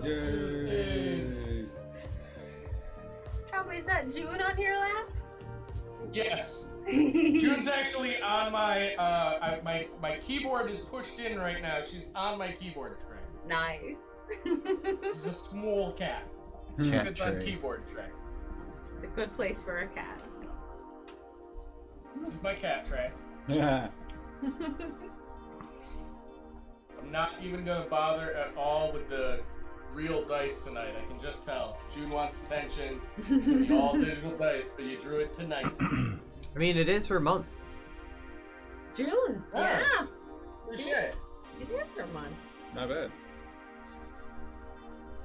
Yay! Probably is that June on your lap? Yes. June's actually on my my keyboard is pushed in right now. She's on my keyboard tray. Nice. She's a small cat. Cat It's on tray. keyboard tray. It's a good place for a cat. This is my cat tray. Yeah. I'm not even gonna bother at all with the real dice tonight. I can just tell. June wants attention. It's gonna be all digital dice, but you drew it tonight. I mean, it is her month. June. Oh. Yeah. Appreciate it. It is her month. Not bad.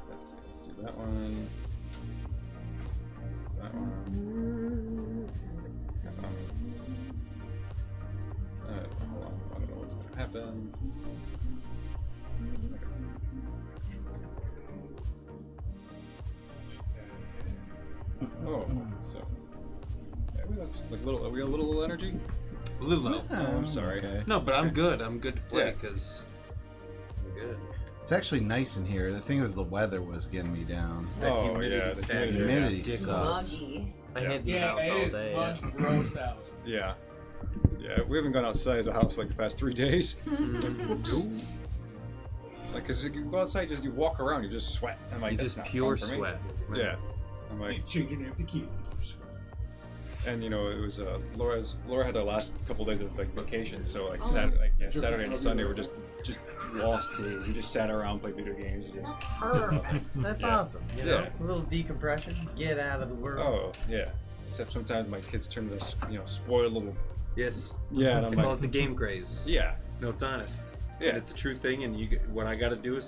Let's do that one. That one. Hold on. I don't know what's going to happen. Oh, so. Yeah, we have like little. Are we a little energy? A little low. Oh, I'm sorry. Okay. No, but I'm good. I'm good to play Yeah. because I'm good. It's actually nice in here. The thing was the weather was getting me down. It's that Oh, humidity. yeah, the that humidity dick sucks. Muggy. I hid in the Yeah, house it all is day. fun, gross out. Yeah. Yeah, we haven't gone outside the house like the past 3 days. Like, cause you go outside, you walk around, you just sweat. I'm like, You that's just not pure fun for me. sweat. Yeah. I'm like, Change your name to Keith. and you know, it was Laura had the last couple days of like vacation, so like Oh. Saturday and Sunday were just lost days. We just sat around, played video games, and just. That's perfect. That's Yeah. awesome. You Yeah. know, a little decompression, get out of the world. Oh yeah. Except sometimes my kids turn this, spoiled little. Yes. Yeah, and I'm I call like, it the game craze. yeah. No, it's honest. Yeah. And it's a true thing. And what I got to do is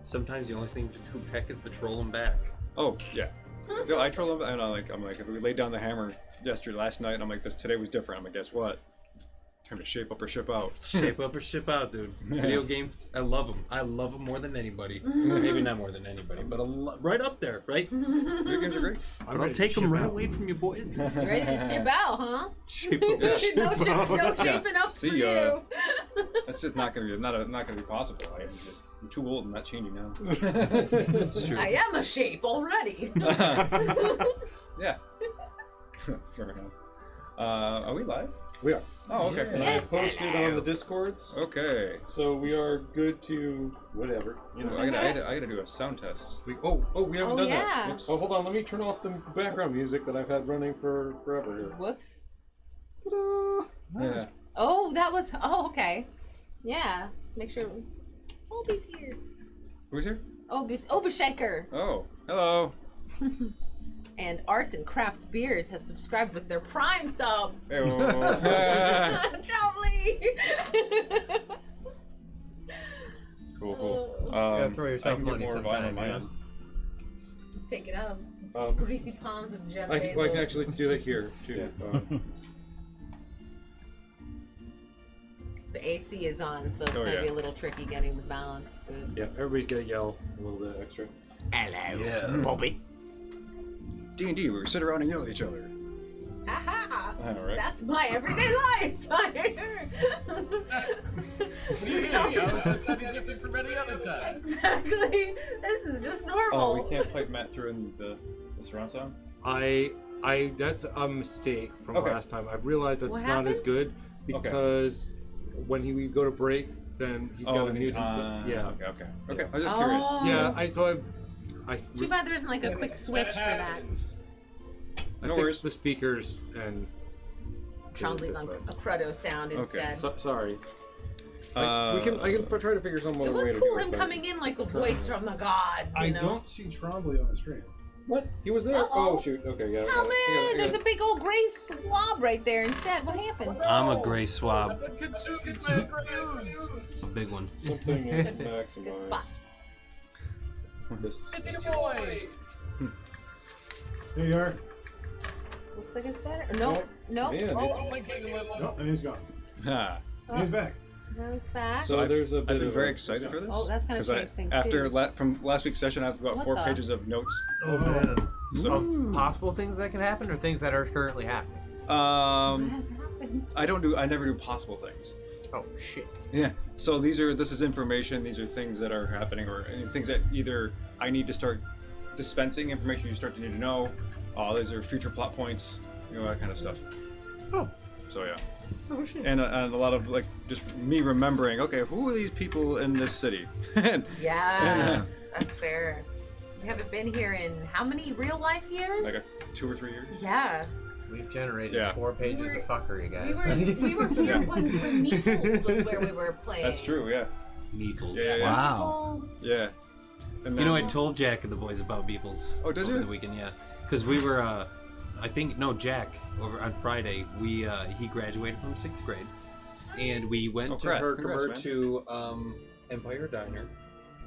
sometimes the only thing to do back is to troll them back. Oh yeah. No, I troll them, and I'm like, if we laid down the hammer last night, and I'm like, today was different. I'm like, guess what? Time to shape up or ship out. Shape up or ship out, dude. Video games, I love them. I love them more than anybody. Maybe not more than anybody, but right up there, right? Video games are great. I'll take them right away from you boys. You ready to ship out, huh? Shape up or Yeah. ship no, out. no shaping up See for ya. you. That's just not gonna be possible. I'm too old and not changing now. That's true. I am a shape already. Yeah. Fair enough. Are we live? We are. Oh, okay. And I posted on the Discords. Okay. So we are good to whatever. You know. I gotta do a sound test. we haven't Oh, done yeah. that. Whoops. Oh, hold on. Let me turn off the background music that I've had running for forever here. Whoops. Yeah. Oh, that was. Oh, okay. Yeah. Let's make sure. Obi's here. Who's here? Obashenker. Oh, hello. And Arts and Craft Beers has subscribed with their Prime sub. Hey-o. Charlie. Cool. You gotta throw yourself I can get money more sometime, vinyl on my you know? end. Take it out of Um, greasy palms of Jeff I can Bezos. actually do that here too. The AC is on, so it's Oh, gonna yeah. be a little tricky getting the balance good. Yeah, everybody's gonna yell a little bit extra. Hello, Yeah. Bobby. D&D, we sit around and yell at each other. Aha! I know, right? That's my everyday life. That's not different from any other time. Exactly. This is just normal. Oh, we can't play Matt through in the surround sound? That's a mistake from Okay. last time. I've realized that's What not as happened? good because when we go to break, then he's got to mute himself. Yeah. Okay. I was just curious. Yeah, I Too bad there isn't like a quick switch for that. I No fixed worries. the speakers and Trundling on a Cruddo sound instead. sorry. Uh, I can try to figure some It other was way to cool do it. him but- coming in like the voice from the gods, you I know? don't see Trombley on the screen. What? He was there? Uh-oh. Oh shoot. Okay, yeah. Calvin, there's a big old gray swab right there instead. What happened? I'm a gray swab. I've been consumed by gray ooze. A big one. Something is Good spot. maximized. This. It's your boy. There you are. Looks like it's better. Nope. Nope. Man, Oh, it's, I'm blinking a little. Nope, and he's gone. Ha. And he's back. Now he's back. so there's a bit I've been of very a- excited for this. Oh, that's gonna 'cause change things after too. from last week's session, I have about What 4 the? pages of notes. Oh man. So, Of possible things that can happen or things that are currently happening? What has happened? I never do possible things. Oh shit. Yeah. So this is information. These are things that are happening, or things that either I need to start dispensing information you start to need to know. These are future plot points, that kind of stuff. Oh. So yeah. Oh shit. And a lot of like just me remembering. Okay, who are these people in this city? and, Yeah, that's fair. We haven't been here in how many real life years? like 2 or 3 years. Yeah. We've generated 4 pages of fuckery, guys. We were here when Neeples was where we were playing. That's true. Yeah. Meeples. Yeah. Wow. Neeples. Yeah. And You know, I then- told Jack and the boys about Meeples. Oh, did over you? the weekend, yeah. Because we were, Jack, over on Friday, he graduated from 6th grade. And we went to Herkimer man. to Empire Diner.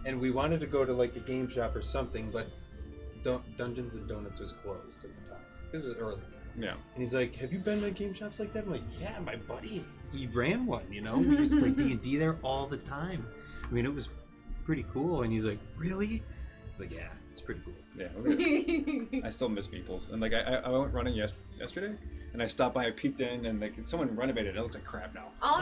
And we wanted to go to, like, a game shop or something, but Dungeons and Donuts was closed at the time. This was early. Yeah. And he's like, have you been to game shops like that? I'm like, yeah, my buddy, he ran one, We used to play D&D there all the time. I mean, it was pretty cool. And he's like, really? I was like, yeah, it's pretty cool. Yeah. I still miss Meeples. And like I went running yesterday, and I stopped by, I peeked in, and like someone renovated it. It looks like crap now. Oh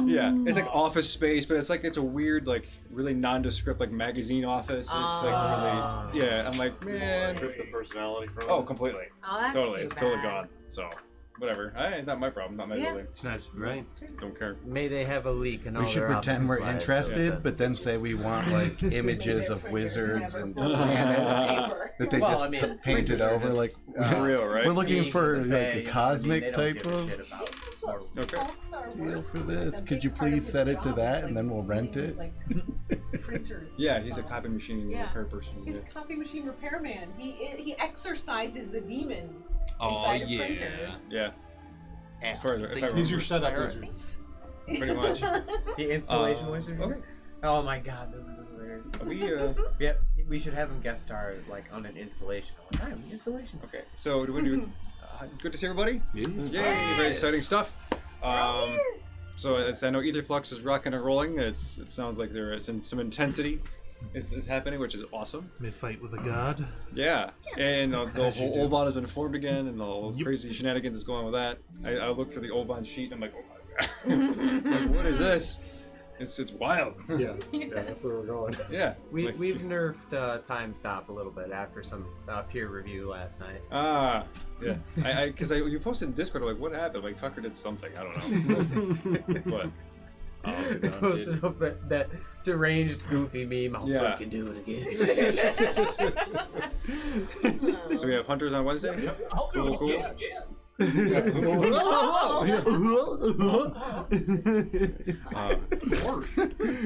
no! Yeah, it's like office space, but it's a weird, like really nondescript, like magazine office. It's like really, yeah. I'm like, man. Strip the personality from it. Oh, completely. Oh, that's Totally, too it's bad. totally gone. So, whatever. Not my problem. Not my building. It's not right. Don't care. May they have a leak and all We should their pretend we're office interested, supplies. but then say we want like images of wizards and that they Well, just I mean, painted printer over is- like For real, right? we're looking Geeks for and the like Fae, a you know, cosmic they don't type give a of shit about Marvel. Okay. deal for this. Could you please set it to that and then we'll rent it? Printers. Yeah, he's a copy machine repair person. He's Yeah. a copy machine repairman. He exercises the demons Oh, inside yeah. of printers. Yeah. As far as if I He's remember. your setup wizard. Pretty much. The installation wizard. Okay. Oh my god, those are hilarious. We Yeah, we should have him guest star like on an installation. I'm like, I'm installation. okay. So do we do? Good to see everybody. Yes. Yay! Very exciting stuff. So as I know, Etherflux is rocking and rolling. It sounds like there is some intensity is happening, which is awesome. Mid-fight with a god. Yeah, and the whole you do. Olvon has been formed again, and the crazy shenanigans is going on with that. I looked through the Olvon sheet, and I'm like, oh my god, like, what is this? It's wild. Yeah, that's where we're going. Yeah. We've nerfed time stop a little bit after some peer review last night. Yeah. Because you posted in Discord, I'm like, what happened? Like Tucker did something. I don't know. But I posted up that deranged, goofy meme. I'll Yeah. fucking do it again. so we have hunters on Wednesday. Yep, I'll do Cool, it. cool. Yeah.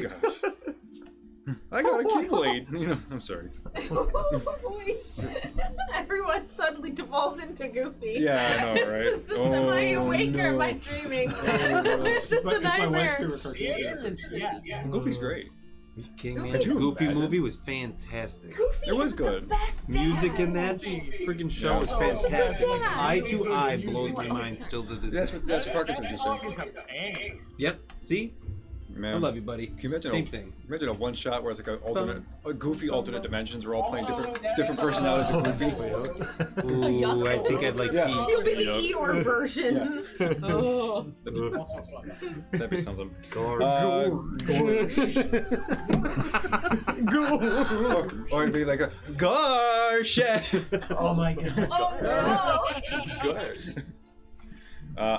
Gosh. I got a keyblade. I'm sorry. Everyone suddenly devolves into Goofy. Yeah, I know, right? Is this, am I awake or am I no. dreaming? Is this It's a my wife's nightmare? favorite cartoon. Yeah. Goofy's great. Are you kidding me? Goofy's The Goofy imagine. movie was fantastic. Goofy It was is good. The best Music in dad. that freaking show Yeah. was Oh, fantastic. yeah. Eye to eye blows my mind still to this That's day. what Parkinson's used to. Yep. See? Man, I love you, buddy. Can you imagine Same thing. Imagine a one shot where it's like a goofy alternate dimensions. We're all playing different personalities of Goofy. Ooh, I think I'd like Yeah. Pete. It'll be the Eeyore version. Oh. That'd be something. Or it'd be like a gosh. Oh my god. Oh no! Gosh.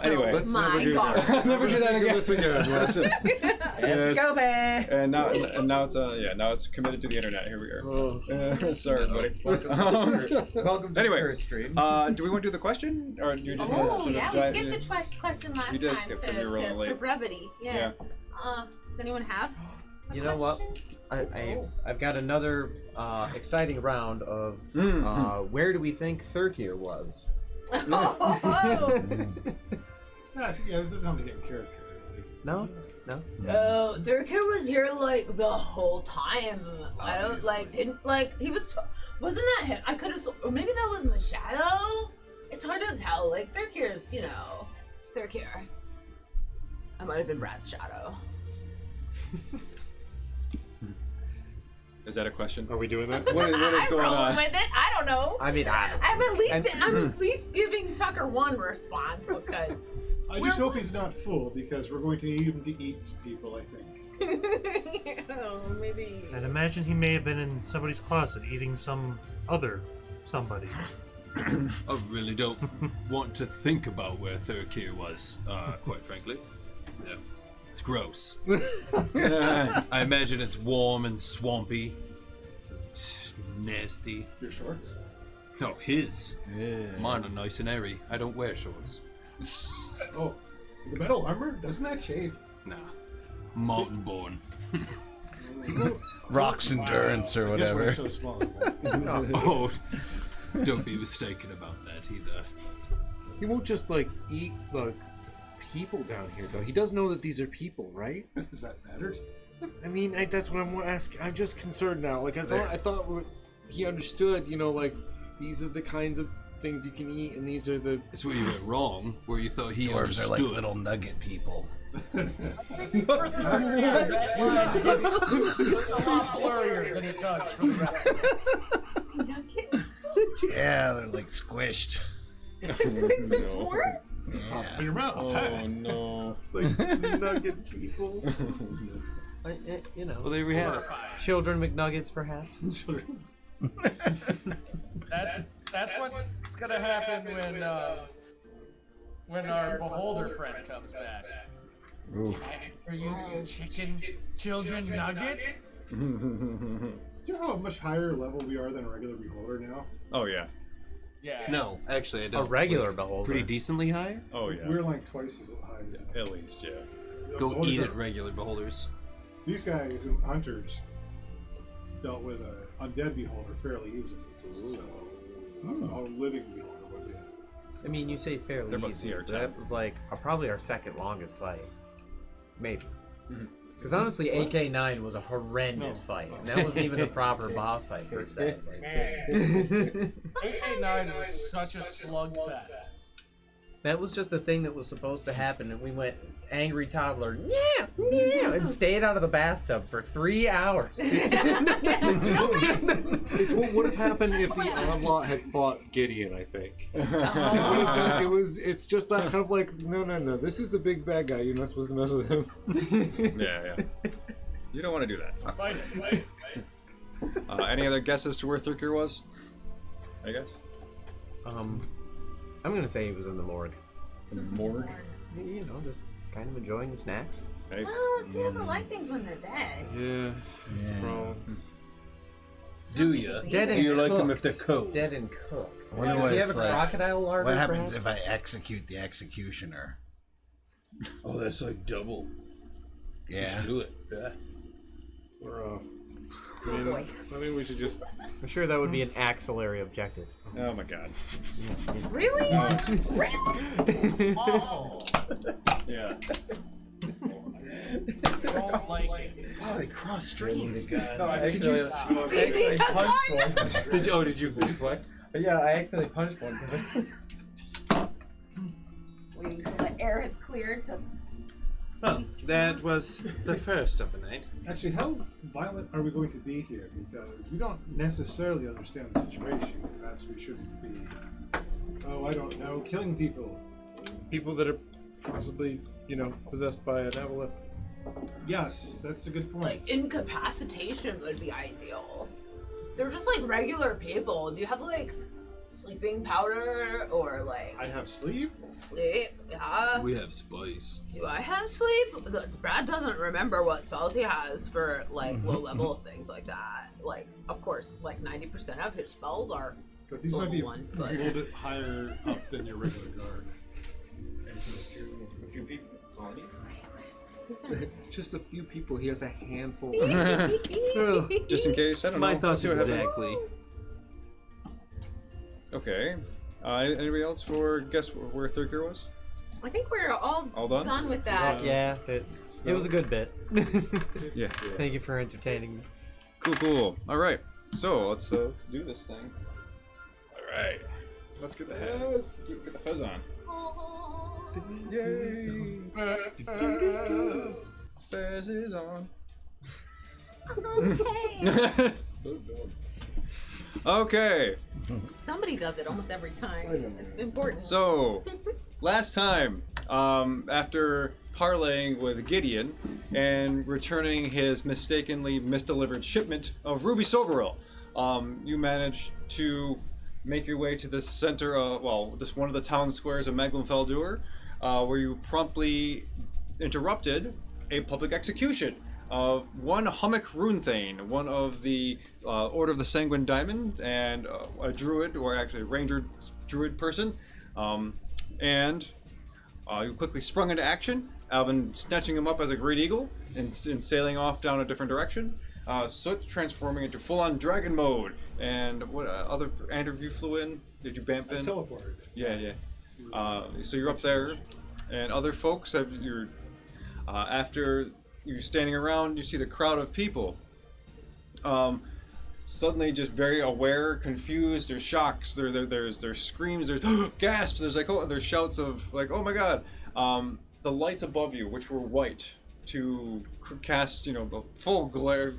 Anyway, Let's My never do God. that. never do that again. Listen. Let's go, man. And now it's committed to the internet. Here we are. Sorry, everybody. Welcome to Anyway, the first stream. Do we want to do the question, or you just Oh want to yeah, dive we in? skipped the question last You did time skip them, you were running for late. brevity. Yeah. Does anyone have a You know what? question? I've got another exciting round of where do we think Thurkir was? Oh, Yeah, this is how we get character. No? oh, Thurkir was here like the whole time. I don't he was. Wasn't that him? I could have. Or maybe that was my shadow. It's hard to tell. Like Thurkir's, Thurkir. I might have been Brad's shadow. Is that a question? Are we doing that? What is I'm going rolling on? with it. I don't know. I mean, I don't know. I'm at least giving Tucker one response because I just hope he's not full because we're going to need him to eat people, I think. Oh, maybe. I'd imagine he may have been in somebody's closet eating some other somebody. I really don't want to think about where Thurkir was, quite frankly. Yeah. It's gross. I imagine it's warm and swampy. It's nasty. Your shorts? No, his. Mine are nice and airy. I don't wear shorts. Oh, the metal armor? Doesn't that shave? Nah. Mountain born. Rock's endurance or I guess we're whatever. so small. Oh, don't be mistaken about that either. He won't just like eat like people down here though. He does know that these are people, right? Does that matter? I mean, that's what I'm asking. I'm just concerned now. Like I thought he understood. You know, like these are the kinds of things you can eat, and these are the. It's where you went wrong, where you thought he Dwarves understood. are like little nugget people. A lot blurrier than it does from the rest. Nugget? Yeah, they're like squished. It's more? Yeah. In your mouth. Oh no. Like nugget people. You know. Well, there we have it. Children McNuggets, perhaps. That's what's gonna happen when our beholder friend comes back. Are you chicken children nuggets? Do you know how much higher level we are than a regular beholder now? Oh yeah. Yeah. No, actually, I A don't. regular beholder. Pretty decently high? Oh yeah. We're like twice as high as that. At least, yeah. Go Beholders eat are- at regular beholders. These guys, hunters, dealt with an undead beholder fairly easily. So, a living beholder would be. I mean, you say fairly They're about easy. CR10. But that was like probably our second longest fight. Maybe. Mhm. Because honestly, AK-9 was a horrendous No. fight. And that wasn't even a proper boss fight, per se. AK-9 was such a slugfest. That was just a thing that was supposed to happen, and we went angry toddler, yeah, yeah, and stayed out of the bathtub for 3 hours. It's what would have happened if the Oddlot had fought Gideon, I think. It's just that kind of like, no, this is the big bad guy, you're not supposed to mess with him. Yeah. You don't want to do that. Fight it. Any other guesses to where Thurkir was? I guess. I'm gonna say he was in the morgue. The morgue. You know, just kind of enjoying the snacks. Hey. Well, he doesn't like things when they're dead. Yeah, that's the problem. Do you? Dead Do and you like them if cooked. they're cooked? Dead and cooked. I wonder Does what he have it's a like. crocodile larder? What happens perhaps? if I execute the executioner? Oh, that's like double. Yeah. Let's do it. Yeah. We're, Oh boy. I think we should just. I'm sure that would be an axillary objective. Oh my god. Really? Really? Oh, Yeah. don't like it. Wow, they cross streams. No, I Did you see? accidentally punched one. Did you deflect? Yeah, I accidentally punched one because Waiting till the air has cleared to. Well, that was the first of the night. Actually, how violent are we going to be here? Because we don't necessarily understand the situation. Perhaps we shouldn't be, I don't know, killing people. People that are possibly, possessed by an aboleth. Yes, that's a good point. Like, incapacitation would be ideal. They're just like regular people. Do you have like sleeping powder or like I have sleep. sleep? Yeah. We have spice. Do I have sleep? Brad doesn't remember what spells he has for like low level things like that. Like, of course, like 90% of his spells are But these might be One, a but- little bit higher up than your regular guard. A few people. That's all I need. Just a few people. He has a handful. Just in case. I don't know. My We'll thoughts see what happens. exactly. Okay. Anybody else for guess where Thurkir was? I think we're all done? with that. yeah, it was a good bit. Yeah. Thank you for entertaining me. Cool. All right. So let's do this thing. All right. Let's get the head. Let's get the fuzz on. Yay! Fez is on. Okay. Somebody does it almost every time. It's important. So, last time after parlaying with Gideon and returning his mistakenly misdelivered shipment of Ruby Soberil, you manage to make your way to the center of, this one of the town squares of Mahglum PI, where you promptly interrupted a public execution of one Hummock Runethane, one of the Order of the Sanguine Diamond, and a druid, or actually a ranger druid person, and you quickly sprung into action, Alvin snatching him up as a great eagle and sailing off down a different direction. Soot transforming into full-on dragon mode. And what other, Andrew, you flew in? Did you bamf in? I teleported. Yeah. So you're up there, and other folks have after you're standing around, you see the crowd of people. Suddenly, just very aware, confused. There's shocks. There's screams. There's gasps. There's shouts of like, "Oh my God!" The lights above you, which were white, to cast, the full glare,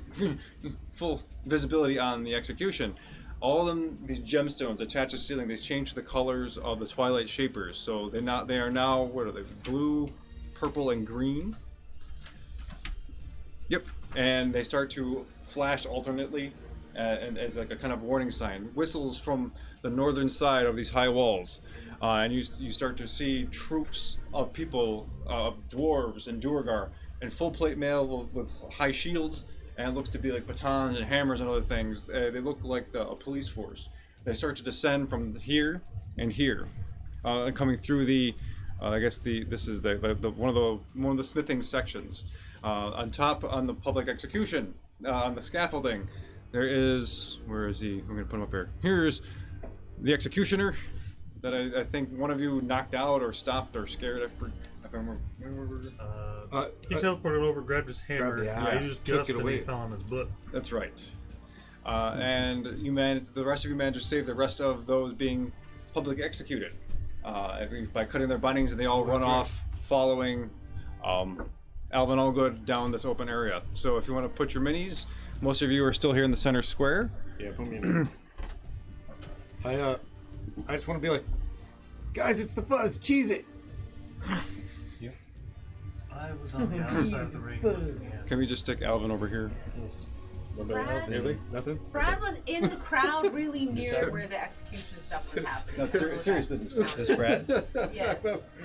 full visibility on the execution. All of them, these gemstones attached to the ceiling, they change the colors of the Twilight Shapers. So they are now, what are they? Blue, purple, and green. Yep, and they start to flash alternately, and as like a kind of warning sign. Whistles from the northern side of these high walls, and you start to see troops of people, dwarves and Duergar, in full plate mail with high shields, and it looks to be like batons and hammers and other things. They look like a police force. They start to descend from here and here, coming through the. This is one of the smithing sections. On top, on the public execution, on the scaffolding, there is, where is he? I'm gonna put him up here. Here's the executioner that I think one of you knocked out or stopped or scared. I remember. He teleported over, grabbed his hammer, used just and he fell on his book. That's right. And the rest of you managed to save the rest of those being publicly executed by cutting their bindings, and they all run off following Alvin Allgood down this open area. So if you want to put your minis, most of you are still here in the center square. Yeah, put me in. I just want to be like, guys, it's the fuzz, cheese it. Yeah. I was on the outside of the ring. Can we just stick Alvin over here? Yes. Brad? Really? Nothing? Brad was in the crowd really near where the execution stuff was happening. That's serious business. Is this Brad? Yeah.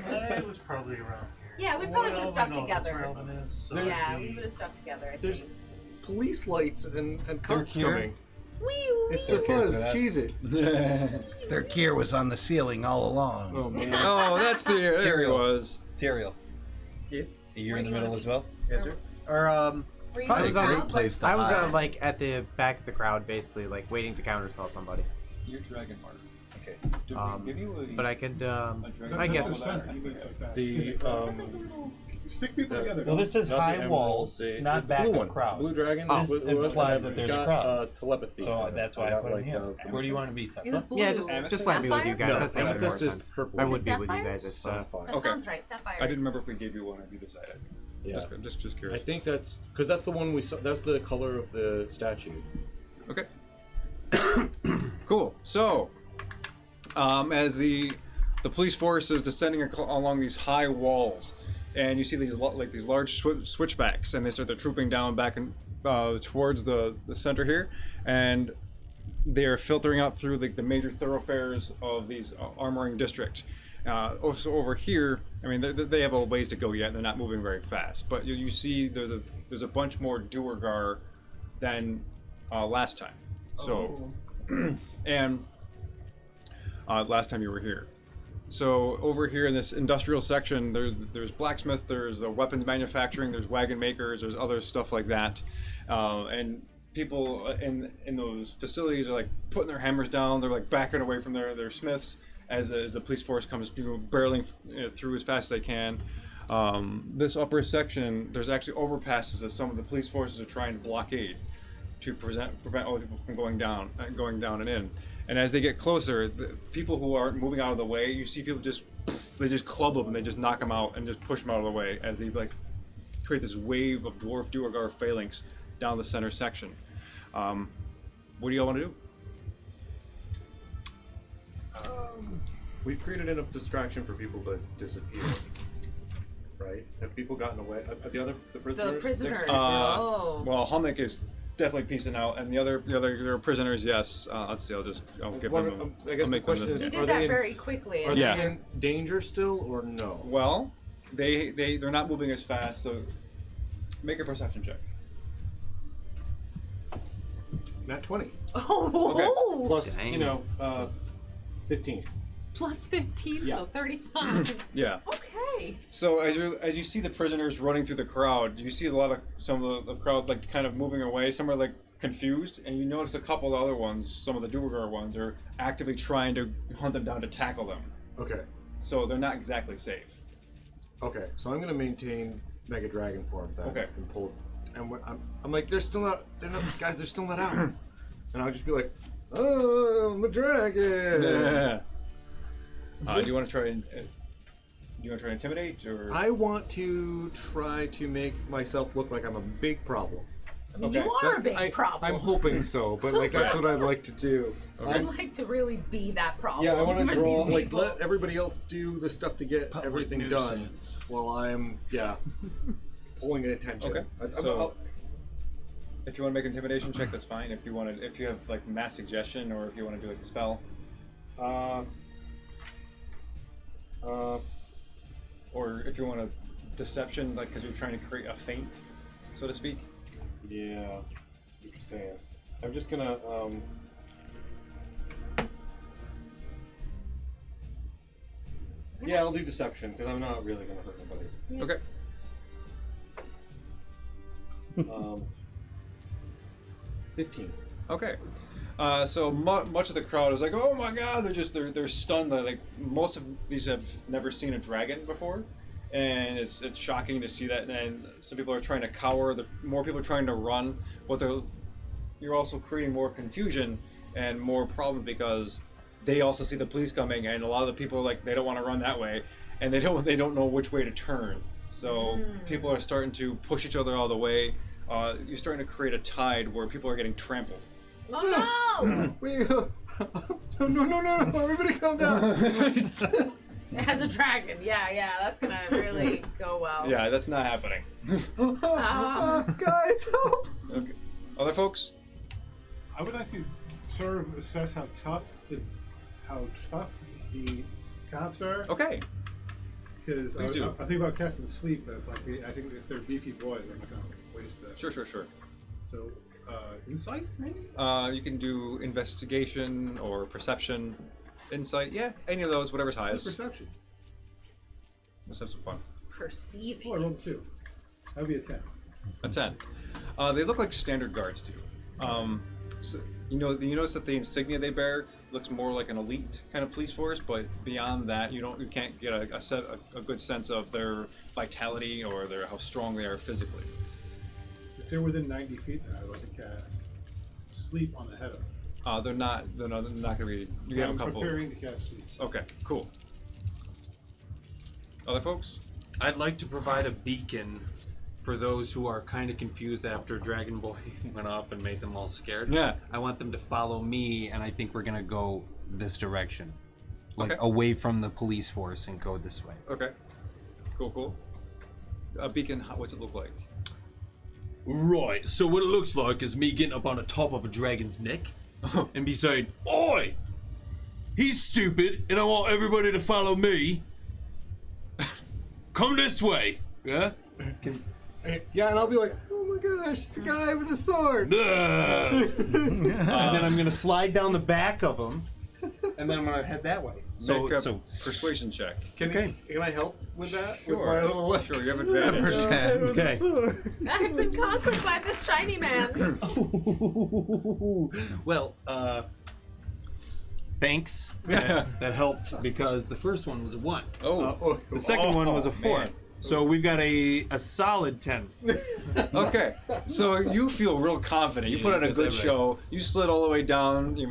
I was probably around here. Yeah, we probably would have stuck together. So Yeah, we would have stuck together, I There's think. police lights and cops coming. It's the Okay, fuzz, so cheese it. Their gear was on the ceiling all along. Oh man. Oh, that's there he Tyrael. was. Tyrael, Yes. you're in the middle as well? Yes, sir. Or Were you I in was the on- crowd? place to I was hide. like at the back of the crowd, basically, like waiting to counterspell somebody. Your dragon mark. Okay. Did Um, we give you a, But I could, a dragon I mark? guess That's it's the center. You need like that. The Stick people the- together. Well, this says not the high emerald, walls, the not back blue of one. crowd. Blue dragon. Oh. is what This it was, implies and that then there's a got, crowd. Telepathy. So that's why I got, put him here. like, Where do you want to be, Tuck? It was blue. yeah, just let me with you Sapphire? guys. No, That makes more amethyst is sense. purple. I Is would it be with you sapphire? guys, I suppose. Sapphire. That Okay. sounds right, Sapphire. I didn't remember if we gave you one or if you decided. Yeah. Just I curious. think that's because that's the one we saw. That's the color of the statue. Okay. Cool. So, as the police force is descending along these high walls, and you see these large switchbacks, and they're trooping down back and towards the center here, and they are filtering out through the major thoroughfares of these armoring district. Also over here, I mean, they have a ways to go yet. They're not moving very fast, but you see there's a bunch more Duergar than last time. So, and last time you were here. So over here in this industrial section, there's blacksmith, there's weapons manufacturing, there's wagon makers, there's other stuff like that, and people in those facilities are like putting their hammers down. They're like backing away from their smiths as the police force comes barreling through as fast as they can. This upper section, there's actually overpasses that some of the police forces are trying to blockade to prevent other people from going down and in. And as they get closer, the people who aren't moving out of the way, you see people just club them and they just knock them out and just push them out of the way as they create this wave of dwarf Duergar phalanx down the center section. What do y'all want to do? We've created enough distraction for people to disappear. right? Have people gotten away? Are the prisoners? The prisoners. Well, Hummock is definitely piecing out, and the other prisoners, yes. I'll give them. I guess the question is, He did that very quickly. Are they in danger still, or no? Well, they're not moving as fast, so make a perception check. Nat 20. Oh. Okay. Plus, 15. Plus 15, Yeah. so 35. Yeah. Okay. So as you see the prisoners running through the crowd, you see some of the crowd like kind of moving away. Some are like confused, and you notice a couple of other ones, some of the Duergar ones, are actively trying to hunt them down to tackle them. Okay. So they're not exactly safe. Okay, so I'm gonna maintain Mega Dragon form then. Okay. And pull. And I'm like, they're still not out. And I'll just be like, oh, I'm a dragon. Yeah. Do you want to try and intimidate, or? I want to try to make myself look like I'm a big problem. I mean, you are a big problem. I'm hoping so, but like that's what I'd like to do. Okay. I'd like to really be that problem. Yeah, I want to for draw, these like, people. let everybody else do the stuff to get everything done while I'm, pulling attention. Okay. So, if you want to make an intimidation check, that's fine. If you have like mass suggestion, or if you want to do like a spell. Or if you want a deception, like because you're trying to create a feint, so to speak. Yeah, that's what you're saying. I'm just gonna, I'll do deception, because I'm not really gonna hurt anybody. Okay. 15. Okay. So much of the crowd is like, oh my god, they're stunned. Like most of these have never seen a dragon before, and it's shocking to see that. And some people are trying to cower. More people are trying to run, but you're also creating more confusion and more problems because they also see the police coming, and a lot of the people are like, they don't want to run that way, and they don't know which way to turn. So people are starting to push each other out of the way. You're starting to create a tide where people are getting trampled. Oh no! No! Everybody calm down. It has a dragon. Yeah, that's gonna really go well. Yeah, that's not happening. Guys, help! Okay. Other folks? I would like to sort of assess how tough the cops are. Okay. Because I Please do. think about casting sleep, but I think if they're beefy boys, I'm not gonna waste that. Sure. So, insight maybe? You can do investigation or perception, insight. Yeah, any of those, whatever's highest. Perception. Let's have some fun. Perceiving. Oh, I rolled 2. That would be a 10. A 10. They look like standard guards too. So, you notice that the insignia they bear looks more like an elite kind of police force, but beyond that, you can't get a good sense of their vitality or how strong they are physically. If they're within 90 feet, then I'd like to cast sleep on the head of them. They're not going to be. You have a couple. I'm preparing to cast sleep. Okay, cool. Other folks? I'd like to provide a beacon for those who are kind of confused after Dragon Boy went off and made them all scared. Yeah. I want them to follow me, and I think we're gonna go this direction, like Okay. away from the police force, and go this way. Okay. Cool. A beacon. What's it look like? Right. So what it looks like is me getting up on the top of a dragon's neck and be saying, "Oi, he's stupid, and I want everybody to follow me. Come this way." Yeah. Yeah, and I'll be like, oh my gosh, the guy with the sword. And then I'm gonna slide down the back of him, and then I'm gonna head that way. Make a persuasion check. Can I help with that? Sure. With my little Sure, you have advantage. Okay. I've been conquered by this shiny man. Well, thanks. That helped because the first one was a 1. The second one was a 4. Man. So we've got a solid 10. Okay, so you feel real confident. You put on a good show. You slid all the way down. You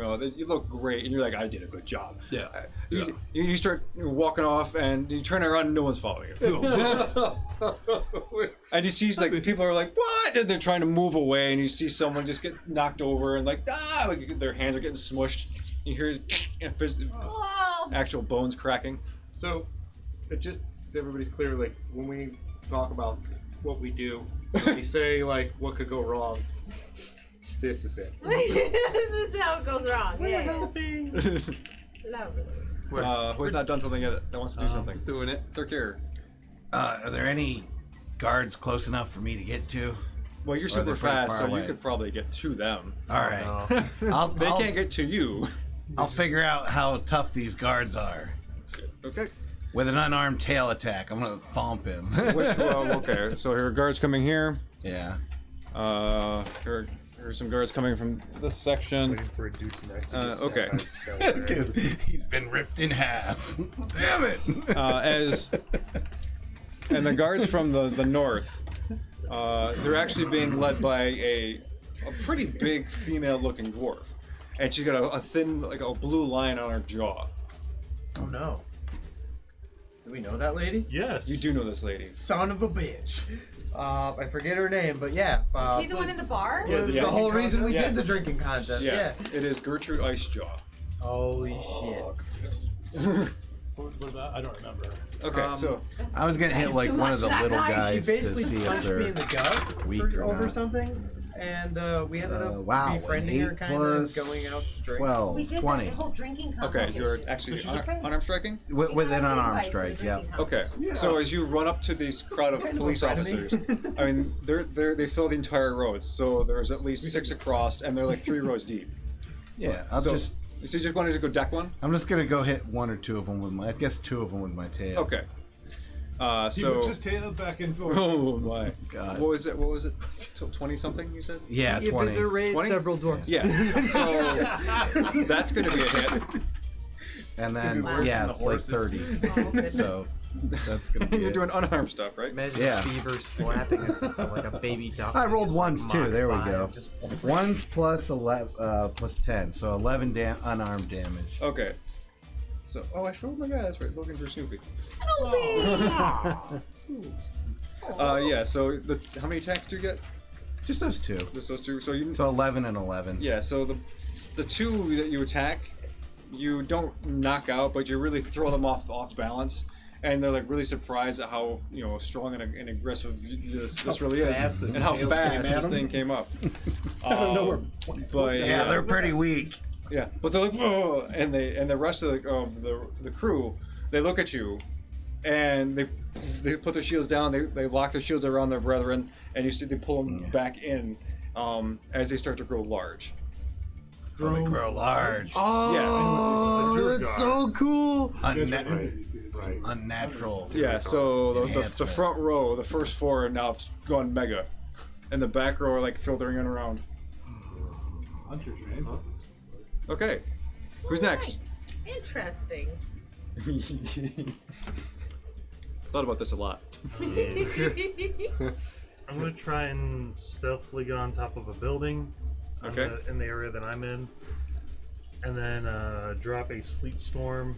look great, and you're like, I did a good job. Yeah. You start walking off, and you turn around, and no one's following you. And you see, like, people are like, what? And they're trying to move away, and you see someone just get knocked over, and like their hands are getting smushed. You hear Whoa. actual bones cracking. So, so everybody's clear, like when we talk about what we do, when we say like what could go wrong, this is it. This is how it goes wrong. We're helping. Lovely. Who's not done something yet that wants to do something? Doing it. Thurkir. Are there any guards close enough for me to get to? Well, you're Or super they're pretty fast, far so away? you could probably get to them. All right. They can't get to you. I'll figure out how tough these guards are. Okay. With an unarmed tail attack, I'm gonna thump him. Okay, so here are guards coming here. Yeah. Here are some guards coming from this section. Waiting for a dude to next. Okay. He's been ripped in half. Damn it! And the guards from the north, they're actually being led by a pretty big female-looking dwarf, and she's got a thin, like a blue line on her jaw. Oh no. Do we know that lady? Yes. You do know this lady. Son of a bitch. I forget her name, but yeah. Is she the one in the bar? Yeah, Yeah. the whole reason we Yeah. did the drinking contest. Yeah. It is Gertrude Icejaw. Holy shit. What about? I don't remember. Okay, so I was gonna hit like Too one of the much that little night. She guys to basically see if punched me in they're. the gut weak or over not. something, and we ended up wow, befriending an her, 8 kind of plus going out to drink. 12, We did 20. the whole drinking okay, competition. you're actually unarmed striking. With an We got unarmed invites to the strike, yeah. drinking Okay, so as you run up to these crowd of Kind of police a frenemy. officers, I mean, they fill the entire road, so there's at least 6 across, and they're like 3 rows deep. Yeah, I'll So just. you just wanted to go deck one? I'm just gonna go hit 1 or 2 of them with my. I guess 2 of them with my tail. Okay. He So. whips his tail back and forth. Oh my God. What was it? 20 something? You said? Yeah, He 20. eviscerated 20? several dwarfs. Yeah. So that's going to be a hit. And gonna be then worse yeah, than the like horses. 30. Oh, goodness. So that's gonna be. You're it. doing unarmed stuff, right? Imagine Yeah. a beaver slapping like a baby duck. I rolled ones Like too. Mach There we 5, go. just- Ones plus 11, plus 10, so 11 unarmed damage. Okay. So, I showed my guy. That's right. Looking for Snoopy. Yeah. So how many attacks do you get? Just those 2. Just those 2. So you. So 11 and 11. Yeah. So the 2 that you attack, you don't knock out, but you really throw them off balance. And they're like really surprised at how strong and aggressive this really fast is, this and how tail fast came at this 'em. thing came up. I don't know where. But Yeah, they're pretty weak. yeah, but they're like, whoa, and the rest of the crew, they look at you, and they put their shields down. They lock their shields around their brethren, and you see they pull them back in as they start to grow large. They grow large. Oh, that's so cool. Unnatural. Yeah, so the Enhancement. front row, the first 4 are now gone mega, and the back row are like filtering in around. Hunter's range. Okay, who's next? Right. Interesting. Thought about this a lot. I'm gonna try and stealthily get on top of a building. Okay. In the area that I'm in, and then drop a sleet storm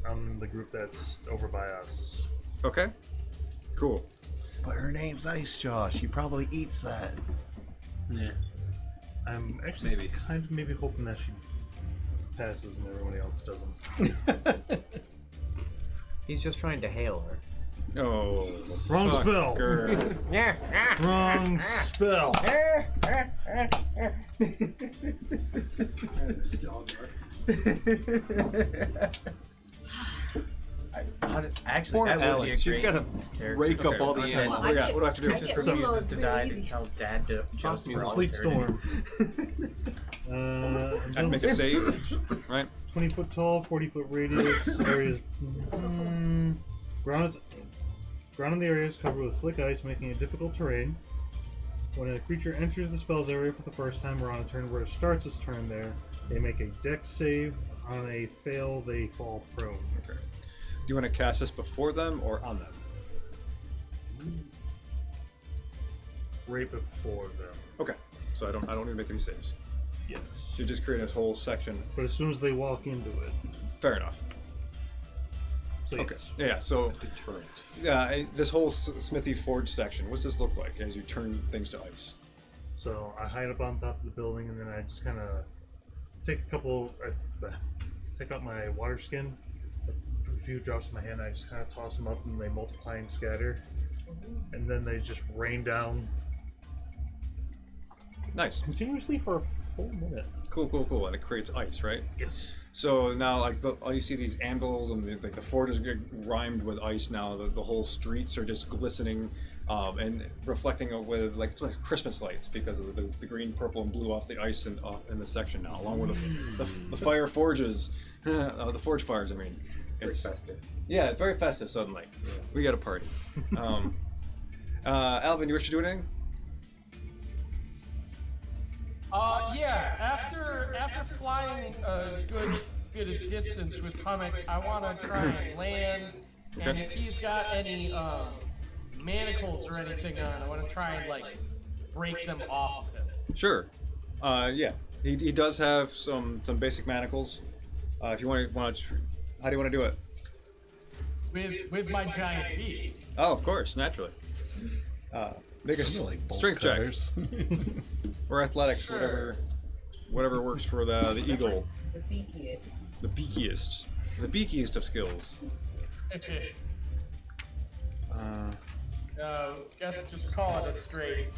on the group that's over by us. Okay, cool. But her name's Icejaw. She probably eats that. Yeah. I'm actually maybe hoping that she passes and everybody else doesn't. He's just trying to hail her. Oh, Wrong spell. Tucker. Wrong spell. Actually, Poor that would Alex. be a She's great got to character. rake up all the Okay. ammo. What do I have to do? I Just get refuses reloads to really die easy. and tell Dad to just me for the all Sleet eternity. storm. I'd make a save, right? 20 foot tall, 40 foot radius. Areas. Ground in the area is covered with slick ice, making it difficult terrain. When a creature enters the spell's area for the first time or on a turn where it starts its turn there, they make a dex save. On a fail, they fall prone. Okay. Do you want to cast this before them or on them? Right before them. Okay. So I don't need to make any saves. Yes. So you're just creating this whole section. But as soon as they walk into it. Fair enough. So Okay. yes. Yeah. So this whole Smithy Forge section. What's this look like as you turn things to ice? So I hide up on top of the building and then I just kind of take out my water skin, a few drops in my hand. I just kind of toss them up, and they multiply and scatter, and then they just rain down. Nice. Continuously for a full minute. Cool. And it creates ice, right? Yes. So now, like, all you see these anvils and the forges get rimed with ice now. The whole streets are just glistening and reflecting with like Christmas lights because of the green, purple, and blue off the ice in the section now, along with the fire forges, the forge fires. I mean, It's festive. Yeah, it's very festive suddenly. Yeah. We got a party. Alvin, you wish to do anything? Yeah. After flying a good bit of distance with Hummock, I want to try and land. And if he's got any manacles or anything on, I want to try and like break them off of him. Sure. Yeah. He does have some basic manacles. If you want to, how do you want to do it? With my giant beak. Oh, of course, naturally. Make a strength check or athletics, sure. whatever works for the eagle. The beakiest. The beakiest of skills. Guess just call it a straight.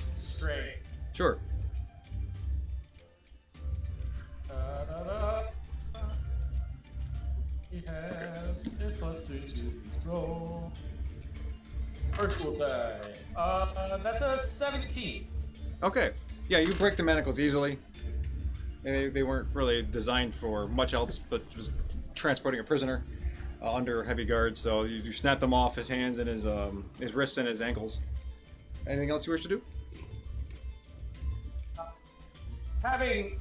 Sure. He has a +2 to his roll. Virtual die. That's a 17. Okay. Yeah, you break the manacles easily. They weren't really designed for much else but just transporting a prisoner under heavy guard. So you snap them off his hands and his wrists and his ankles. Anything else you wish to do? Having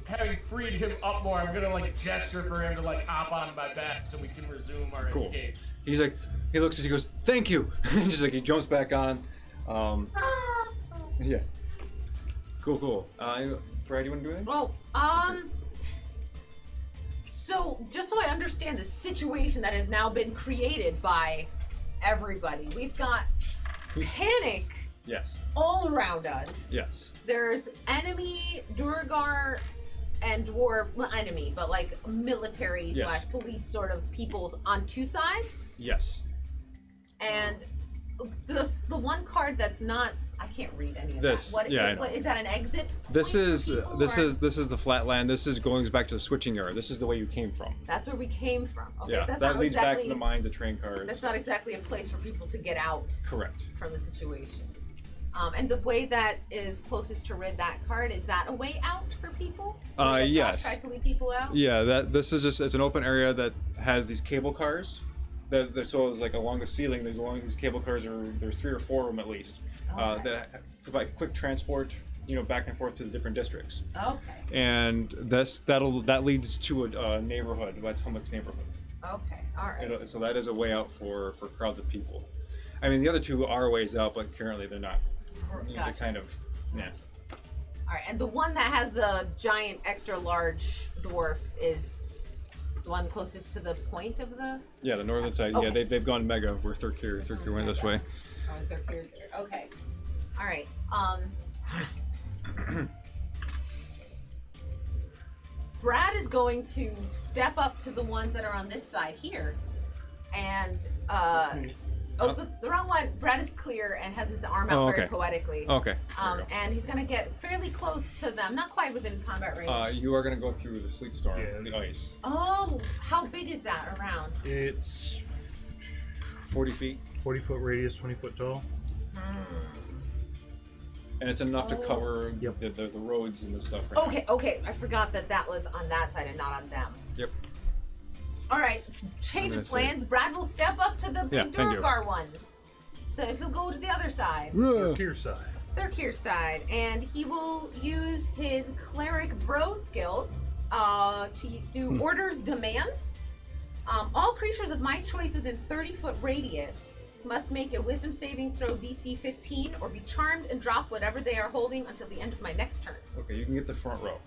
freed him up more, I'm gonna like gesture for him to like hop on my back so we can resume our escape. He's like, he looks at you, he goes, "Thank you," and just like he jumps back on. Yeah. Cool. Brad, you want to do anything? Oh, so just so I understand the situation that has now been created by everybody, we've got panic Yes. all around us. Yes. There's enemy, Durgar, and dwarf, well, enemy, but like military Yes. / police sort of peoples on two sides. Yes. And the one card that's not, I can't read any of This, that. What is that, an exit? This point is for people, this or- is this is the flat land. This is going back to the switching yard. This is the way you came from. That's where we came from. Okay, Yeah, so that's that not leads exactly, back to the mines, the train cars. That's not exactly a place for people to get out Correct. from the situation. And the way that is closest to rid that card, is that a way out for people? The way that Josh Yes. tried to lead people out? Yeah, this is just, it's an open area that has these cable cars. So it's like along the ceiling. Along these cable cars there's 3 or 4 of them at least Okay. that provide quick transport, back and forth to the different districts. Okay. And that leads to a neighborhood. That's Hummock's neighborhood. Okay. All right. So that is a way out for crowds of people. I mean, the other 2 are ways out, but currently they're not. They're Gotcha. kind of, yeah. All right. And the one that has the giant, extra large dwarf is the one closest to the point of the. Yeah, the northern side. Okay. Yeah, they've gone mega. We're third tier went this way. Oh, they're here. Okay. All right. Brad is going to step up to the ones that are on this side here, and the wrong one. Brad is clear and has his arm out very poetically. Okay. And he's gonna get fairly close to them, not quite within combat range. You are gonna go through the sleet storm, the ice. Oh, how big is that around? It's 40 feet. 40-foot radius, 20-foot tall. And it's enough to cover Yep. the roads and the stuff. Right Okay. I forgot that was on that side and not on them. Yep. All right, change of plans. Brad will step up to the big thank you. Durgar ones. So he'll go to the other side, Kier side. their Kier side, and he will use his cleric bro skills to do orders demand. All creatures of my choice within 30-foot radius must make a wisdom saving throw DC 15 or be charmed and drop whatever they are holding until the end of my next turn. Okay, you can get the front row.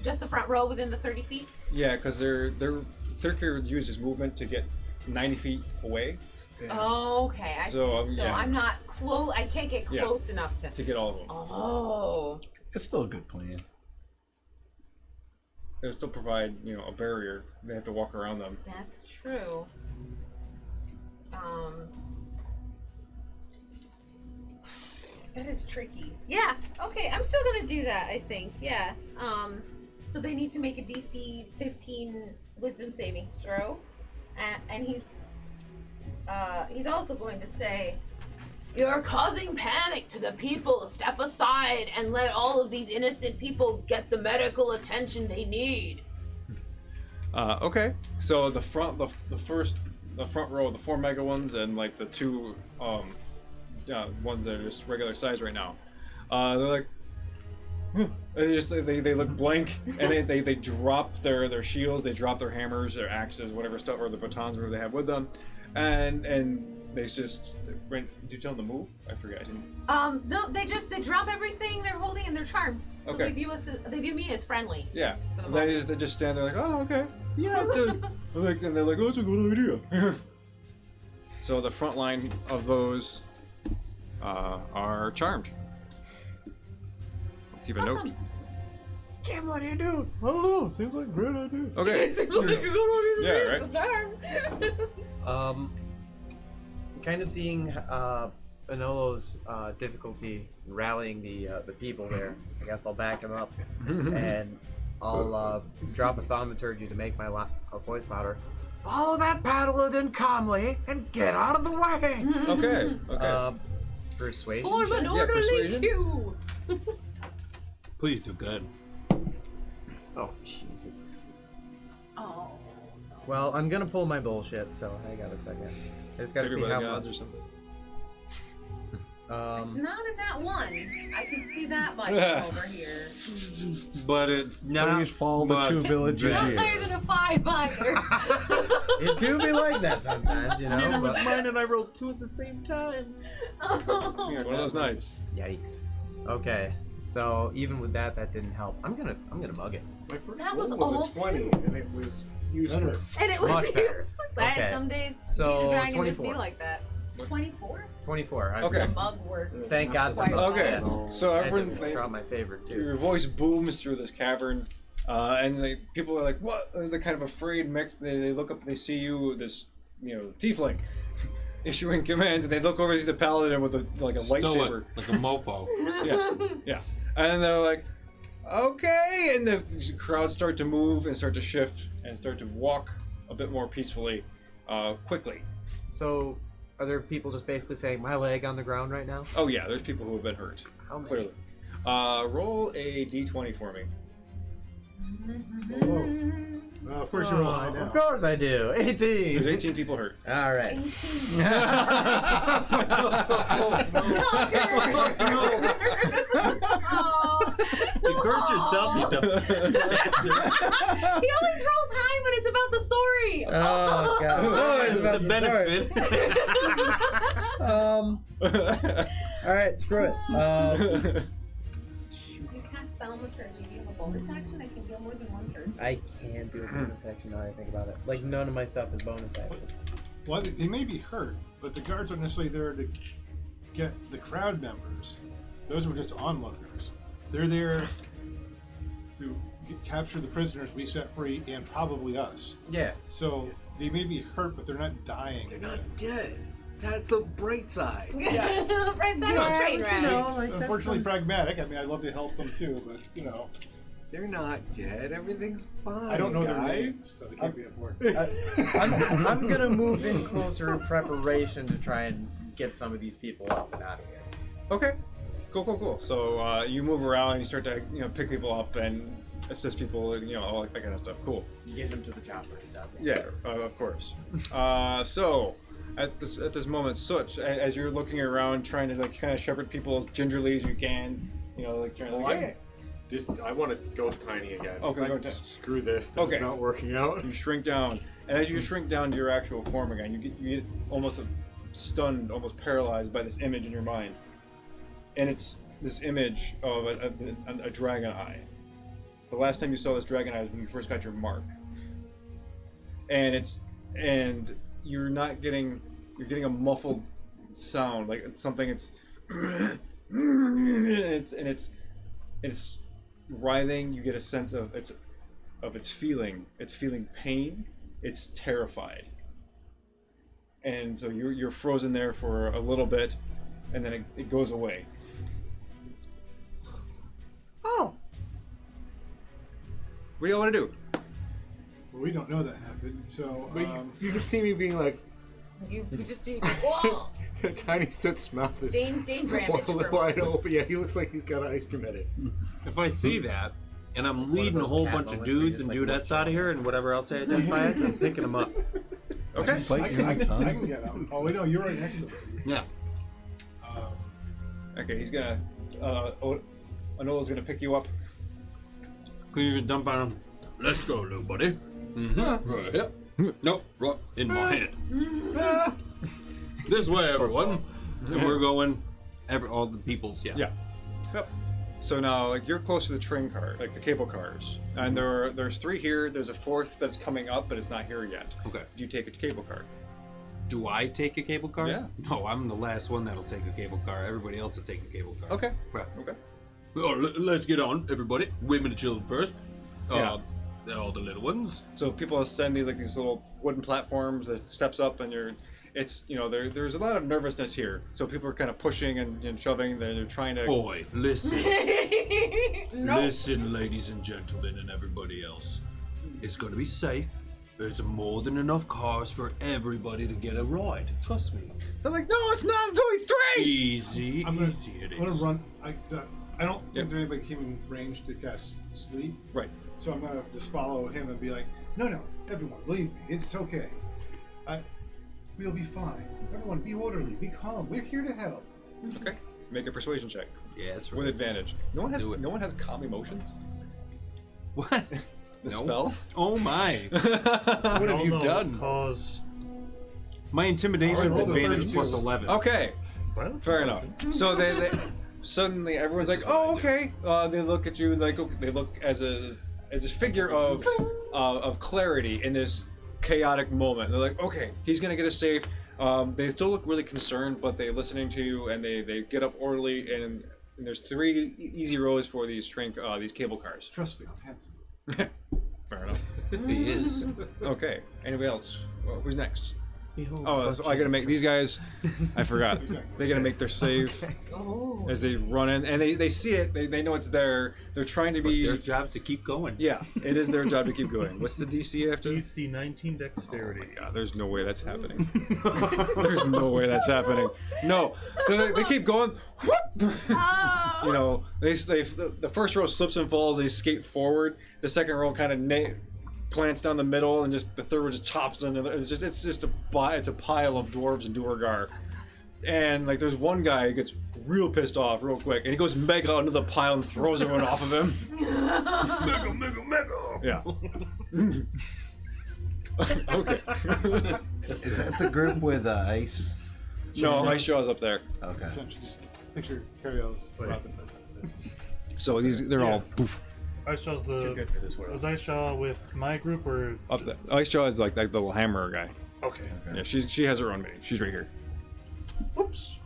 Just the front row within the 30 feet? Yeah, because they're third tier uses movement to get 90 feet away. Okay, I So, see. So yeah. I'm not close. I can't get close enough To get all of them. Oh. It's still a good plan. They'll still provide, a barrier. They have to walk around them. That's true. That is tricky. Yeah. Okay, I'm still gonna do that. I think. Yeah. So they need to make a DC 15 Wisdom savings throw, and he's also going to say, "You're causing panic to the people. Step aside and let all of these innocent people get the medical attention they need." Okay. So the front row, the 4 mega ones, and like the 2 ones that are just regular size right now. They're like, and they look blank, and they drop their shields, they drop their hammers, their axes, whatever stuff, or the batons, whatever they have with them, and they just. Did you tell them to move? I forget. I didn't. No, they drop everything they're holding and they're charmed. So Okay. they view me as friendly. Yeah. For the They just stand there like, oh, okay. Yeah. And they're like, oh, that's a good idea. So the front line of those are charmed. Keep a note. Jim, what do you do? I don't know. Seems like a great idea. Okay. Seems like a good idea. Yeah, right. Kind of seeing Anolo's difficulty in rallying the people there. I guess I'll back him up, and I'll drop a thaumaturgy to make my voice louder. Follow that paladin calmly and get out of the way. Okay. Persuasion. Form an orderly persuasion. queue. Please do good. Oh Jesus. Oh. Well, I'm gonna pull my bullshit, so hang on a second. I just gotta see how odds much. or something. It's not in that one. I can see that much from over here. But it's not. Please follow the 2 villages Not here. higher than a 5 either. It do be like that sometimes, you know. Neither was but- mine, and I rolled 2 at the same time. Oh. One of those nights. Yikes. Okay, so even with that didn't help. I'm gonna mug it. My first That roll was was all a 20, and it was useless. And it was Much better. useless. That Okay. some days So, being a dragon just 24. be like that. 24? 24. Okay. The mug works. Thank God for Quite mugs. Okay. Yeah. So I had everyone, to draw my favorite too. your voice booms through this cavern, and people are like, "What?" They're kind of afraid. Mixed. They look up. They see you, this tiefling, issuing commands, and they look over and see the paladin with a lightsaber. Like a mofo. Yeah. And they're like, "Okay," and the crowds start to move and start to shift and start to walk a bit more peacefully, quickly. So, are there people just basically saying my leg on the ground right now? Oh yeah, there's people who have been hurt. How many? Clearly. Roll a d20 for me. Of course you're high now. Of course I do. 18. There's 18 people hurt. All right. 18. You curse yourself, you dumb. He always rolls high when it's about the story. Oh God. Oh, It's it's about the to start. benefit. All right. Screw it. You cast Thaumaturgy. Do you have a bonus action? I can heal more than one person. I can't do a bonus action now that I think about it. Like none of my stuff is bonus action. Well, they may be hurt, but the guards aren't necessarily there to get the crowd members. Those were just onlookers. They're there to capture the prisoners we set free and probably us. Yeah. So they may be hurt, but they're not dying. They're not dead. That's a bright side. Yes. Right side of the train, right? It's unfortunately pragmatic. I mean, I'd love to help them too, but They're not dead. Everything's fine. I don't know their guys. names, so they can't be important. I'm gonna move in closer in preparation to try and get some of these people up and out of here. Okay. Cool. So you move around and you start to pick people up and assist people, all that kind of stuff. Cool. Getting them to the chopper and stuff. Yeah, of course. So at this moment, Soot, as you're looking around trying to kind of shepherd people as gingerly as you can, trying to I want to go tiny again. Okay, go tiny. Screw this. This is not working out. You shrink down, and as you shrink down to your actual form again, you get almost stunned, almost paralyzed by this image in your mind, and it's this image of a dragon eye. The last time you saw this dragon eye was when you first got your mark, and you're getting a muffled sound, like it's something. It's writhing. You get a sense of its feeling. It's feeling pain. It's terrified. and so you're frozen there for a little bit, and then it goes away. Oh. What do y'all want to do? Well, we don't know that happened, so But you can see me being like, You just see. Whoa! Tiny Soot's mouth is Dane Bramage for a wide moment. open. Yeah, he looks like he's got an ice cream head. If I see that, and I'm leading a those whole cat bunch of moments where you dudes just, and like, dudettes look out of here and whatever else I identify as, I'm picking them up. Okay. Bite your own tongue. I can get out. Oh, wait, no, you're right next to him. Yeah. Okay, he's gonna. Anola's gonna pick you up. Could you even dump on him? Let's go, little buddy. Mm-hmm. Right here. Nope, right in my head. This way, everyone. And we're going. All the people's, yeah. Yeah. Yep. So now, like, you're close to the train car, like the cable cars, and there's 3 here. There's a 4th that's coming up, but it's not here yet. Okay. Do you take a cable car? Do I take a cable car? Yeah. No, I'm the last one that'll take a cable car. Everybody else will take a cable car. Okay. Right. Okay. Oh, let's get on, everybody. Women and children first. Yeah. All the little ones. So people ascend these little wooden platforms that steps up, and there's a lot of nervousness here. So people are kind of pushing and shoving. They're trying to. Boy, listen. No. Listen, ladies and gentlemen, and everybody else. It's going to be safe. There's more than enough cars for everybody to get a ride. Trust me. They're like, no, it's not. It's only 3. Easy, I'm gonna, easy it I'm gonna is. run. I don't think anybody came in range to cast sleep. Right. So I'm gonna just follow him and be like, no, everyone, believe me, it's okay. We'll be fine. Everyone, be orderly, be calm. We're here to help. Okay. Make a persuasion check Yeah, that's with right. advantage. No one Do it. has calm emotions. What? The No. spell. Oh my. I What have don't you know, done? Cause My intimidation's Alright, roll the advantage 32. plus 11. Okay. violence. Fair enough. So they suddenly everyone's like, oh, okay. They look at you like they look as a figure of clarity in this chaotic moment. They're like, okay, he's gonna get us safe. They still look really concerned, but they're listening to you, and they get up orderly. And there's 3 easy rows for these these cable cars. Trust me, I'm handsome. Fair enough. He is. Okay. Anybody else? Well, who's next? Behold, Oh, so I gotta make these guys. I forgot. They gotta make their save Oh. as they run in, and they see it. They know it's there. They're trying to But be. their job to keep going. Yeah, it is their job to keep going. What's the DC after? DC 19 dexterity. Yeah, there's no way that's happening. There's no way that's happening. No, they keep going. Whoop! Oh. You know, the first row slips and falls. They skate forward. The second row kind of plants down the middle, and just the third row just chops in. It's just a pile of dwarves and Duergar. And like, there's one guy who gets real pissed off real quick, and he goes mega under the pile and throws everyone off of him. Mega. Yeah. Okay. Is that the group with ice? No, Ice Jaw's up there. Okay. Essentially, just picture Carrio's Robin Hood. That's- So they're all poof Ice Jaw's Too good for this world. Was Ice Jaw with my group or? up there. Ice Jaw is like that little hammer guy. Okay. Yeah, she has her own mini. She's right here. Oops.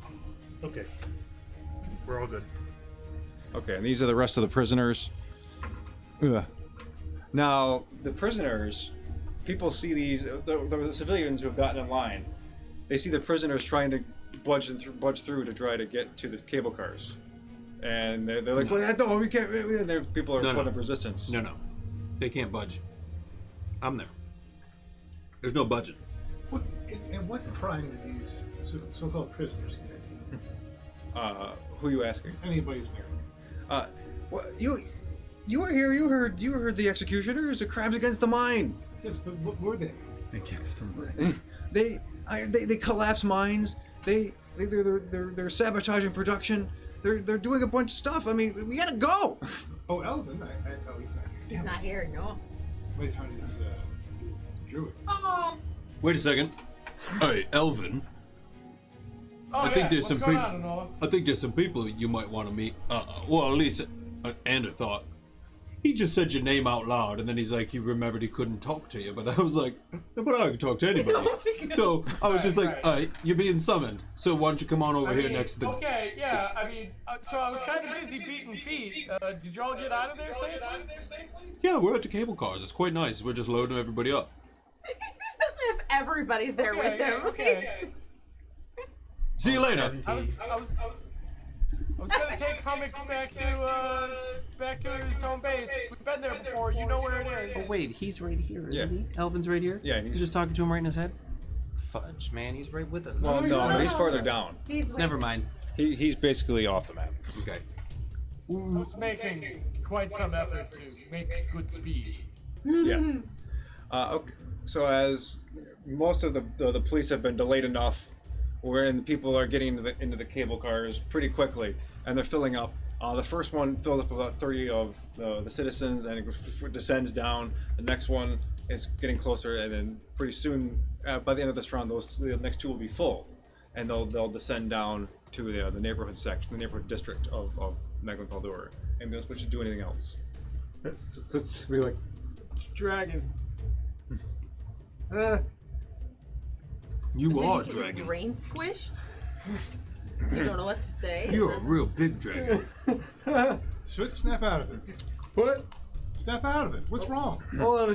Okay. We're all good. Okay, and these are the rest of the prisoners. Ugh. Now, the prisoners, people see these, the civilians who have gotten in line, they see the prisoners trying to budge through to try to get to the cable cars. And they're like, well, no, we can't. People are putting up resistance. No. They can't budge. I'm there. There's no budget. And what crime do these so-called prisoners commit? Who are you asking? Anybody's married. Well, you were here. You heard the executioners. The crimes against the mind. Yes, but what were they? Against them. They collapse mines. They're sabotaging production. They're doing a bunch of stuff. I mean, we gotta go. Oh, Elvin. Oh, he's not here. He's Damn not it. here, no. Somebody found these druids. Wait a second. Hey, Elvin. Oh, I think there's what's some going people. on, Enola? I think there's some people you might want to meet. Well, at least Ander thought. He just said your name out loud, and then he's like, he remembered he couldn't talk to you. But I was like, but I can talk to anybody. So I was just like, Right. you're being summoned. So why don't you come on over I here mean, next to the... Okay, yeah, I mean, so I was kind of busy beating feet. Did y'all get out of there safely? Yeah, we're at the cable cars. It's quite nice. We're just loading everybody up. You're supposed to have everybody's there with him. Okay. See you later. I was gonna take Comic back to his home base. We've been there before. You know where it is. Oh wait, he's right here, isn't Yeah. he? Elvin's right here. Yeah, He's just talking to him right in his head. Fudge, man, he's right with us. Well, no, he's farther down. Never mind. He's basically off the map. Okay. I was making quite some effort to make good speed. Yeah. Okay. So as most of the police have been delayed enough, wherein the people are getting into the cable cars pretty quickly, and they're filling up. The first one fills up about 30 of the citizens, and it descends down. The next one is getting closer, and then pretty soon, by the end of this round, the next two will be full, and they'll descend down to the neighborhood section, the neighborhood district of Mahglum PI, and be able to do anything else. It's just gonna be like, dragon. You are a Your dragon. brain squished. You don't know what to say. You're a real big dragon. Soot, snap out of it. What? Snap out of it. What's wrong? Hold on, I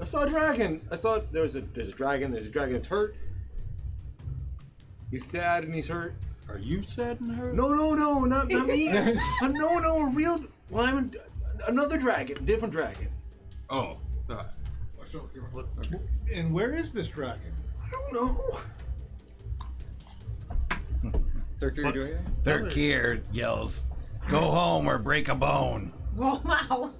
saw a dragon. I saw there's a dragon. There's a dragon that's hurt. He's sad and he's hurt. Are you sad and hurt? No, not me. No, a real. Well, I'm another dragon, different dragon. Oh. And where is this dragon? I don't know. Third gear, you doing it? Third gear yells, "Go home or break a bone." Oh, wow.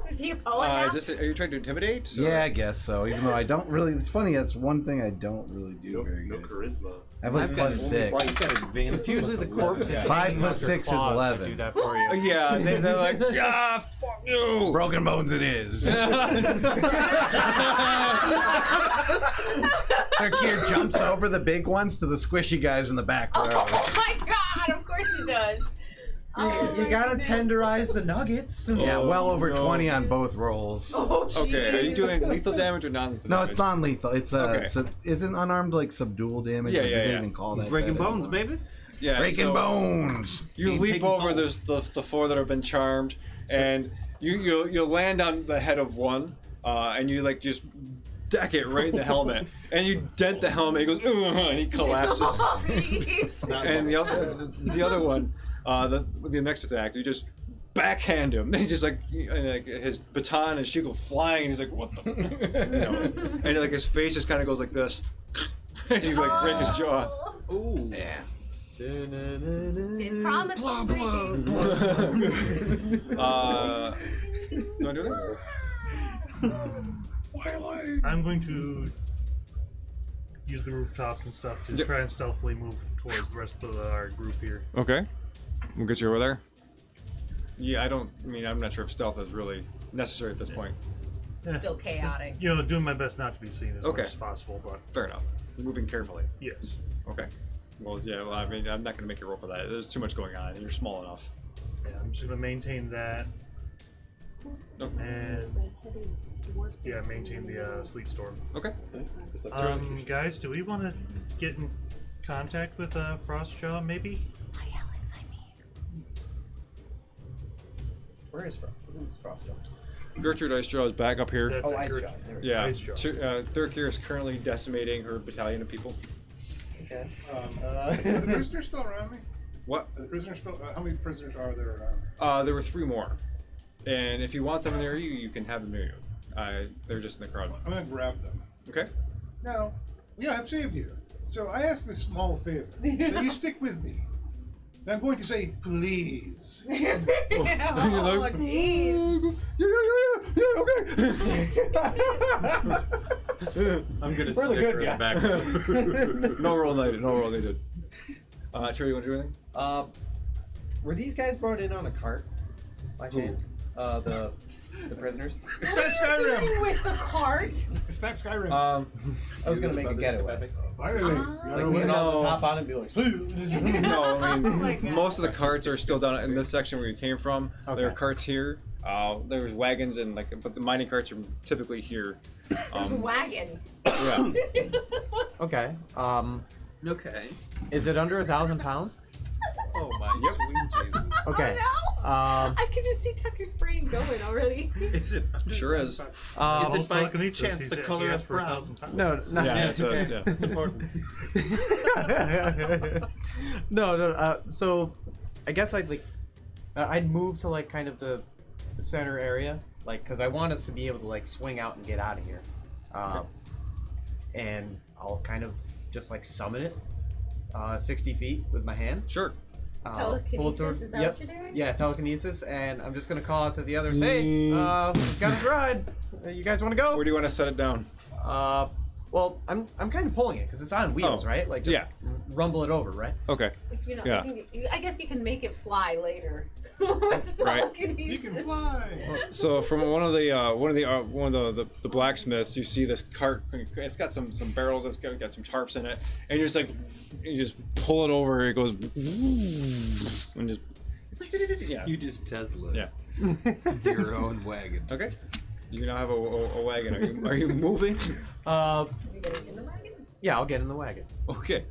Is he a poet now? Are you trying to intimidate? or- Yeah, I guess so. Even though I don't really, it's funny. That's one thing I don't really do very No good. charisma. I have like +6. He's got advantage. It's usually the corpses. 5 plus 6 is 11. Do that for you. Yeah, they're like, yeah, fuck you. Broken bones it is. Third gear jumps over the big ones to the squishy guys in the back row. Oh my god, of course he does. You gotta tenderize the nuggets. Yeah, well over 20 on both rolls. Oh, jeez. Okay, are you doing lethal damage or non-lethal No, damage? it's non-lethal. It's Okay. isn't unarmed like subdual damage? Yeah, Or do yeah, they yeah. even call He's that breaking that bones, anymore? baby. Yeah, Breaking so bones. You He's leap taking over souls. the four that have been charmed, and you land on the head of one, and you like just deck it right in the helmet, and you dent the helmet. He goes, "Ugh," and he collapses. Oh, jeez. And the other one, the next attack, you just backhand him. And he just like his baton and shield go flying. And he's like, "What the?" And like his face just kind of goes like this, and you like break his jaw. Ooh. Yeah. Did promise. You want to do that? I'm going to use the rooftop and stuff to Yep. try and stealthily move towards the rest of our group here. Okay. We'll get you over there. Yeah, I'm not sure if stealth is really necessary at this point. Still chaotic. You know, doing my best not to be seen as Okay. much as possible, but Fair enough. Moving carefully. yes. Okay. Well, yeah, I'm not going to make you roll for that. There's too much going on, and you're small enough. Yeah, I'm just going to maintain that and maintain the sleet storm. Okay. Guys, do we want to get in contact with Frostjaw, maybe? Hi, Alex, I'm here. Where is Who's Frostjaw? Gertrude Icejaw is back up here. That's Oh, a Icejaw. Gertrude. There we Yeah. Icejaw. Third gear is currently decimating her battalion of people. Okay. Are the prisoners still around me? What? Are the prisoners still? How many prisoners are there around? There were 3 more. And if you want them near you, you can have them near you. They're just in the crowd. I'm gonna grab them. Okay. Now, yeah, I've saved you. So I ask this small favor that you stick with me. And I'm going to say, please. Oh, jeez. I'm gonna We're the snicker good in the guy. back. No roll needed. No roll needed. Cherry, you want to do anything? Were these guys brought in on a cart by chance? The prisoners? It's not Dealing Skyrim. with the cart. It's not Skyrim. I was gonna make a getaway. Finally. Like we can all just hop on and be like, No, I mean, Oh my God. most of the carts are still down in this section where you came from. There are Okay. carts here. There's wagons and but the mining carts are typically here. There's a wagon. Yeah. Okay. Okay. Is it under 1,000 pounds? Oh my sweet Jesus. Okay. Oh, I can just see Tucker's brain going already. Is it? Sure is. Is it by telekinesis, chance he the said color he asked of for brown? 1,000 pounds. No, not Yeah, it does, yeah. It's important. no. So, I guess I'd move to like kind of the center area, like because I want us to be able to like swing out and get out of here, and I'll kind of just like summon it, 60 feet with my hand. Sure. Telekinesis, is that what you're doing? Yeah, telekinesis, and I'm just gonna call out to the others. Hey, got this ride. You guys want to go? Where do you want to set it down? Well, I'm kind of pulling it because it's on wheels, Oh, right? Like just yeah. rumble it over, right? Okay. You know, Yeah. I guess you can make it fly later. With Right. telekinesis. You can fly. So from one of the blacksmiths, you see this cart. It's got some barrels. It's got some tarps in it, and you just pull it over. It goes and just yeah. You just Tesla. Yeah. Your own wagon. Okay. You now have a wagon. Are you moving? You gonna get in the wagon? Yeah, I'll get in the wagon. Okay.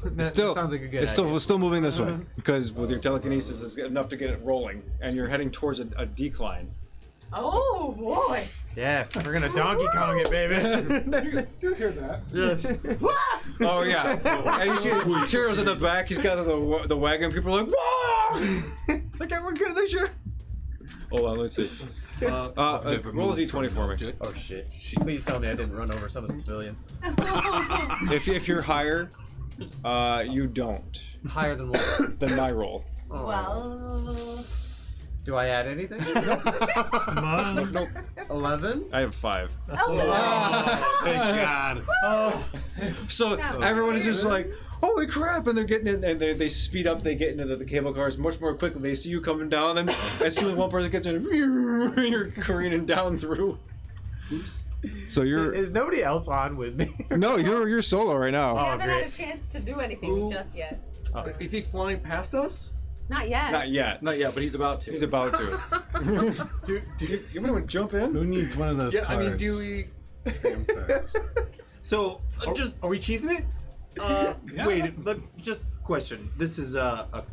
That Still sounds like a good It's idea. still moving this way because with your telekinesis, it's enough to get it rolling, and you're heading towards a decline. Oh boy! Yes, we're gonna Donkey Kong it, baby. You hear that? Yes. Oh yeah. And you see Cheerios at the back. He's got the wagon. People are like, "Whoa!" Like we're good this year. Hold on, let's see. Roll a d20 for me. Oh shit. Please tell me I didn't run over some of the civilians. If you're higher, you don't. Higher than what? Than my roll. Oh. Well, Do I add anything? Come on. Nope. 11? I have 5. oh, Thank God. So everyone is just like, holy crap, and they're getting in, and they speed up, they get into the cable cars much more quickly. They see you coming down, and as soon as one person gets in, you're careening down through. So you're Is nobody else on with me? no, you're solo right we now. haven't great. had a chance to do anything just yet. Is he flying past us? Not yet. Not yet. Not yet, but he's about to. He's about to. Do You want to jump in? Who needs one of those yeah, cars? I mean, do we? Damn fast. So, Are we cheesing it? Yeah. wait, but just question. This is a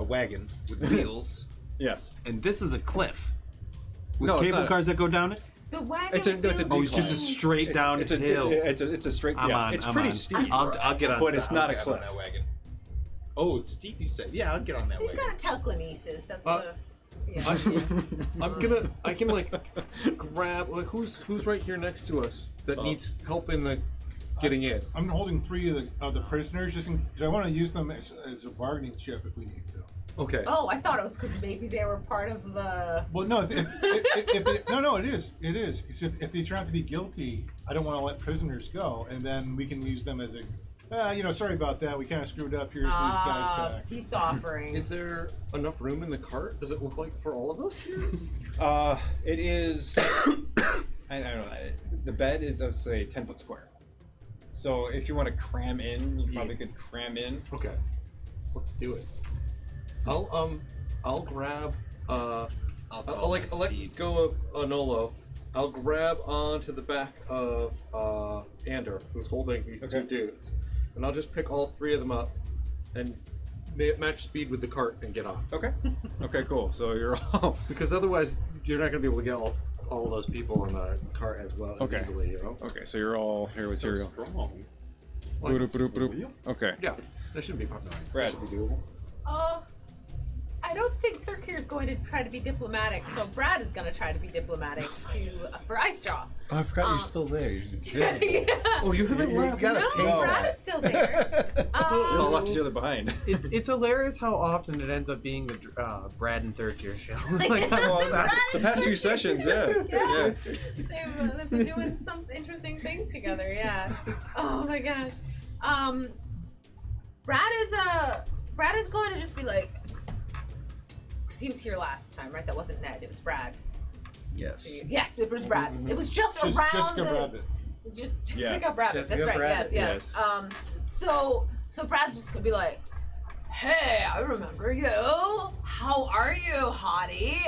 wagon with wheels, Yes. and this is a cliff with No, it's cable not. cars that go down it. The wagon It's a feels Oh, it's just a like- straight down It's a straight. I'm yeah, on. it's I'm pretty on. steep. I'll get on. But it's not a I'll get cliff. on that wagon. Oh, it's steep. You said. Yeah, I'll get on that He's wagon. got a telekinesis. That's I can like grab like who's right here next to us that needs help in the getting in. I'm holding 3 of the prisoners just because I want to use them as a bargaining chip if we need to. Okay. Oh, I thought it was because maybe they were part of the. Well, no, if no, it is. 'Cause if they turn out to be guilty, I don't want to let prisoners go, and then we can use them as a, sorry about that. We kind of screwed up. Here's these guys back. Peace offering. Is there enough room in the cart? Does it look like for all of us here? It is. I don't know. The bed is, let's say, 10-foot square. So if you want to cram in, you probably could cram in. Okay. Let's do it. I'll grab. I'll let go of Anolo. I'll grab onto the back of Ander, who's holding these 2 dudes, and I'll just pick all 3 of them up and match speed with the cart and get on. Okay. Okay, cool. So you're all. Because otherwise, you're not going to be able to get all those people in the cart as well as Okay. easily, you know. Okay, so you're all here with So Tyrael. strong. Okay. Yeah, that shouldn't be fun. Brad. That should be doable. I don't think Thurkir is going to try to be diplomatic, so Brad is going to try to be diplomatic for Ice Jaw. Oh, I forgot you're still there. Yeah. Oh, you haven't left. got a No, cable. Brad is still there. You all left each other behind. It's hilarious how often it ends up being the Brad and Third Tier show. Like, The past few sessions, yeah. Yeah. They've been doing some interesting things together, yeah. Oh my gosh. Brad is going to just be like, because he was here last time, right? That wasn't Ned, it was Brad. Yes. Yes, it was Brad. It was just around Jessica the, Rabbit. Just Yeah. Jessica Rabbit. Jessica That's right. Rabbit, Yes. So Brad's just gonna be like, "Hey, I remember you. How are you, hottie?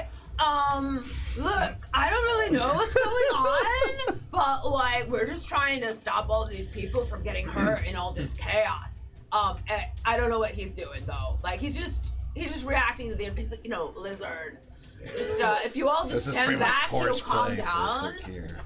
Look, I don't really know what's going on, but like, we're just trying to stop all these people from getting hurt in all this chaos. I don't know what he's doing though. Like, he's just he's just reacting to the. He's like, lizard. Just if you all This just is stand pretty much back, he'll calm horseplay down. for Kirkir.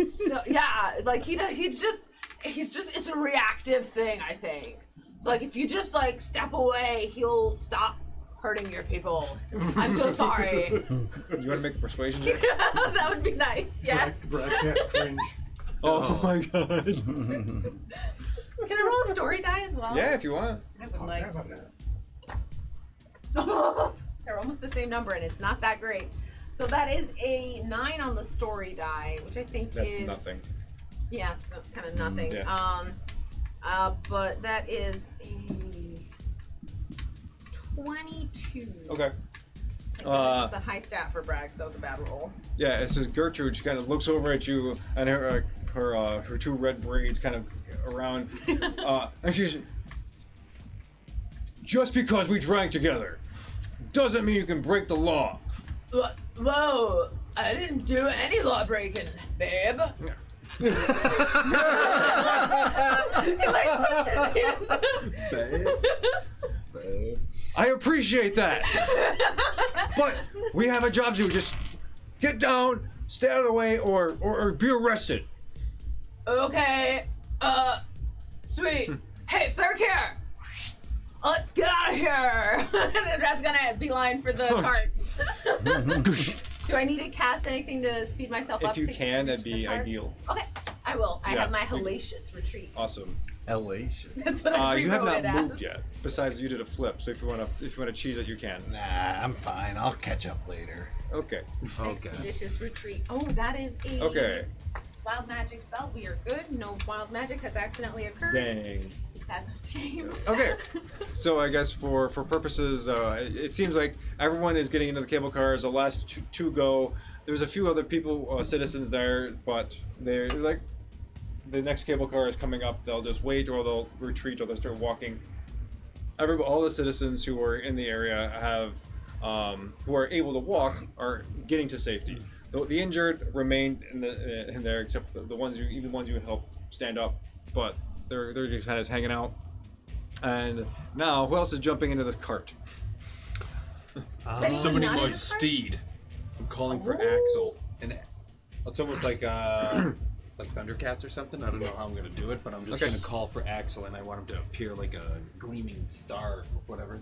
So yeah, like he's just it's a reactive thing, I think. So like if you just like step away, he'll stop hurting your people. I'm so sorry. You want to make a persuasion check? That would be nice. Yes. Brad can't cringe. Oh my god. Can I roll a story die as well? Yeah, if you want. I would like. How about that? They're almost the same number, and it's not that great. So that is a 9 on the story die, which I think That's is nothing. Yeah, it's kind of nothing. yeah. But that is a 22. Okay. That's a high stat for Brad, because that was a bad roll. Yeah, it says Gertrude. She kind of looks over at you, and her two red braids kind of around, and she's. Just because we drank together, doesn't mean you can break the law. Whoa! I didn't do any law breaking, babe. I appreciate that, but we have a job to do. Just get down, stay out of the way, or be arrested. Okay. Sweet. Hey, third care. Let's get out of here. And Brad's gonna beeline for the cart. Do I need to cast anything to speed myself up? If you to can, that'd reach the be cart? ideal. Okay, I will. I Yeah. have my hellacious retreat. Awesome. Elation. That's what I You have rewrote not it moved as. yet. Besides, you did a flip. So if you wanna cheese it, you can. Nah, I'm fine. I'll catch up later. Okay. Expeditious retreat. Oh, that is a Okay. wild magic spell. We are good. No wild magic has accidentally occurred. Dang. That's a shame. Okay, so I guess for purposes, it seems like everyone is getting into the cable cars. The last two go. There's a few other people, citizens there, but they're like, the next cable car is coming up. They'll just wait, or they'll retreat, or they'll start walking. All the citizens who are in the area have, who are able to walk, are getting to safety. The injured remain in there, except the ones even ones you would help stand up, but. They're just kind of hanging out. And now, who else is jumping into this cart? Anyone Somebody not in my the cart? steed. I'm calling for Axel. And it's almost like like Thundercats or something. I don't know how I'm gonna do it, but I'm just Okay. gonna call for Axel, and I want him to appear like a gleaming star or whatever.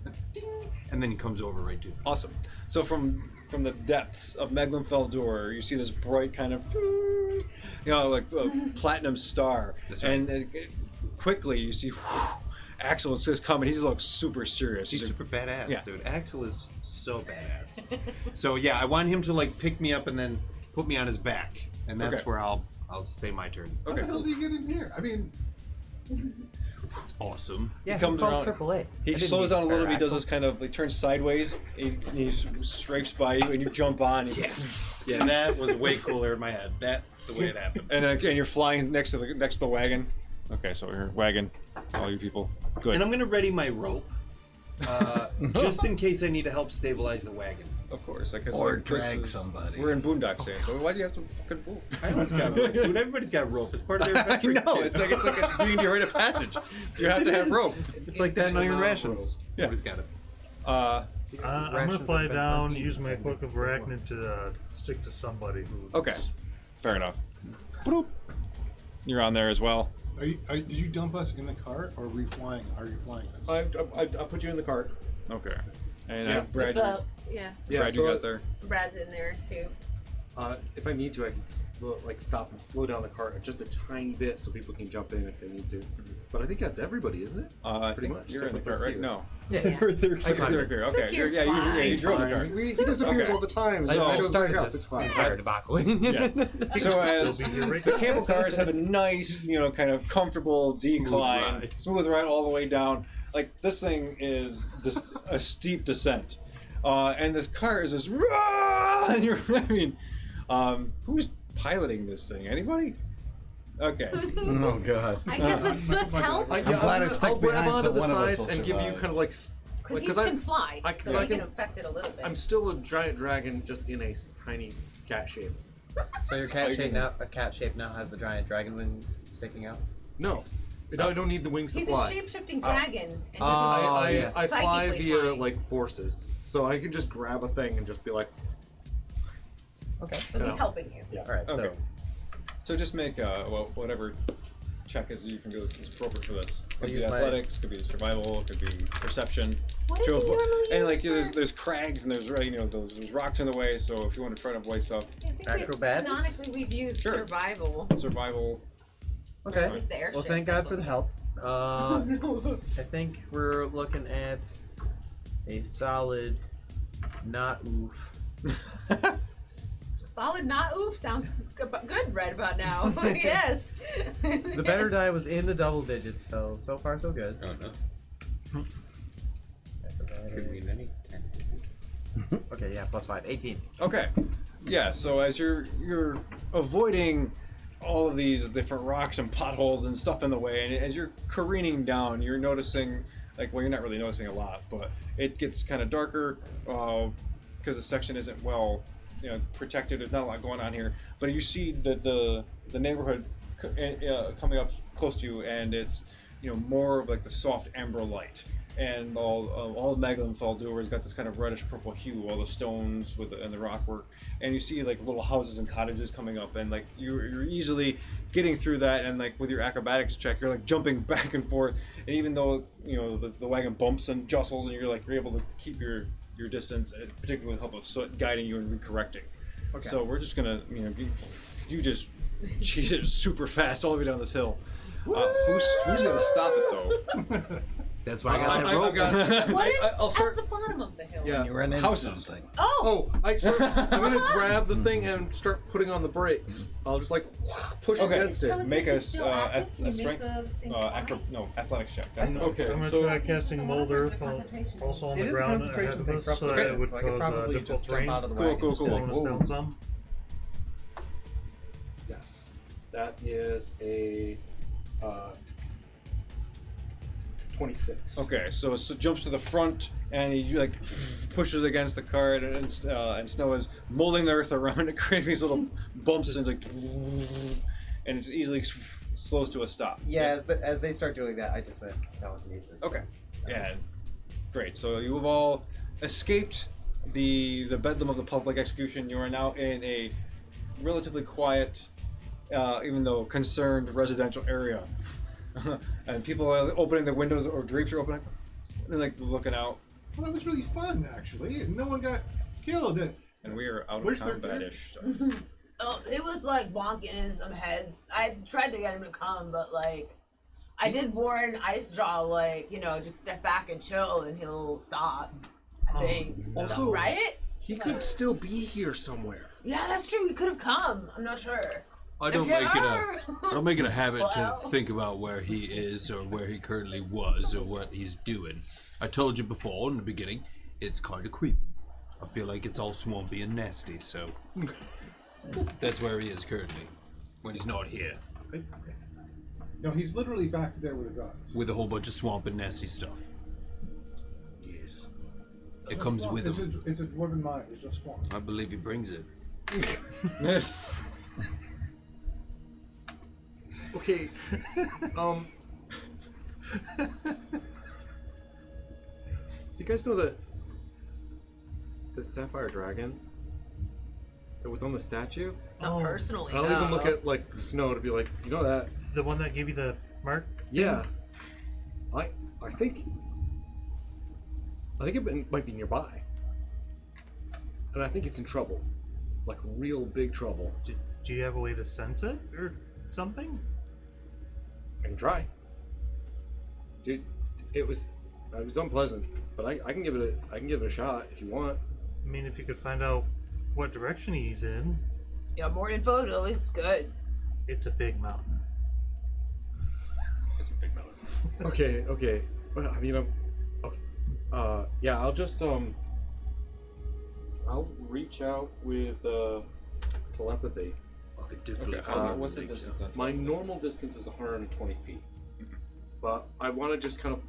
And then he comes over right to me. Awesome. So from the depths of Mahglum Feldur, you see this bright kind of, like a platinum star. That's right. And quickly you see Axel is just coming. He looks super serious. He's super badass, Yeah. dude. Axel is so badass. So yeah, I want him to like pick me up and then put me on his back, and that's Okay. where I'll stay my turn. How the hell do you get in here? I mean, It's awesome. Yeah, He comes around. AAA. He slows down a little bit. He does this kind of, he turns sideways. He strafes by you, and you jump on. Yes. Yeah, that was way cooler in my head. That's the way it happened. And you're flying next to the wagon. Okay, so your wagon, all you people. Good. And I'm gonna ready my rope, just in case I need to help stabilize the wagon. Of course, I guess. Or like, this drag is- somebody. We're in Boondock Sand, so why do you have some fucking rope? I always got rope, dude. Everybody's got rope. It's part of their I adventure. know. It's like a D&D rite of passage. You have to have rope. It's like that in Iron Rations. Yeah. Everybody's got it. I'm gonna Rations fly have been down, bumpy use my since cloak of the one. arachnid to stick to somebody who. Okay, fair enough. Bloop. You're on there as well. did you dump us in the cart, or are you flying us? I put you in the cart. Okay. And Yeah. Brad, Yeah, Yeah, Brad, so, you got there. Brad's in there too. If I need to, I can stop and slow down the cart just a tiny bit so people can jump in if they need to. But I think that's everybody, isn't it? I Pretty think much, you're in except the for cart, right? Q. No. Yeah. Okay. Kirkir's Yeah, you fine. drove the Fine. car. He disappears Okay. all the time. So- I shows started back up, this it's fine. entire debacle. Yeah. So as Still be here right the now. cable cars have a nice, kind of comfortable decline, ride. smooth ride all the way down. Like this thing is just a steep descent, and this car is just "Rah!" and who's piloting this thing? Anybody? Okay. Oh god. I guess with Soot's help, I, I'm glad I stuck I'll grab behind so onto the one of us sides will and give you survive. kind of like because he 'cause can fly, I so he can- can affect it a little bit. I'm still a giant dragon, just in a tiny cat shape. So your cat shape now has the giant dragon wings sticking out. No, I don't need the wings to He's fly. a shape-shifting dragon. And I fly psychically via flying. like forces, so I can just grab a thing and just be like, Okay. So he's helping you. yeah. All right. Okay. So just make whatever check is you can do is appropriate for this. Could be use my- athletics, could be survival, could be perception. What did To you avo- normally and use like for- there's crags and there's there's rocks in the way. So if you want to try to avoid stuff, I think Acrobatics? canonically we've used Sure. survival. survival. Okay. At least the airship. Well, thank God for the help. No. I think we're looking at a solid, not oof. Solid not oof sounds good right about now. Yes. The better die was in the double digits, so far so good. Oh no. Could mean any. Okay, yeah, +5, 18. Okay. Yeah. So as you're avoiding all of these different rocks and potholes and stuff in the way, and as you're careening down, you're noticing you're not really noticing a lot, but it gets kind of darker because the section isn't well protected. There's not a lot going on here, but you see the neighborhood coming up close to you, and it's more of like the soft amber light, and all the Mahglum Faldur has got this kind of reddish purple hue, all the stones and the rockwork, and you see like little houses and cottages coming up, and like you're easily getting through that, and like with your acrobatics check you're like jumping back and forth, and even though the wagon bumps and jostles, and you're able to keep your distance, particularly with help of soot guiding you and recorrecting. Okay. So we're just gonna you just cheese it super fast all the way down this hill. Who's gonna stop it though? That's why I got that rope. What is I'll start. at the bottom of the hill? Yeah. You run into Houses. something. Oh. Oh, I'm gonna grab the thing and start putting on the brakes. I'll just push Okay. against it. Make a Still active? Can you a make strength the thing fly? athletics check. That's Okay. I'm gonna so- try casting mold earth concentration. also on It the is a ground ahead concentration of thing, us, so roughly, that it would so I could cause probably difficult just jump terrain. out of the Cool, wagon. cool, cool. Slowing us Whoa. down some. Yes, that is a 26. Okay, so jumps to the front and he pushes against the cart, and snow is molding the earth around it, creating these little bumps, and and it easily slows to a stop. Yeah, as they start doing that, I dismiss telekinesis. Okay. Yeah. Great. So you have all escaped the bedlam of the public execution. You are now in a relatively quiet, even though concerned, residential area. And people are opening their windows, or drapes are opening, and looking out. Well, that was really fun, actually. And no one got killed. And we are out Where's of their combat-ish. Oh, it was bonking in some heads. I tried to get him to come, but I did warn Icejaw, just step back and chill, and he'll stop. I think. Also, right? he could still be here somewhere. Yeah, that's true. He could have come. I'm not sure. I don't make it a habit Wow. to think about where he is or where he currently was or what he's doing. I told you before in the beginning, it's kind of creepy. I feel like it's all swampy and nasty, so that's where he is currently when he's not here, No, he's literally back there with the gods. with a whole bunch of swamp and nasty stuff. Yes, it comes with him. It's a dwarven mind. It's just swamp. I believe he brings it. Okay. So you guys know that the sapphire dragon that was on the statue? Not personally. I'll even look at Snow to be like, you know that? The one that gave you the mark? Yeah. I think it might be nearby, and I think it's in trouble, like real big trouble. Do you have a way to sense it or something? I can try. Dude, it was unpleasant, but I can give it a shot if you want. I mean, if you could find out what direction he's in. Yeah, more info is always good. It's a big mountain. It's a big mountain. Okay. Well, I mean, okay. Yeah, I'll just I'll reach out with telepathy. I could definitely What's the distance? My normal distance is 120 feet, but I want to just kind of,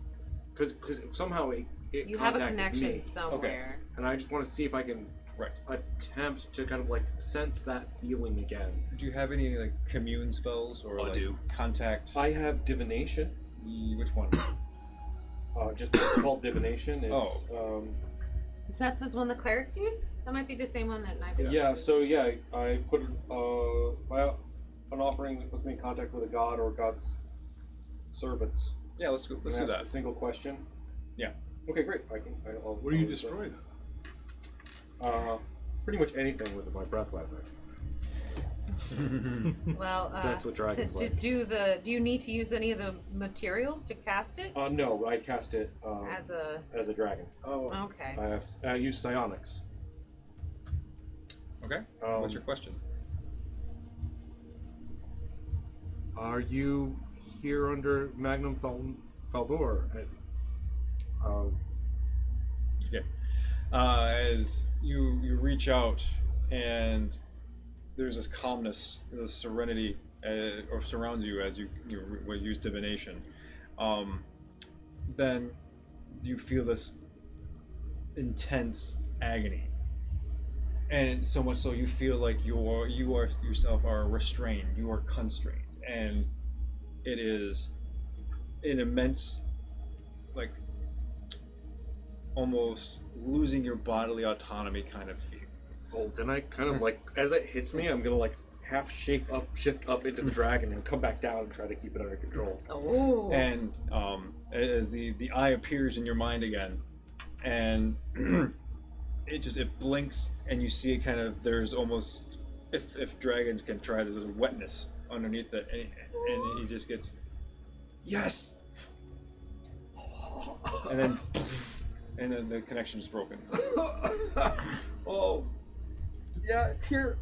because somehow it You have a contacted connection me, somewhere. and I just want to see if I can Right. attempt to kind of like sense that feeling again. Do you have any like commune spells or I like do. contact? I have divination. Which one? Just it's called divination. It's Is that this one the clerics use? That might be the same one that Knife. yeah. So yeah, I put an offering that puts me in contact with a god or god's servants. Yeah, let's go. Let's do ask that. a single question. Yeah. Okay, great. What do you destroy though? Pretty much anything with my breath weapon. Well, That's what dragons like. do you need to use any of the materials to cast it? No, I cast it As a dragon. Oh, okay. I use psionics. Okay. What's your question? Are you here under Magnum Faldor? Okay. As you reach out and there's this calmness, this serenity, or surrounds you as you use divination. Then you feel this intense agony, and so much so you feel like you are yourself are restrained, you are constrained, and it is an immense, like almost losing your bodily autonomy kind of feel. Oh, then I kind of like, as it hits me, I'm gonna like half shift up into the dragon and come back down and try to keep it under control. Oh. And as the eye appears in your mind again, and it blinks, and you see it kind of, there's almost, if dragons can try, there's a wetness underneath it, and he just gets, yes, and then the connection is broken. Oh, yeah, it's here.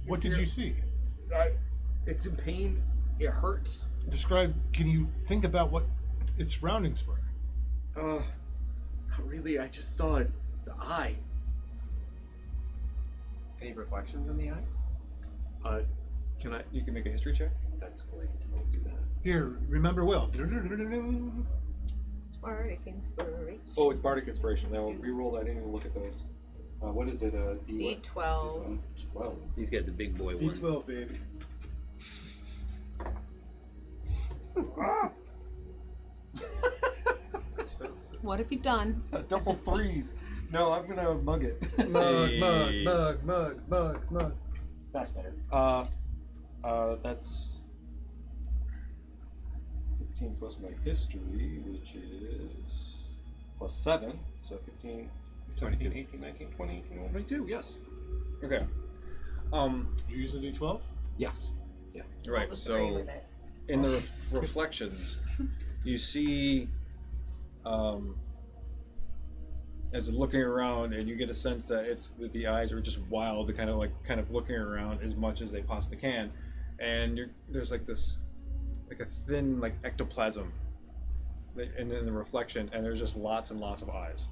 what did you see? It's in pain. It hurts. Describe. Can you think about what its surroundings were? Not really. I just saw it. The eye. Any reflections in the eye? You can make a history check. That's great. I'll do that. Here, remember well. Bardic inspiration. Oh, it's Bardic Inspiration. Now, reroll. I didn't even look at those. What is it? D12. D12. He's got the big boy one. D12, baby. What have you done? Double threes. No, I'm gonna mug it. Mug. That's better. That's 15 plus my history, which is plus 7. So 15, 17, 18, 19, 20, 21, 22. Yes. Okay. You use the D12? Yes. Yeah. Right. So in the reflections, you see, as looking around, and you get a sense that that the eyes are just wild, kind of looking around as much as they possibly can, and there's like this, like a thin like ectoplasm, in the reflection, and there's just lots and lots of eyes.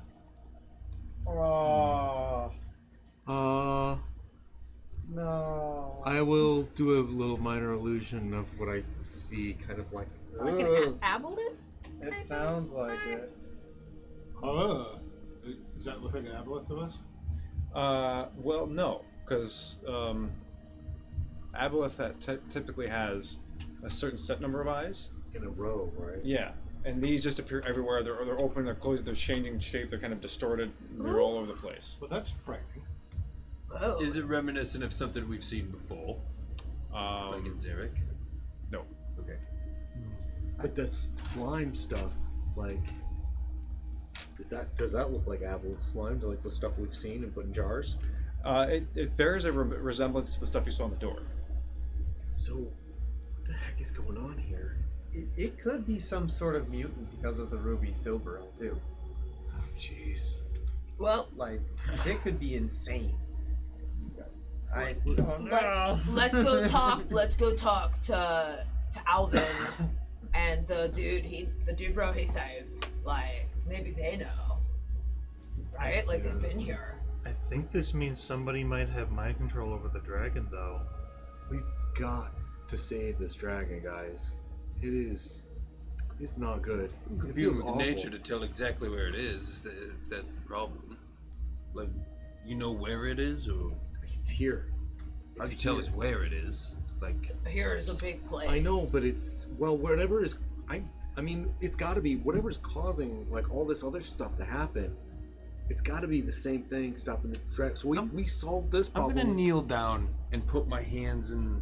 No. I will do a little minor illusion of what I see, kind of like. It's like an aboleth? It sounds like it. Does that look like an aboleth to us? Well, no, because aboleth typically has a certain set number of eyes. In a row, right? Yeah, and these just appear everywhere. They're open, they're closed, they're changing shape, they're kind of distorted. They're all over the place. Well, that's frightening. Whoa. Is it reminiscent of something we've seen before? Like in Xeric? No. Okay. But the slime stuff, like, does that look like aboleth slime? Like the stuff we've seen and put in jars? It bears a resemblance to the stuff you saw on the door. So, what the heck is going on here? It could be some sort of mutant because of the ruby silver too. Jeez. Well, Like, it could be insane. let's go talk. Let's go talk to Alvin and the dude bro he saved. Like, maybe they know, right? Like, they've been here. I think this means somebody might have mind control over the dragon, though. We've got to save this dragon, guys. It's not good. Confused with nature to tell exactly where it is, if that's the problem. Like, You know where it is, or It's here. how do you tell us where it is? Like, Here is a big place. I know, but it's whatever is. I mean, it's got to be whatever's causing like all this other stuff to happen. It's got to be the same thing stopping the track. So we solved this I'm problem. gonna kneel down and put my hands in,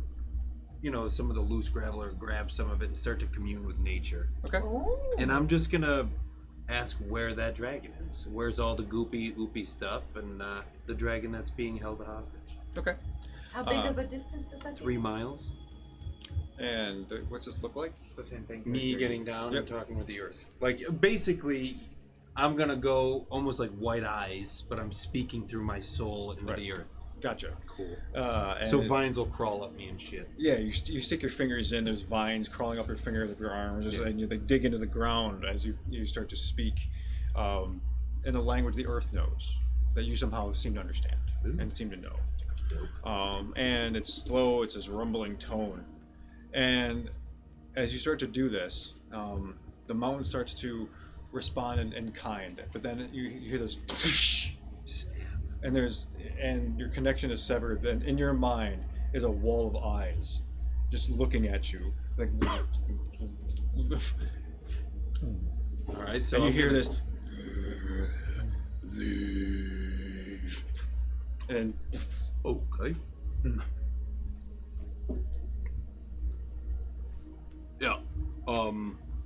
some of the loose gravel, or grab some of it and start to commune with nature. Okay. Ooh. And I'm just gonna ask where that dragon is. Where's all the goopy, oopy stuff, and the dragon that's being held hostage? Okay. How big of a distance does that take? 3 miles. And what's this look like? It's the same thing. Me getting down Yep. and talking with the earth. Like, basically, I'm gonna go almost like white eyes, but I'm speaking through my soul into the earth. Gotcha. Cool. And So vines will crawl up me and shit. Yeah, you stick your fingers in. There's vines crawling up your fingers, up your arms, and you dig into the ground as you start to speak in a language the earth knows that you somehow seem to understand and seem to know. And it's slow. It's this rumbling tone, and as you start to do this, the mountain starts to respond in kind. But then you hear this. And your connection is severed. Then in your mind is a wall of eyes, just looking at you. Like, All right. So and you I'm hear gonna- this. Leave. And Okay. Yeah.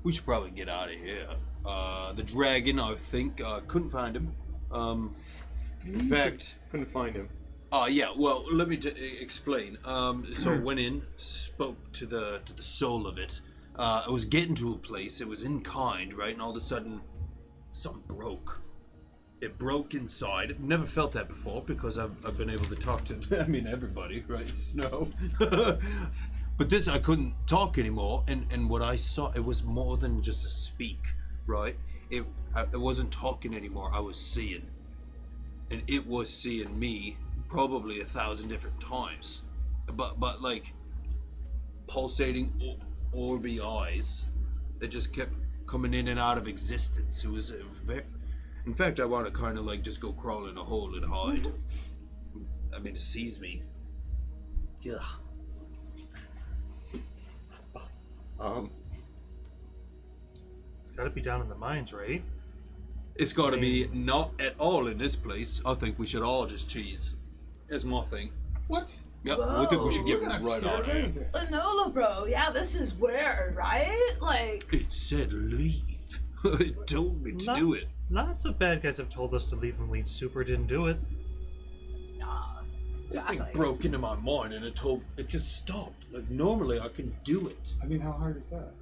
We should probably get out of here. The dragon, I think, couldn't find him. In fact, couldn't find him. yeah. Well, let me explain. So went in, spoke to the soul of it. I was getting to a place. It was in kind, right? And all of a sudden, something broke. It broke inside. I've never felt that before because I've been able to talk to, everybody, right? Snow. But this, I couldn't talk anymore. And what I saw, it was more than just a speak, right? It wasn't talking anymore. I was seeing. And it was seeing me probably 1,000 different times. But like, pulsating orby eyes that just kept coming in and out of existence. It was very... In fact, I want to kind of like just go crawl in a hole and hide. It sees me. Yeah. It's got to be down in the mines, right? It's got to be not at all in this place. I think we should all just cheese. That's my thing. What? Yep, I think we should get We're not right scared on of it. anything. Nola, bro. Yeah, this is weird, right? Like, It said leave. It told me to do it. Lots of bad guys have told us to leave when we super didn't do it. nah. This thing Exactly. broke into my mind and it just stopped. Like normally I can do it. How hard is that?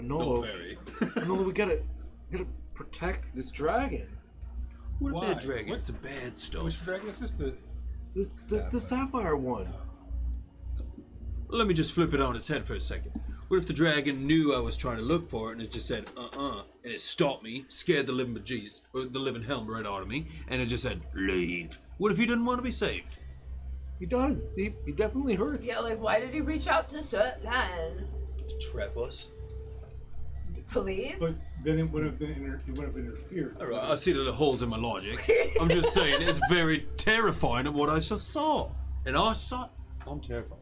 No, Not very. no, we gotta protect this dragon. What if Why? that dragon? It's a bad Which stuff. dragon is this? The sapphire one. Let me just flip it on its head for a second. What if the dragon knew I was trying to look for it and it just said, and it stopped me, scared the living bejesus, or the living helm right out of me, and it just said, leave. What if he didn't want to be saved? He does. He definitely hurts. Yeah, like, why did he reach out to Soot then? To trap us? To leave? But then it would have been interfered. All right, I see the holes in my logic. I'm just saying, it's very terrifying of what I just saw. And I saw... I'm terrified.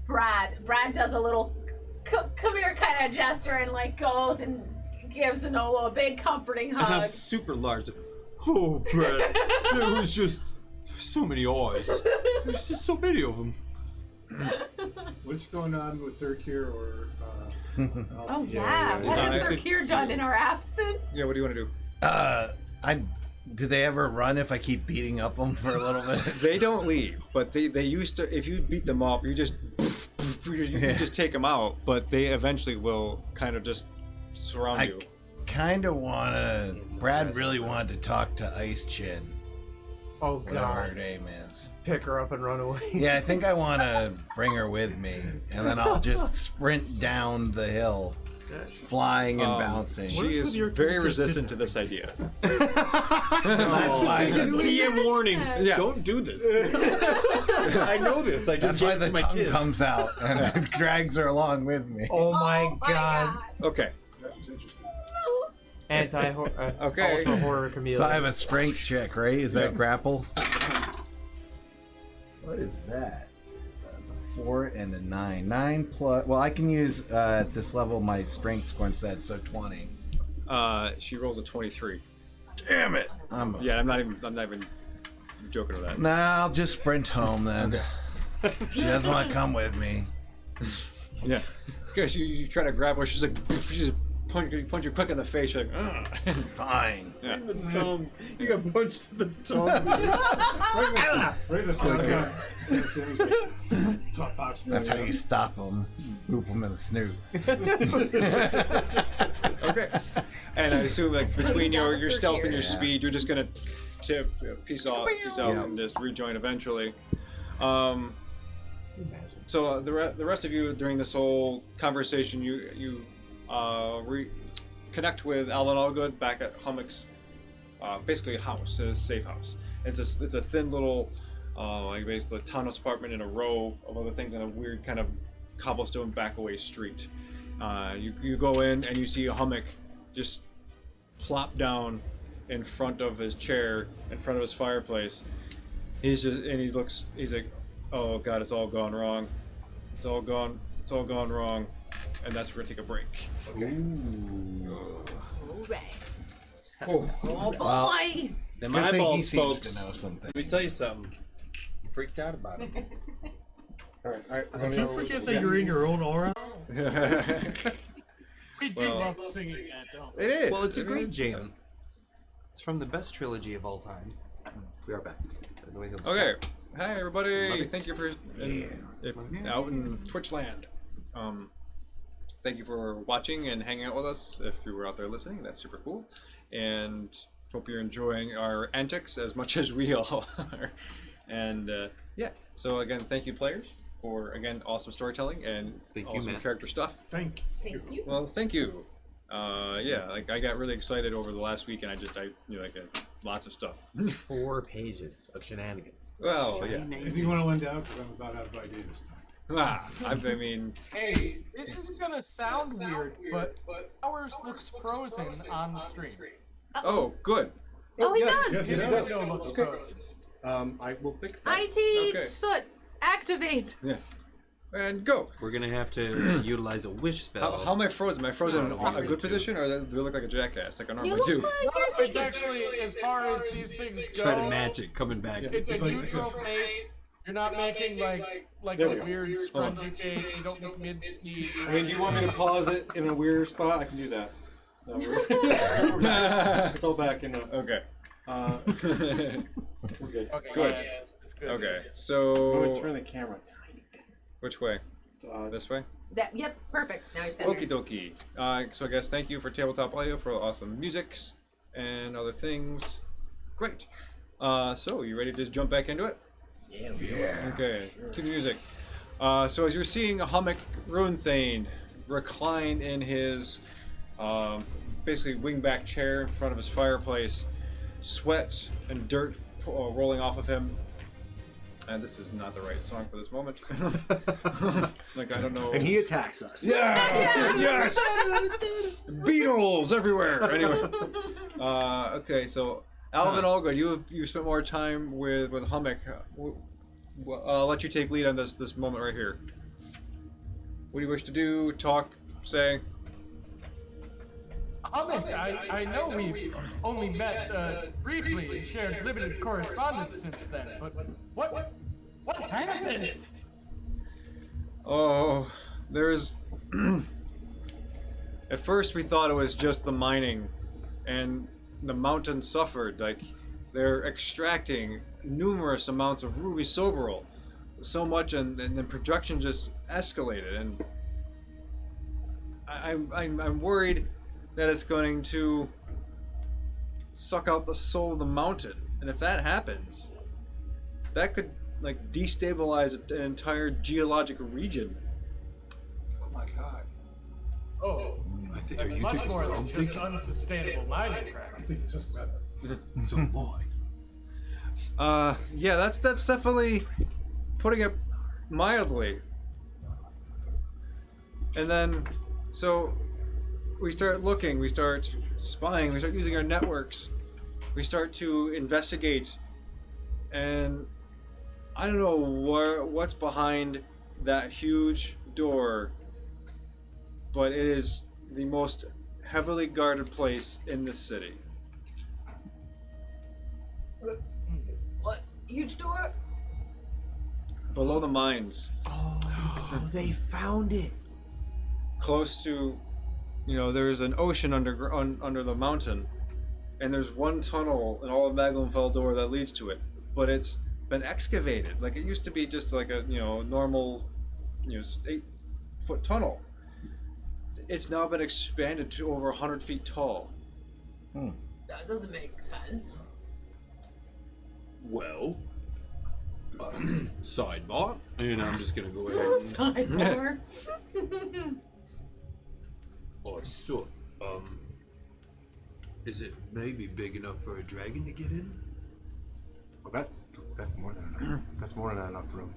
Brad does a little come here kind of gesture and like goes and gives Enola a big comforting I have hug. super large... Oh, Brad. There was just so many eyes. There's just so many of them. What's going on with Thurkir or? Oh yeah, what has Thurkir done in our absence? yeah, what do you want to do? Do they ever run if I keep beating up them for a little bit? They don't leave, but they used to. If you beat them up, you just take them out. But they eventually will kind of just surround you. Kind of want to. Brad really wanted to talk to Ice Chin. Oh Whatever her god. name is. Pick her up and run away. Yeah, I think I want to bring her with me, and then I'll just sprint down the hill, flying and bouncing. What She if is your very character resistant didn't to this idea. That's why. Biggest DM warning. Yeah. Don't do this. I know this. I just That's why gave it the to my tongue kids. comes out and it drags her along with me. Oh my god. Okay. That's just interesting. Okay. ultra horror chameleon. So I have a strength check, right? Is that grapple? What is that? That's a 4 and a 9. 9 plus. Well, I can use at this level my strength score instead, so 20. She rolls a 23. Damn it! Yeah, I'm not even joking with that. Nah, I'll just sprint home then. She doesn't want to come with me. Yeah. Because you try to grab her, she's like, she just punch you quick in the face. You're like, ugh. Fine. Yeah. In the tongue. You got punched in the tongue. Right in the stomach. That's how you stop them. Boop them in the snoot. Okay. And I assume like between your stealth and your speed, you're just gonna peace out, and just rejoin eventually. So the rest of you during this whole conversation, you connect with Alan Allgood back at Hummock's, basically a house, a safe house. It's a thin little, like basically a townhouse apartment in a row of other things on a weird kind of cobblestone backaway street. You go in and you see a Hummock just plop down in front of his chair, in front of his fireplace. He's like, oh God, it's all gone wrong. It's all gone wrong. And that's where we take a break. Okay. Alright. Oh, Oh boy! Well, Then Good my thing he balls, seems folks. to know something. Let me tell you something. Freaked out about it. Alright. Did you forget that you're in your own aura? We do love singing that, don't we? It is. Well, it's a great jam. It's from the best trilogy of all time. We are back. Okay. Hi everybody. Thank you for out in Twitch land. Thank you for watching and hanging out with us. If you were out there listening, that's super cool. And hope you're enjoying our antics as much as we all are. And yeah. So again, thank you players for again awesome storytelling and awesome character stuff. Thank you. Well, thank you. Yeah, like I got really excited over the last week, and I lots of stuff. 4 pages of shenanigans. Well, yeah. If you want to lend out, because I'm about out of ideas. I mean, Hey, this is gonna sound weird, but ours looks frozen on the stream. oh, good. Oh, he yes, does! yes, His it does. window looks frozen. I will fix that. IT Okay. soot, activate! Yeah. And go. We're gonna have to utilize a wish spell. How am I frozen? Am I frozen in a good position, or do I look like a jackass like I You normally look do? like It's you're thinking. actually, as far as these things go, Try to match it coming back. it's a Just like neutral this. face. You're not making like There a we go. weird scrunchy face. You don't look mid-sneeze. I mean, do you want me to pause it in a weird spot? I can do that. No, It's all back in the. okay. We're good. Okay, Good. yeah, it's good. Okay. I'm gonna So turn the camera tiny bit. which way? This way? Yep, perfect. Now you're centered. Okie dokie. So I guess thank you for Tabletop Audio for awesome musics and other things. Great. So you ready to just jump back into it? Yeah. Okay. Cue the music. So as you're seeing Hummock Ruinthane recline in his basically wingback chair in front of his fireplace, sweat and dirt rolling off of him. And this is not the right song for this moment. Like, I don't know. And he attacks us. Yeah! Yes! Beetles everywhere! Anyway. Okay, so Alvin Allgood, you spent more time with Hummock. I'll let you take lead on this moment right here. What do you wish to do? Talk? Say? Hummock, I know we've only met briefly and shared limited correspondence since then, but what happened? Oh, there's... At first we thought it was just the mining, and the mountain suffered. Like, they're extracting numerous amounts of ruby soberol. So much, and the production just escalated, and I'm worried that it's going to suck out the soul of the mountain. And if that happens, that could like destabilize an entire geologic region. Oh my god. Oh, I think, that's much more than just unsustainable mining practices. So boy. Yeah, that's definitely putting it mildly. And then, so we start looking, we start spying, we start using our networks, we start to investigate, and I don't know what's behind that huge door, but it is the most heavily guarded place in this city. What? Huge door? Below the mines. Oh, they found it. Close to, there's an ocean under the mountain, and there's one tunnel in all of Mahglum door that leads to it, but it's been excavated. Like, it used to be just like a normal 8-foot tunnel. It's now been expanded to over 100 feet tall. That doesn't make sense. Well, sidebar, and I'm just gonna go ahead. Sidebar. Oh, so, is it maybe big enough for a dragon to get in? Well, that's more than enough. That's more than enough room.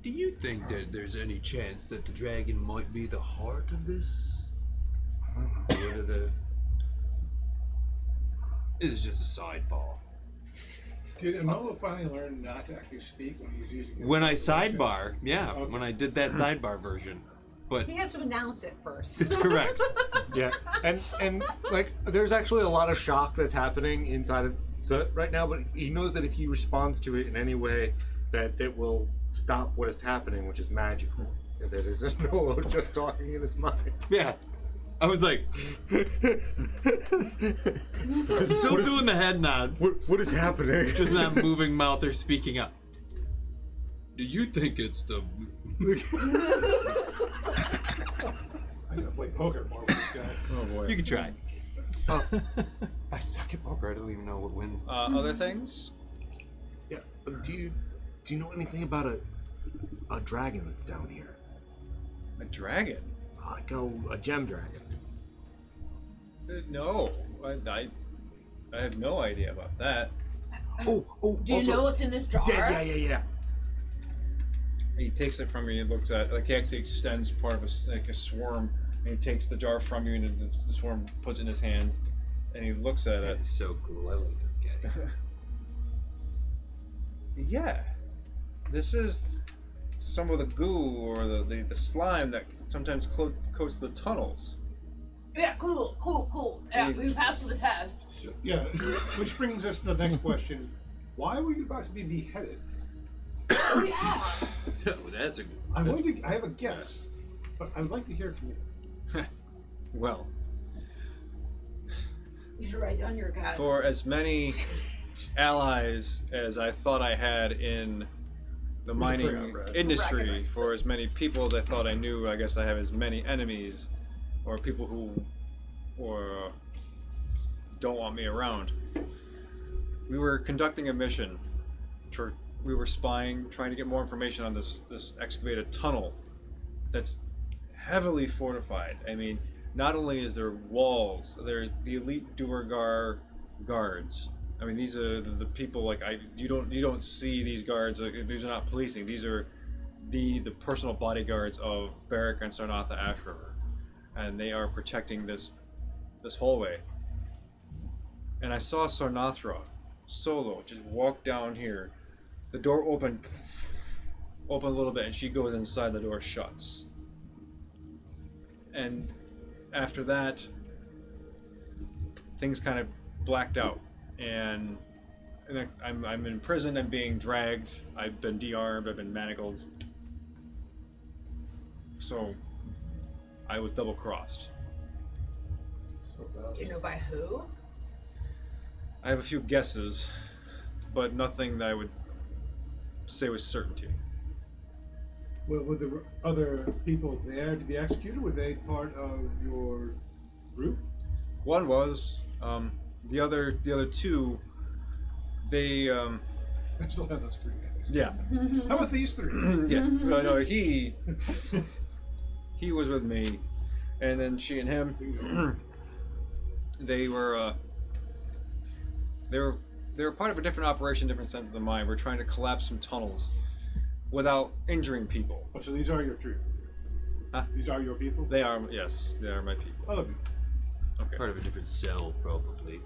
Do you think that there's any chance that the dragon might be the heart of this? What are the... It's just a sidebar. Did Enola finally learn not to actually speak when he was using his When I sidebar, yeah, Okay. when I did that sidebar version. But He has to announce it first. it's correct. Yeah, and like, there's actually a lot of shock that's happening inside of Soot right now, but he knows that if he responds to it in any way, that it will stop what is happening, which is magical. That is Nolo just talking in his mind. Yeah. I was like, still doing the head nods. What is happening? Just not moving mouth or speaking up. Do you think it's the... I gotta play poker more with this guy. Oh boy. You can try. I suck at poker. I don't even know what wins. Other things? Yeah. Do you know anything about a dragon that's down here? A dragon? Like a gem dragon. No, I have no idea about that. Oh. Do you know what's in this jar? Yeah. He takes it from you and looks at it. Like, he actually extends part of a swarm, and he takes the jar from you, and the swarm puts it in his hand, and he looks at That it. is so cool. I like this guy. Yeah, this is some of the goo or the slime that sometimes coats the tunnels. Yeah, cool. Yeah, we passed the test. So, yeah, which brings us to the next question. Why were you about to be beheaded? Oh, yeah. That's a... I have a guess, but I would like to hear from you. Well, You should write down your guess. for as many allies as I thought I had in the mining industry, for as many people as I thought I knew, I guess I have as many enemies, or people who don't want me around. We were conducting a mission. We were spying, trying to get more information on this excavated tunnel that's heavily fortified. I mean, not only is there walls, there's the elite Duergar guards. I mean, these are the people like you don't see these guards. Like, these are not policing. These are the personal bodyguards of Barrack and Sarnatha Ash River, and they are protecting this hallway. And I saw Sarnathra solo just walk down here. The door opened a little bit, and she goes inside. The door shuts. And after that, things kind of blacked out. And I'm in prison. I'm being dragged. I've been de-armed. I've been manacled. So I was double-crossed. Do you know by who? I have a few guesses, but nothing that I would say with certainty. Were the other people there to be executed? Were they part of your group? One was. The other two, they. I still have those three guys. Yeah. How about these three? Yeah. No, he was with me, and then she and him. They were part of a different operation, different sense of the mind. We're trying to collapse some tunnels without injuring people. Oh, so these are your troop. These are your people? They are, yes, they are my people. I love you. Okay. Part of a different cell, probably.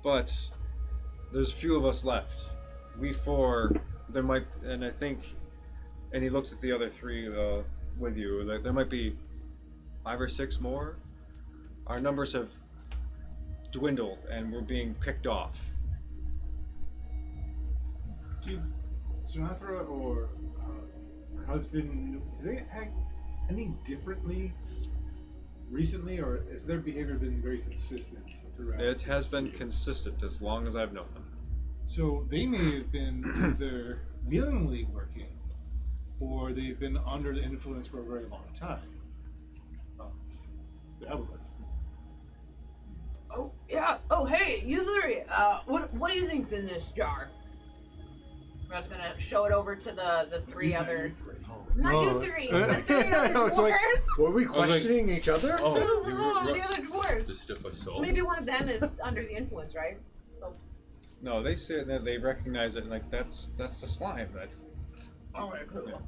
But there's a few of us left. We four, there might, and I think, and he looks at the other three with you. Like there might be 5 or 6 more. Our numbers have dwindled, and we're being picked off. Did Sinatra or her husband, did they act any differently recently, or has their behavior been very consistent throughout? It has been consistent as long as I've known them. So they may have been either willingly working, or they've been under the influence for a very long time. The Aboleth. Oh yeah. Oh hey, you three. What do you think's in this jar? I was gonna show it over to the 3 other. Not you 3. The 3 other I was like, dwarves. were we questioning each other? The other dwarves. The stuff I saw. Maybe one of them is under the influence, right? So, No, they say that they recognize it, and like that's the slime. That's. alright, cool. Yeah.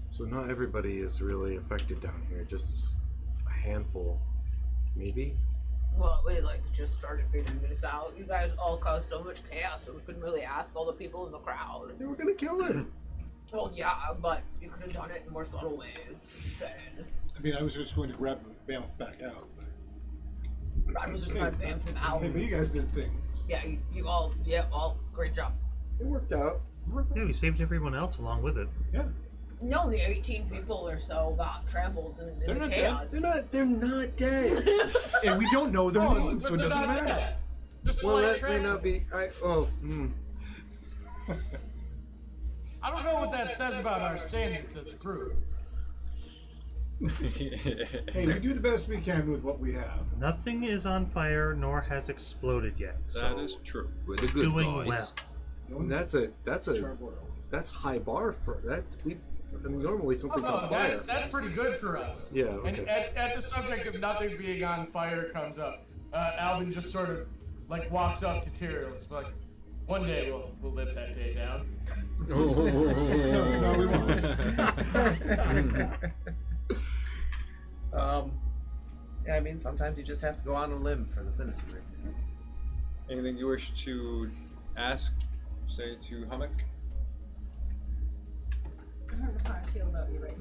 So not everybody is really affected down here, just a handful, maybe? Well, we just started figuring this out. You guys all caused so much chaos, so we couldn't really ask all the people in the crowd. They were gonna kill it. Well, yeah, but you could have done it in more subtle ways. Just saying. I mean, I was just going to grab him and bamf back out. I was just gonna bamf him out. Hey, but you guys did things. Yeah, you all, great job. It worked out. Yeah, we saved everyone else along with it. Yeah. No, the 18 people or so got trampled in They're the not chaos. They're not dead. And we don't know their names, so it But they're doesn't not matter. dead. Just Well, slight that may not be. I don't know what that says about our standards as a group. Hey, we do the best we can with what we have. Nothing is on fire nor has exploded yet. That is true. We're the good Doing guys. well. No one's That's a charbroiled. that's high bar for that's we. I mean, normally Oh, something's no, on fire. that's pretty good for us. Yeah. And Okay. at the subject of nothing being on fire comes up, Alvin just sort of walks up to Tyrael. It's like, one day we'll live that day down. No, we won't. Yeah, I mean, sometimes you just have to go on a limb for the citizenry. Anything you wish to ask, say to Hummock? I don't know how I feel about you right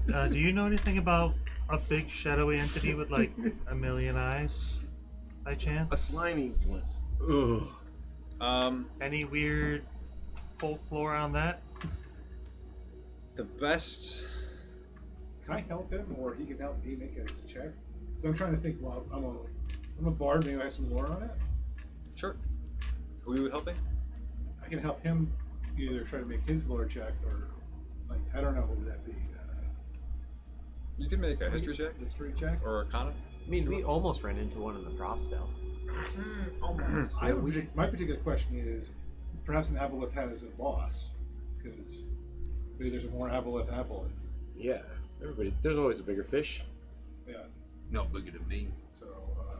now. Do you know anything about a big shadowy entity with like a million eyes, by chance? A slimy one. Ugh. Any weird folklore on that? The best. Can I help him, or he can help me make a check? Because I'm trying to think. Well, I'm a bard. Maybe I have some lore on it. Sure. Who are you helping? I can help him either try to make his lore check, or I don't know. What would that be? You can make a history check History check. or Arcana. I mean, we almost ran into one in the Frostvale. Almost. My particular question is, perhaps an Aboleth has a boss, because maybe there's a more Aboleth. Yeah. Everybody. There's always a bigger fish. Yeah. No bigger than me. So.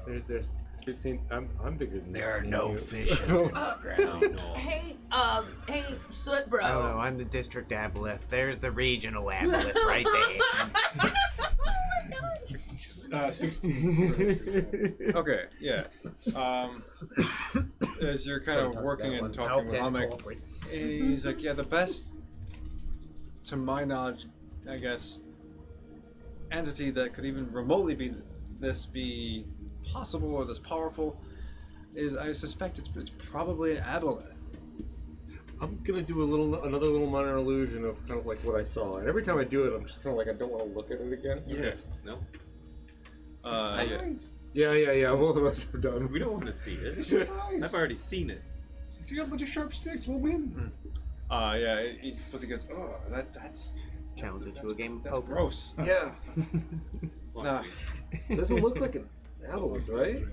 There's 15. I'm bigger than There are than no you. fish in the ground. Hey, Soot Bro. Oh no, I'm the district aboleth. There's the regional aboleth right there. 16. Okay, yeah. As you're kind of working and talking with Hummock, he's like, yeah, the best, to my knowledge, I guess, entity that could even remotely be possible or this powerful is, I suspect it's probably an Aboleth. I'm gonna do another little minor illusion of kind of like what I saw, and every time I do it, I'm just kind of like I don't want to look at it again. Yeah. No. Yeah. Both of us are done. We don't want to see it. It's just I've eyes. already seen it. You got a bunch of sharp sticks. We'll win. Yeah, he goes, oh, that's Challenge it to a game of that's poker. gross. Yeah. Nah. Doesn't look like an aboleth, right?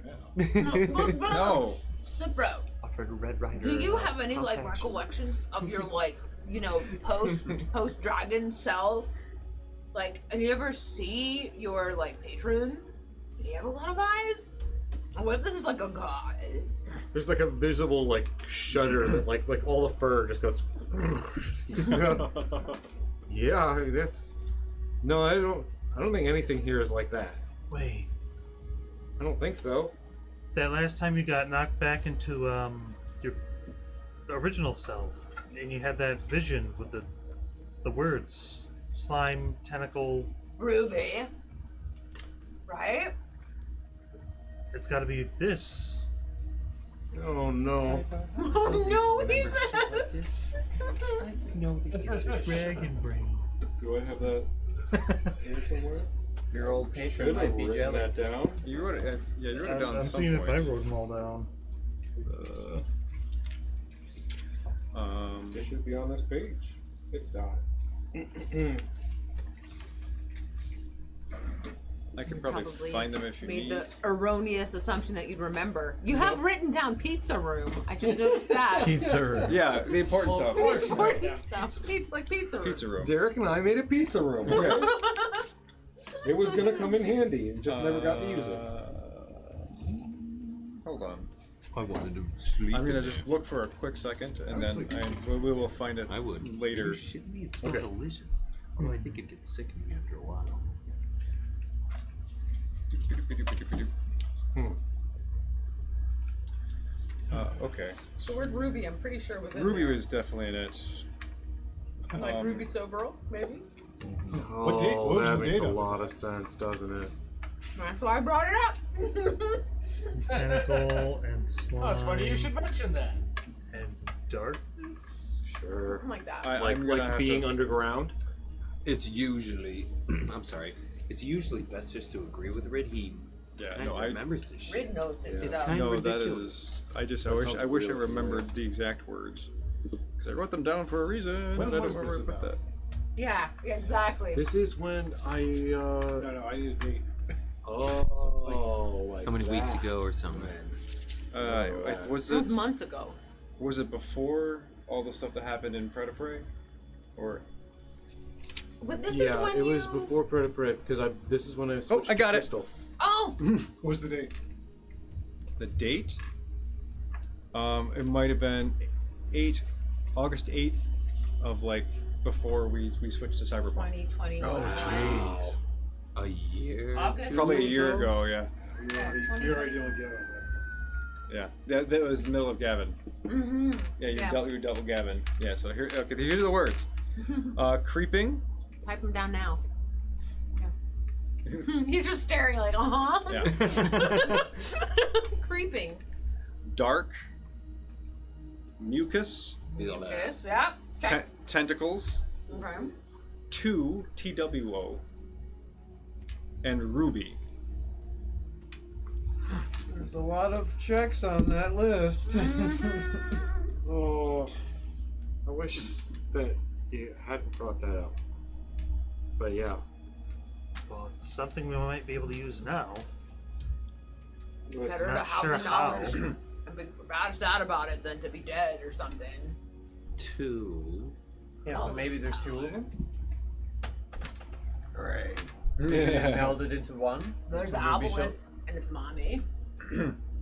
No. Soot Bro. Offered Red Rider. Do you have any contact. recollections of your post dragon self? Have you ever see your patron? Did he have a lot of eyes? What if this is a god? There's like a visible shudder that like all the fur just goes. Yeah, that's. No, I don't think anything here is like that. Wait, I don't think so. that last time you got knocked back into your original self, and you had that vision with the words slime, tentacle. Ruby. Right? It's got to be this. Oh no. Oh no, he says. I know the answer. Dragon brain. Do I have that here somewhere? Your old patron Should have might be written jelly. that down. You wrote it. Yeah, you wrote it down. I'm at some seeing if I point. wrote them all down. It should be on this page. It's not. I could probably find them if you made need. the erroneous assumption that you'd remember. You have written down pizza room. I just noticed that. Pizza. Yeah, the important stuff. The important stuff. Like pizza room. Pizza room. Zarek and I made a pizza room. Okay. It was gonna come in handy, and just never got to use it. Hold on. I wanted to sleep. I'm gonna in just there. look for a quick second, and then we will find it I would. later. Are you shitting me? It smelled Okay. delicious. Although I think it gets sickening after a while. Okay. The word Ruby, I'm pretty sure was in Ruby there. was definitely in it. Like Ruby Sobro, maybe? What date? What was that the makes date a of lot that? of sense, doesn't it? That's why I brought it up. Tentacle and slime. Oh, it's funny you should mention that. And darkness. Sure. Something like that. Like I'm gonna have being to, underground. It's usually, I'm sorry, it's usually best just to agree with Rid. He Yeah, kind no, of I remembers this shit. Rid knows his It's stuff. kind of no, that ridiculous. is. I That wish sounds I real remembered the exact words. Because I wrote them down for a reason, When and I don't was remember this what about? that. Yeah, exactly. This is when I. No, I need a date. Oh, like How many weeks that. ago or something? Was That was it? months ago. Was it before all the stuff that happened in Predapray, or? But this is Yeah, when it you... was before Predapray because this is when I switched I got to it. Crystal. Oh! What was the date? The date? It might have been August 8th of like before we switched to Cyberpunk. 2020. Oh, Wow. A year? August Probably a year 22. ago, yeah. You're already dealing with that. Yeah. That was the middle of Gavin. Mm-hmm. Yeah, you Yeah. dealt with double Gavin. Yeah, so here okay, here's the words. Creeping. Type them down now. Yeah. He's just staring like, uh-huh. Yeah. Creeping. Dark. Mucus. Feel that. This, yeah. Check. Tentacles. Okay. 2 TWO. And Ruby. There's a lot of checks on that list. Oh, I wish that you hadn't brought that up. But yeah, Well, it's something we might be able to use now. Better to Not have sure the knowledge how. and be sad about it than to be dead or something. 2. Yeah, so maybe there's two of them. Right. Meld it into one. There's the Ruby Aboleth and it's mommy.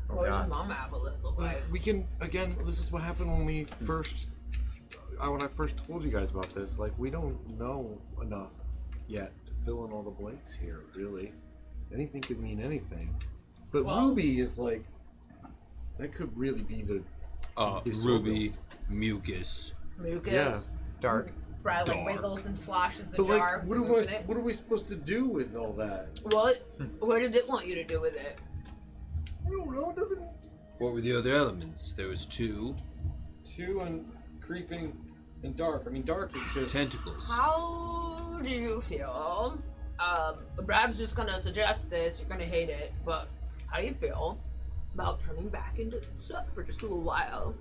What does your mom Aboleth look like? we can again. This is what happened when we first, when I first told you guys about this. Like we don't know enough yet to fill in all the blanks here. Really, anything could mean anything. But Well- Ruby is like, that could really be the It's so Ruby, Mucus. Mucus. yeah. Dark. Bradley Dark. wiggles and sloshes the But jar. like, moving it. what are we supposed to do with all that? What did it want you to do with it? I don't know. It doesn't. What were the other elements? There was 2 2 and creeping and dark. I mean, dark is just tentacles. How do you feel? Brad's just gonna suggest this. You're gonna hate it, but how do you feel about turning back into Sut for just a little while?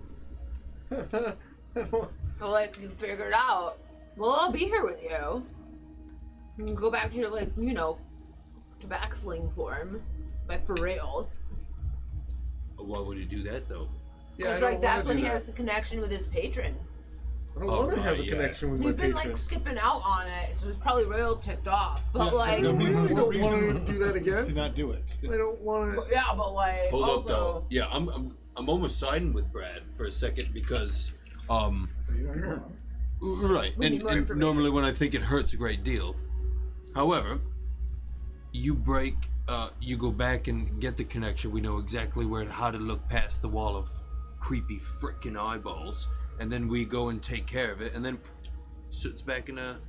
So, like, you figured out, well, I'll be here with you. You can go back to your, like, tabaxling form. Like, for real. Why would he do that though? Yeah, It's like, that's when he has the connection with his patron. I don't want to have a yeah. connection with my He's been, patron. like, skipping out on it, so he's probably real ticked off. But, like, I No really don't want reason to do that to again. not do it. I don't want to. yeah, but, like, Hold also... up though. Yeah, I'm almost siding with Brad for a second because Right, We need more and information. normally when I think it hurts a great deal. However, you go back and get the connection. We know exactly how to look past the wall of creepy frickin' eyeballs, and then we go and take care of it, and then suits back in a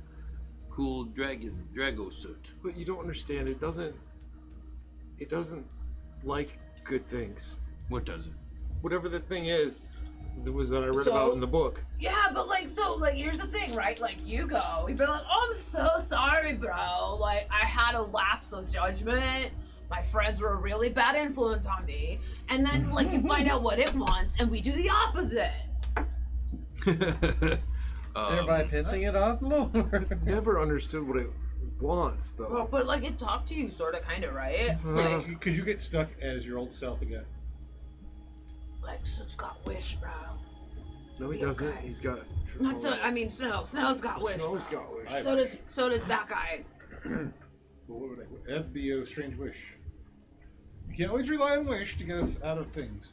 cool Drago suit. But you don't understand. It doesn't like good things. What does it? Whatever the thing is, that I read So- about in the book. Yeah, but here's the thing, right? Like, you go, you'd be like, oh, I'm so sorry, bro. Like, I had a lapse of judgment. My friends were a really bad influence on me. And then, like, you find out what it wants, and we do the opposite. Thereby pissing it off more. Never understood what it wants, though. Well, but, like, it talked to you, sort of, kind of, right? Like, Could you get stuck as your old self again? Soot's got wish, bro. No, he Be doesn't. okay. He's got. Not so, I mean, Snow's got wish. Snow's bro. got wish. So does that guy. Well, what would that'd be a strange wish. You can always rely on wish to get us out of things.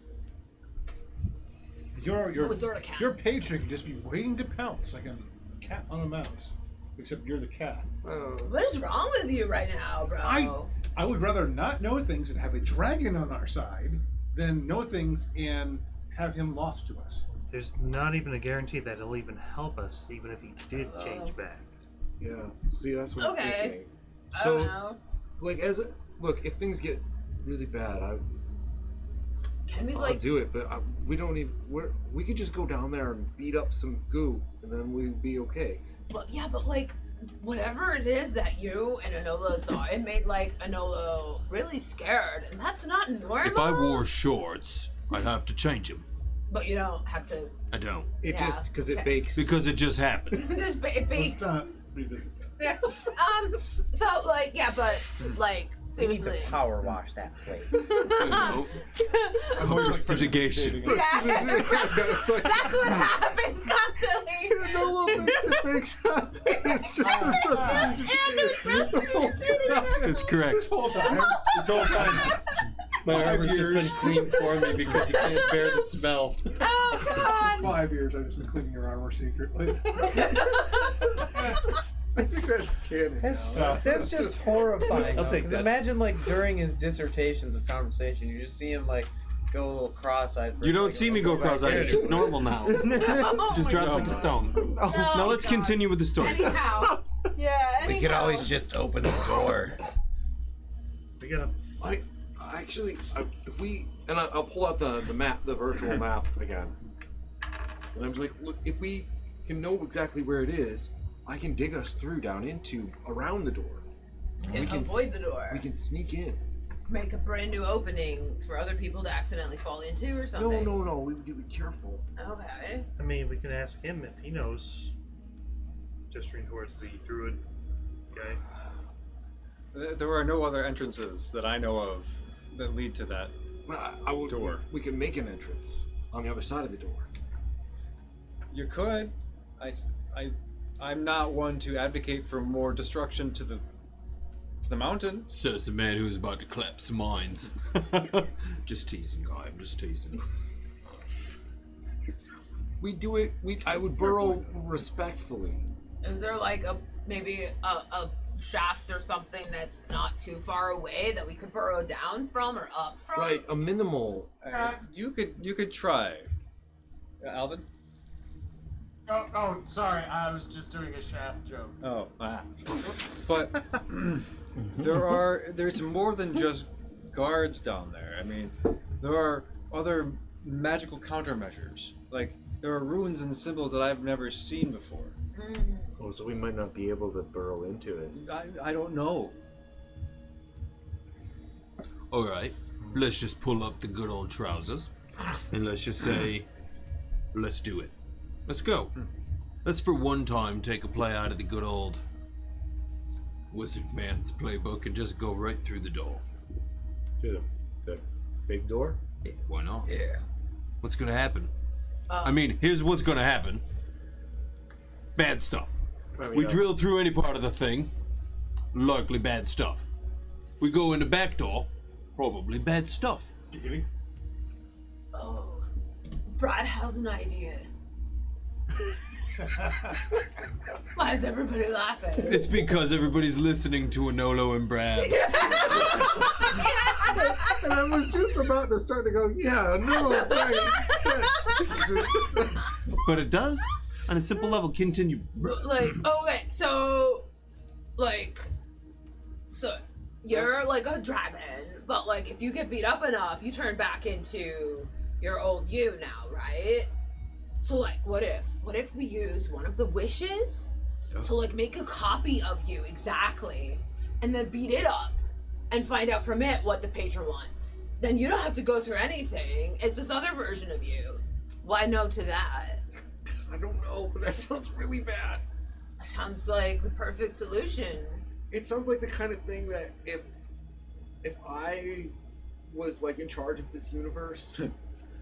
We sort of can. Your patron can just be waiting to pounce like a cat on a mouse. Except you're the cat. What is wrong with you right now, bro? I would rather not know things and have a dragon on our side than know things and have him lost to us. There's not even a guarantee that he'll even help us, even if he did change back. Yeah. See, that's what I'm Okay. thinking. I don't know. Like, look, if things get really bad, Can we, I'll do it. But we don't even. We could just go down there and beat up some goo, and then we'd be okay. But yeah, but like, whatever it is that you and Enola saw, it made like Enola really scared, and that's not normal. If I wore shorts, I'd have to change them. But you don't have to. I don't. It Yeah, just because it okay. bakes. Because it just happened. Just it Let's bakes. not revisit that. Yeah. So like, yeah, but like, We need to seriously. power wash that plate. Investigation. That's what happens constantly. No one thinks it makes up. It's just It's correct. This whole time. This whole time, my 5 armor's just years. been cleaned for me because you can't bear the smell. Oh For God. 5 years, I've just been cleaning your armor secretly. I think that's canon. That's just horrifying. I'll though, take 'cause that. Imagine like during his dissertations of conversation, you just see him like go a little cross-eyed. For You a don't second, see me like, go back cross-eyed. there. It's just normal now. Oh Just my drops God. like a stone. Now let's God. continue with the story. Anyhow. Yeah. Anyhow. We could always just open the door. We gotta. If we and I'll pull out the map, the virtual map again, and I'm just like, look, if we can know exactly where it is, I can dig us through down into around the door. And avoid the door. We can sneak in. Make a brand new opening for other people to accidentally fall into or something. No. We would be careful. Okay. I mean, we can ask him if he knows. Gesturing towards the druid guy. There are no other entrances that I know of that lead to that. But I would. Door. We can make an entrance on the other side of the door. You could. I'm not one to advocate for more destruction to the mountain. Says the man who's about to collapse mines. Just teasing, guy. I'm just teasing. We do it. I would burrow respectfully. Is there like maybe a shaft or something that's not too far away that we could burrow down from or up from? Right, a minimal. You could try. Alvin? Oh, sorry. I was just doing a shaft joke. Oh, but there's more than just guards down there. I mean, there are other magical countermeasures. Like there are runes and symbols that I've never seen before. Oh, so we might not be able to burrow into it. I don't know. Alright, let's just pull up the good old trousers. And let's just say, let's do it. Let's go. Let's for one time take a play out of the good old wizard man's playbook and just go right through the door. To the big door? Yeah, why not? Yeah. What's gonna happen? I mean, here's what's gonna happen. Bad stuff. We drill through any part of the thing, likely bad stuff. We go in the back door, probably bad stuff. You kidding? Oh, Brad has an idea. Why is everybody laughing? It's because everybody's listening to Anolo and Brad. And I was just about to start to go, yeah, no, sorry, But it does, on a simple level, continue. Like, okay, so you're like a dragon, but like if you get beat up enough, you turn back into your old you now, right? So like, what if we use one of the wishes to like make a copy of you exactly, and then beat it up and find out from it what the patron wants? Then you don't have to go through anything. It's this other version of you. Why no to that? I don't know, but that sounds really bad. Sounds like the perfect solution. It sounds like the kind of thing that if I was like in charge of this universe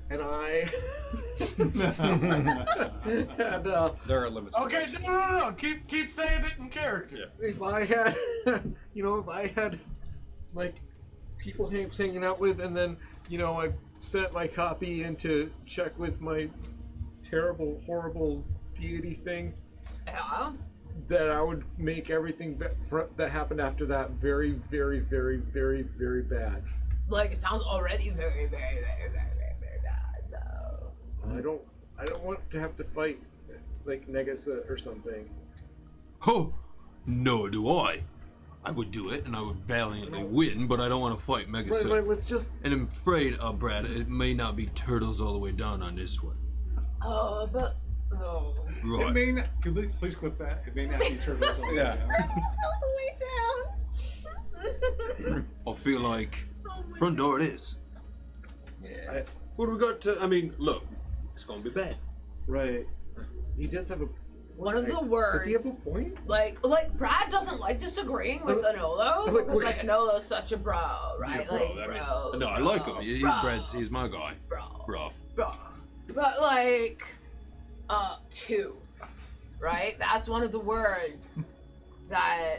and I and There are limits. Okay, no. Keep saying it in character. if I had if I had like people hanging out with, and then I sent my copy in to check with my terrible, horrible deity thing, Yeah. that I would make everything that happened after that very, very, very, very, very bad. Like, it sounds already very, very, very, very, very, very bad, though. I don't want to have to fight like Negasa or something. Oh, nor do I. I would do it, and I would valiantly win, but I don't want to fight Megasuit. Right, let's just. And I'm afraid, Brad, it may not be turtles all the way down on this one. Oh, but oh. Right. It may not. Could we please clip that? It may not be turtles. All the way Yeah. down. all the way down. I feel like front door it is. Yeah. What do we got to? I mean, look, it's gonna be bad. Right. He does have a. One of the words. Does he have a point? Like Brad doesn't like disagreeing with Anolo, because like Anolo's such a bro, right? Yeah, like, I mean, bro. no, I like him. He's my guy. Bro. But like, two, right? That's one of the words that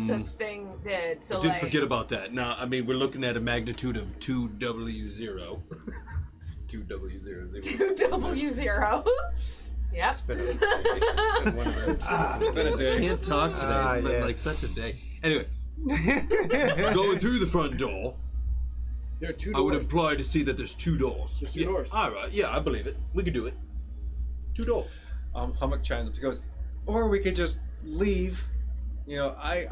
such thing did. So I did like, forget about that. Now, I mean, we're looking at a magnitude of 2W0. 2W00. 2W0. Yep. It's been a day. Can't talk today. It's been like such a day. Anyway, going through the front door, There are two I would doors. imply to see that there's two doors. There's two Yeah, doors. All right, yeah, I believe it. We can do it. Two doors. Hummock chimes up. He goes, or we could just leave. I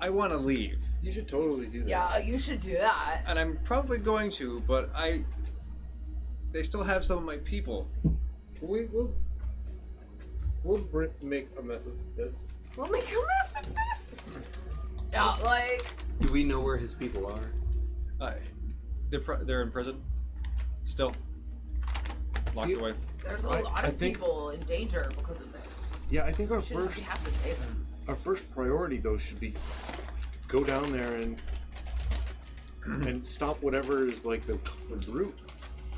want to leave, You should totally do that. Yeah, you should do that. and I'm probably going to, but they still have some of my people. We'll make a mess of this. We'll make a mess of this. Yeah, like. Do we know where his people are? They're in prison, still locked away. There's a lot of think- people in danger because of this. Yeah, I think We have to save them. our first priority though should be to go down there and stop whatever is like the root,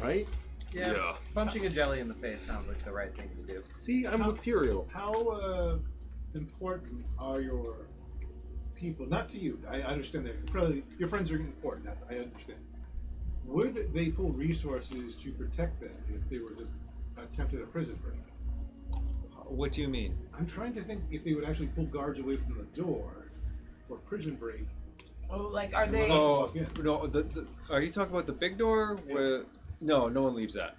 right? Yeah. Punching a jelly in the face sounds like the right thing to do. See, I'm material. How important are your people? Not to you. I understand that probably your friends are important. I understand. Would they pull resources to protect them if there was an attempted prison break? What do you mean? I'm trying to think if they would actually pull guards away from the door for prison break. Oh, like, are they? Oh walk in. no! Are you talking about the big door? Where no one leaves that.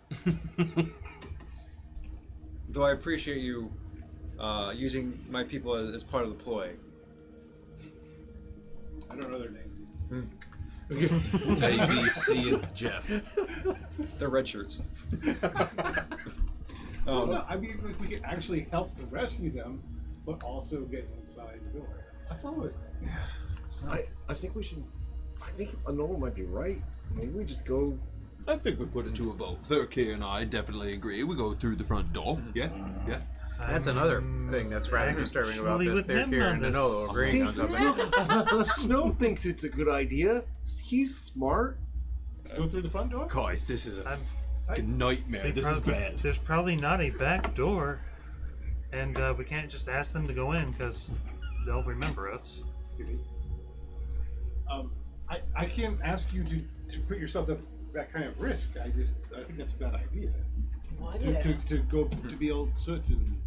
Though I appreciate you using my people as part of the ploy. I don't know their names. A, B, C, and Jeff. They're red shirts. Well, no, I mean, if we could actually help to rescue them, but also get inside the door. That's all I was thinking. I think we should. I think Anola might be right. Maybe we just go. I think we put it to a vote. Thurkir and I definitely agree. We go through the front door. Yeah, yeah. That's another thing that's rather disturbing about actually this. with him Thurkir on and this. Anolo agreeing on something. Snow thinks it's a good idea. He's smart. Go through the front door? Guys, this is a I'm- fucking nightmare. This is bad. There's probably not a back door, and we can't just ask them to go in because they'll remember us. I can't ask you to put yourself at that kind of risk. I think that's a bad idea. What to if? go to be all soot and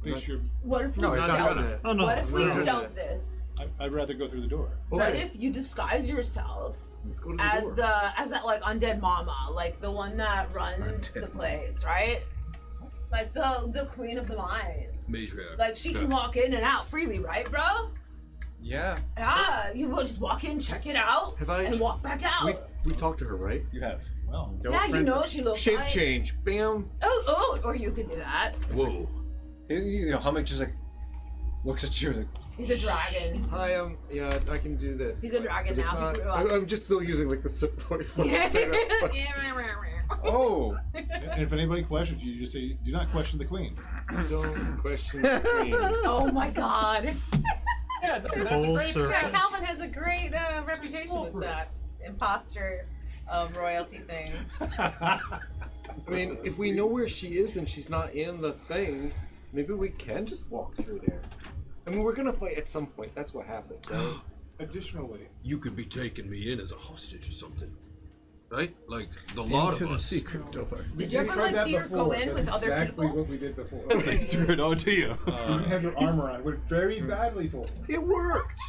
face your. What if we No, it's not stealth? gonna. Oh no. What if we no. stealth this? I'd rather go through the door. What if you disguise yourself Let's go to the as door. as that like undead mama, like the one that runs the place, right? Like the queen of the mine. Matriarch. Like she can walk in and out freely, right, bro? Yeah, Yeah, you will just walk in, check it out, Have I- and walk back out. We talked to her, right? you have. Well, Yeah, you know she looks Shape like. change. Bam. Oh, or you could do that. Whoa. You know, Hummock just like looks at you like, He's a dragon. Hi, yeah, I can do this. He's a dragon But it's now, he not- grew up. I'm just still using like the sip voice. Like, straight up. oh, and if anybody questions you, you just say, "Do not question the queen." Don't question the queen. Oh my god. Yeah, that's a Full great circle. Yeah, Calvin has a great reputation with that imposter royalty thing. I mean, if we know where she is and she's not in the thing, maybe we can just walk through there. I mean, we're gonna fight at some point. That's what happens, right? Additionally, You could be taking me in as a hostage or something. Right? Like the lot Into of the us. secret door. Did you ever like see her go in That's with other exactly people? what we did before. Secret idea. You didn't have your armor on. It went very badly for you. It worked,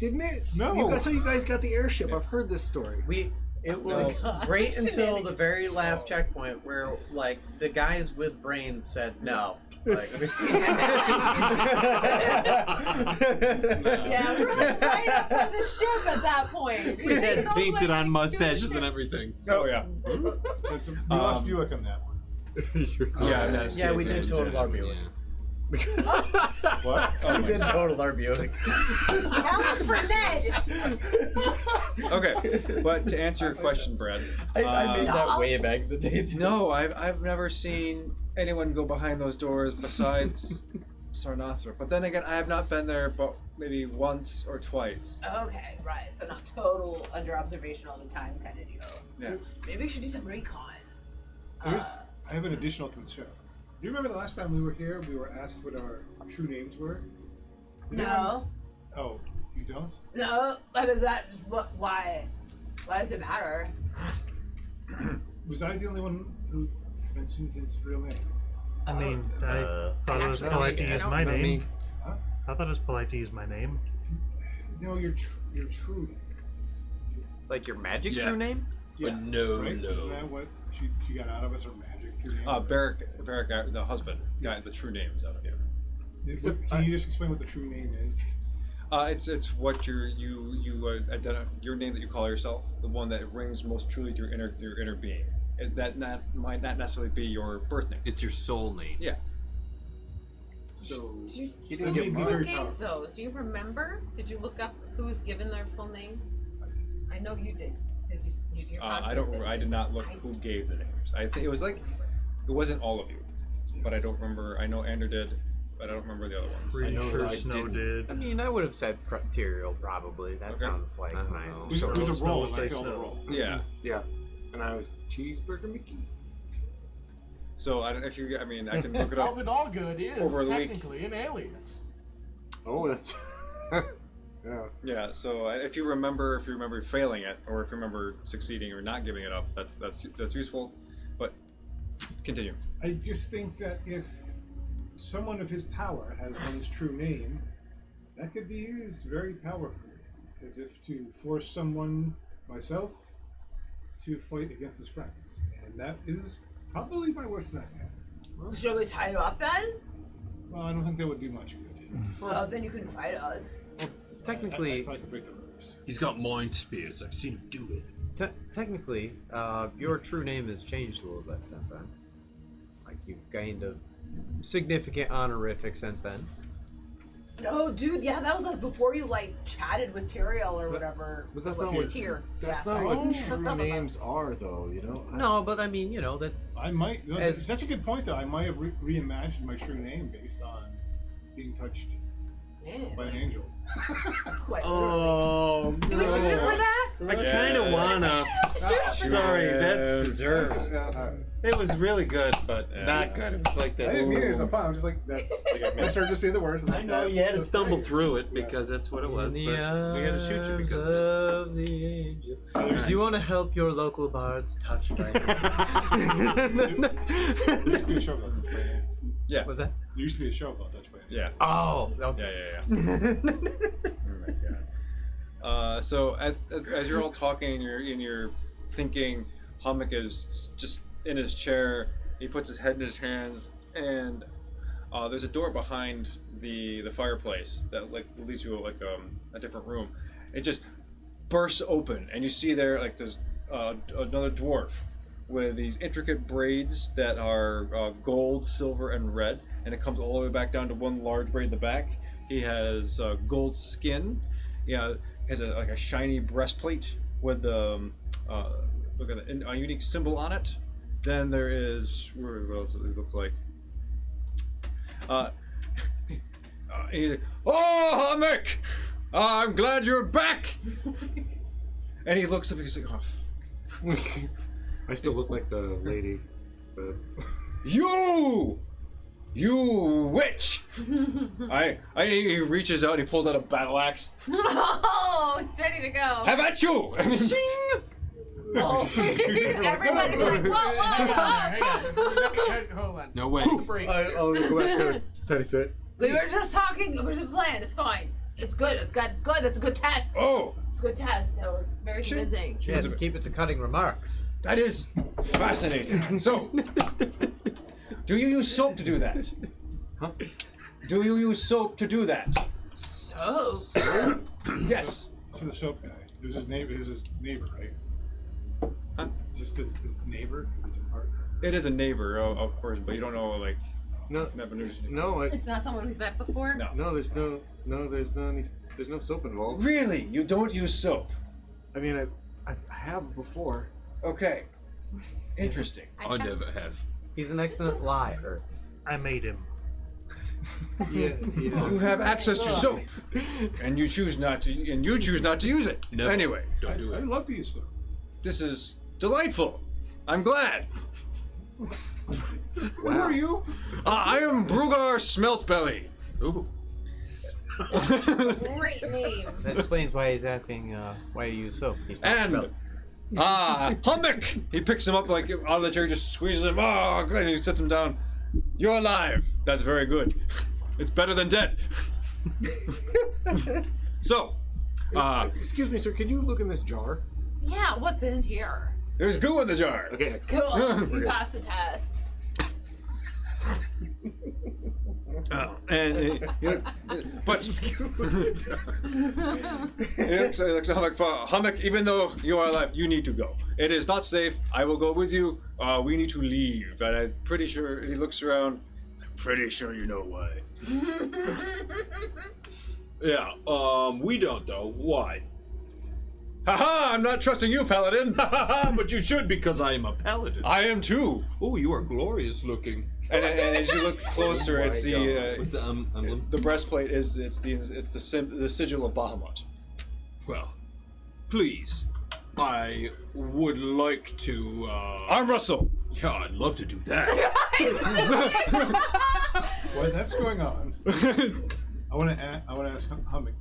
didn't it? No. That's how you guys got the airship. I've heard this story. It was great until the very last checkpoint where, like, the guys with brains said no. Like, Yeah, we were like right up on the ship at that point. We had painted on mustaches and everything. oh yeah, We lost Buick on that one. yeah, that's yeah, we did total our Buick. What? Oh, We did total our Buick. That was for Ned. okay, but to answer your question, Brad, I made that No. way back in the day. Too. no, I've never seen anyone go behind those doors besides Sarnathra. But then again, I have not been there, but maybe once or twice. Okay, right. So not total under observation all the time kind of deal. Yeah. Maybe we should do some recon. There's, I have an additional concern. Do you remember the last time we were here? We were asked what our true names were. No. Oh, you don't? No. I mean, that's what. Why? Why does it matter? Was I the only one who mentioned his real name? I mean, I thought it was polite to use my Not me. name. I thought it was polite to use my name. No, your true name. Like your magic Yeah. true name? But no, right? no. Isn't that what she got out of us, her magic true name? Barrick, the husband, got the true name is out of here. Can you just explain what the true name is? It's what you identify, your name that you call yourself, the one that rings most truly to your inner being. That might not necessarily be your birth name. It's your soul name. Yeah. So Do you, that may be who very gave powerful. those? Do you remember? Did you look up who was given their full name? I know you did. Because you use your I don't. I did not look who gave the names. I think it was like, it wasn't all of you, but I don't remember. I know Andrew did, but I don't remember the other ones. Pretty know sure that I Snow didn't. did. I mean, I would have said Tyrael probably. That Okay. sounds like I don't my. know. It was a Snow roll, was and I like failed the snow. roll. Yeah. Yeah, and I was Cheeseburger McGee. So I don't know if you. I mean, I can look it up. Alvin Allgood is Over the week. technically an alias. Oh, that's yeah. Yeah. So if you remember failing it, or if you remember succeeding or not giving it up, that's useful. But continue. I just think that if someone of his power has one's true name, that could be used very powerfully, as if to force someone, myself, to fight against his friends. And that is probably my worst nightmare. Should we tie you up then? Well, I don't think that would do much good. Well, then you couldn't fight us. I Technically, probably could break the ropes. He's got mind spears. I've seen him do it. technically, your true name has changed a little bit since then. Like you've gained a significant honorific since then. No, dude. Yeah, that was like before you like chatted with Tyrael or whatever. But that's What's not your what tier? That's Yeah, not sorry. what true names are, though. You know. No, but I mean, that's I might. No, As- that's a good point, though. I might have reimagined my true name based on being touched Man, by an angel. quite Oh, Do we shoot him for that? I kind of wanna. Sorry, that's deserved. It was really good, but not good. It was like I that. didn't mean it as a pun. I'm just like, that's. I started to say the words. I know you had to stumble through it because that's what it was, but we had to shoot you because of it. The angel. Do you want to help your local bards touch right? There used to be a show called Touch by an Angel. Yeah. Was that? There used to be a show called Touch by an Angel. Yeah. Oh, okay. Yeah. Oh my god. So as you're all talking, you're thinking, Hamik is just in his chair. He puts his head in his hands, and there's a door behind the fireplace that like leads you like a different room. It just bursts open, and you see there like there's another dwarf with these intricate braids that are gold, silver, and red, and it comes all the way back down to one large braid in the back. He has gold skin. Yeah, has a shiny breastplate with the look at it, a unique symbol on it. Then there is what else it looks like. He's like, "Oh, Hamik, I'm glad you're back." And he looks up and he's like, "Oh." I still look like the lady, but You witch! He reaches out, he pulls out a battle axe. Oh, it's ready to go. Have at you! Oh. Everybody's like, whoa, Hang whoa, on. Hold on. No way. Break. I'll go back to Teddy sit. We were just talking. It was a plan. It's fine. It's good. It's good. It's good. That's a good test. Oh, It's a good test. That was very convincing. Yes, keep it to cutting remarks. that is fascinating. So, do you use soap to do that? Huh? Do you use soap to do that? So, Yes. So the soap guy. It was his neighbor. It was his neighbor, right? Huh? Just his neighbor, his partner. It is a neighbor, of course, but you don't know, like, No, never knew. no, it's not someone we've met before. No. there's no soap involved. Really? You don't use soap? I mean, I have before. Okay. Interesting. I never have. He's an excellent liar. I made him. Yeah. You have access to soap, and you choose not to use it. No. Anyway, Don't do I'd it. love to use soap. this is delightful. I'm glad. Who are you? I am Brugar Smeltbelly. Ooh. Great name. That explains why he's asking why you use soap. He's not And spelled. Hamik. He picks him up like out of the chair, just squeezes him. Oh, and he sits him down. You're alive. That's very good. It's better than dead. So, Excuse me, sir. Can you look in this jar? Yeah, what's in here? there's goo in the jar. Okay, excellent. cool. You passed the test. And but he looks at Hamik. Hamik, even though you are alive, you need to go. It is not safe. I will go with you. We need to leave. And I'm pretty sure he looks around. I'm pretty sure you know why. Yeah, we don't though. Why? Haha! I'm not trusting you, Paladin. But you should because I am a paladin. I am too. Oh, you are glorious looking. And as you look closer, it's the What's the emblem? the breastplate is the sigil of Bahamut. Well, please, I would like to. Arm wrestle. Yeah, I'd love to do that. While that's going on, I want to ask Hamik.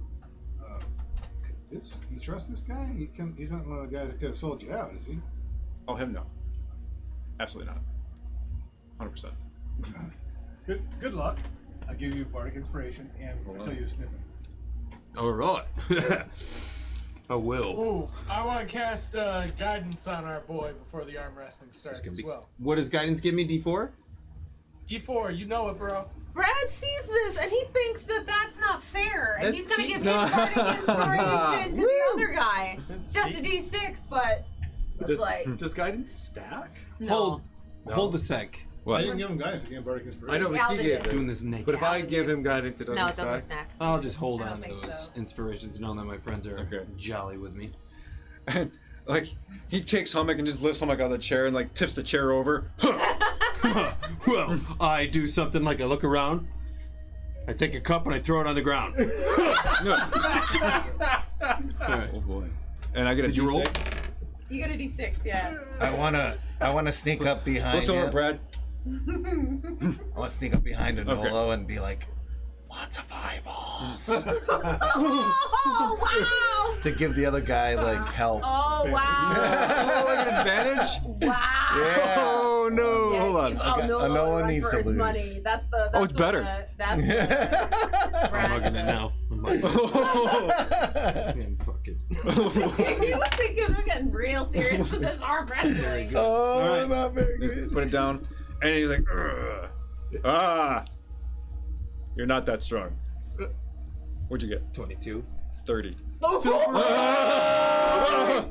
You trust this guy? He's not one of the guys that could have sold you out, is he? Oh, him no. Absolutely not. 100%. Good luck. I'll give you bardic inspiration and I'll tell you a sniffing. All right. I will. Ooh, I want to cast guidance on our boy before the arm wrestling starts as well. What does guidance give me? D4? G4, you know it, bro. Brad sees this and he thinks that that's not fair, and That's he's gonna cheap. give his bardic inspiration to the other guy. That's It's just a D6, but it's like Does guidance stack? no. Hold a sec. I didn't give him guidance. I gave him bardic inspiration. I know, but Alvin he gave did. it. Doing this naked. But if I give him guidance, it doesn't No, it stack. doesn't snack. I'll just hold I on don't to think those so. inspirations, knowing that my friends are Okay. jolly with me. And like he takes Hamik and just lifts Hamik out of the chair and like tips the chair over. Well, I do something like I look around. I take a cup and I throw it on the ground. No. Alright. Oh boy. And I get a Did you roll? D6. You get a D6, yeah. I wanna sneak up behind What's over, him. Brad? I wanna sneak up behind Anolo and be like, lots of eyeballs. Oh, wow! To give the other guy like help. Oh, wow! Oh, like an advantage? Wow! Yeah. Oh no! Yeah, Hold on. you- Okay, no, no one run needs for to his lose. Money. That's the. That's Oh, it's the- better. That's the. I'm mugging it now. I'm mugging it. Fuck it. He was thinking we're getting real serious with this arm wrestling. Oh, Alright. not very good. Put it down, and he's like, "Ugh. Ah, you're not that strong. What'd you get? 22. 30.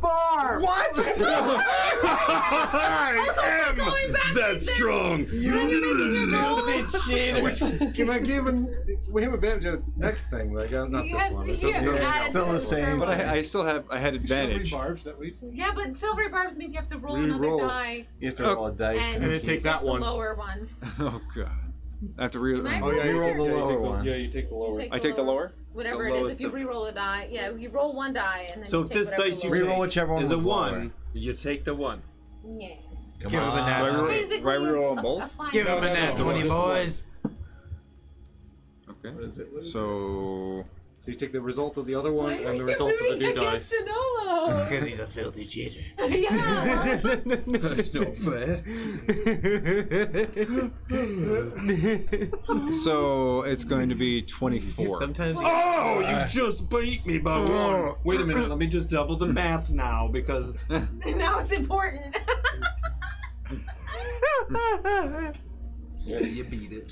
Bar! What? I'm going back That's strong. Then you're making your roll. Can I give him advantage on the next thing? Like, not He this has one. to It doesn't- hear. doesn't Add count. it Still to the his same. But roll. I still have. I had advantage. Silvery barbs, that what you said? Yeah, but silvery barbs means you have to roll Reroll. another die. You have to roll a dice. And then he's take got that the one. lower one. Oh god. I have to re. Am I Oh yeah, you roll the Yeah, you lower take the- one. Yeah, you take the lower. Take I take the lower. Whatever The it is, lowest if you of- re-roll a die, yeah, you roll one die and then So you if take this whatever dice the you lower- Reroll whichever one is a was lower. 1, you take the 1. Yeah. Come Give him a on. nat Right, 20. Basically, right, reroll you're them both? applying Give him a the- nat 20, boys. Okay. What is it? So So you take the result of the other one Why are and the you result of the rooting new against dice. Danilo? Because he's a filthy cheater. Yeah. That's not fair. so it's going to be 24. Sometimes. Oh, you just beat me by 1. Wait a minute, let me just double the math now because it's... Now it's important. Yeah, you beat it.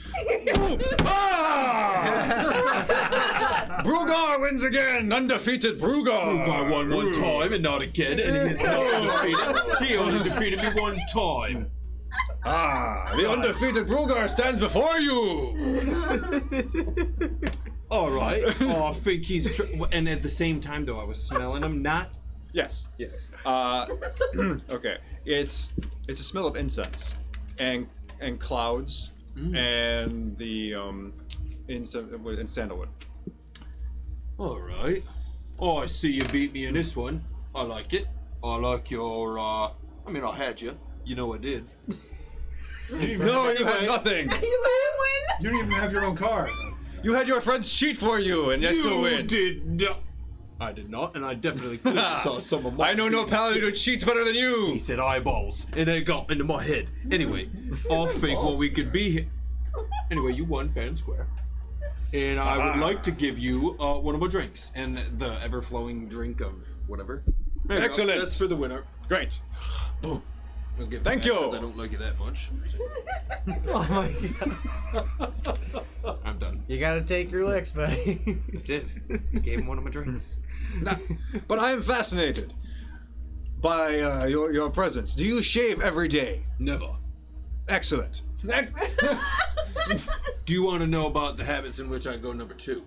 Brugar wins again! Undefeated Brugar! I won one time and not again, and he's not undefeated. He only defeated me one time. Ah, the undefeated Brugar stands before you! All right. Oh, I think he's. And at the same time, though, I was smelling him. Not. Yes. Yes. Okay. It's a smell of incense and clouds and the and sandalwood. All right. Oh, I see you beat me in this one. I like it. I like your. I mean, I had you. You know I did. No, you had nothing. You let him win. You don't even have your own car. You had your friends cheat for you, and you still win. did not. I did not, and I definitely could have saw some of my. I know no paladin who cheats better than you. He said eyeballs, and it got into my head. Anyway, I'll think what we could be. Anyway, you won fair and square. And I would like to give you one of my drinks, and the ever-flowing drink of whatever. There you go. Excellent. That's for the winner. Great. Boom. I'll give Thank it back you. 'cause I don't like it that much. Oh my god. I'm done. You gotta take your licks, buddy. I did. I gave him one of my drinks. But I am fascinated by your presence. Do you shave every day? Never. Excellent. Do you want to know about the habits in which I go number 2?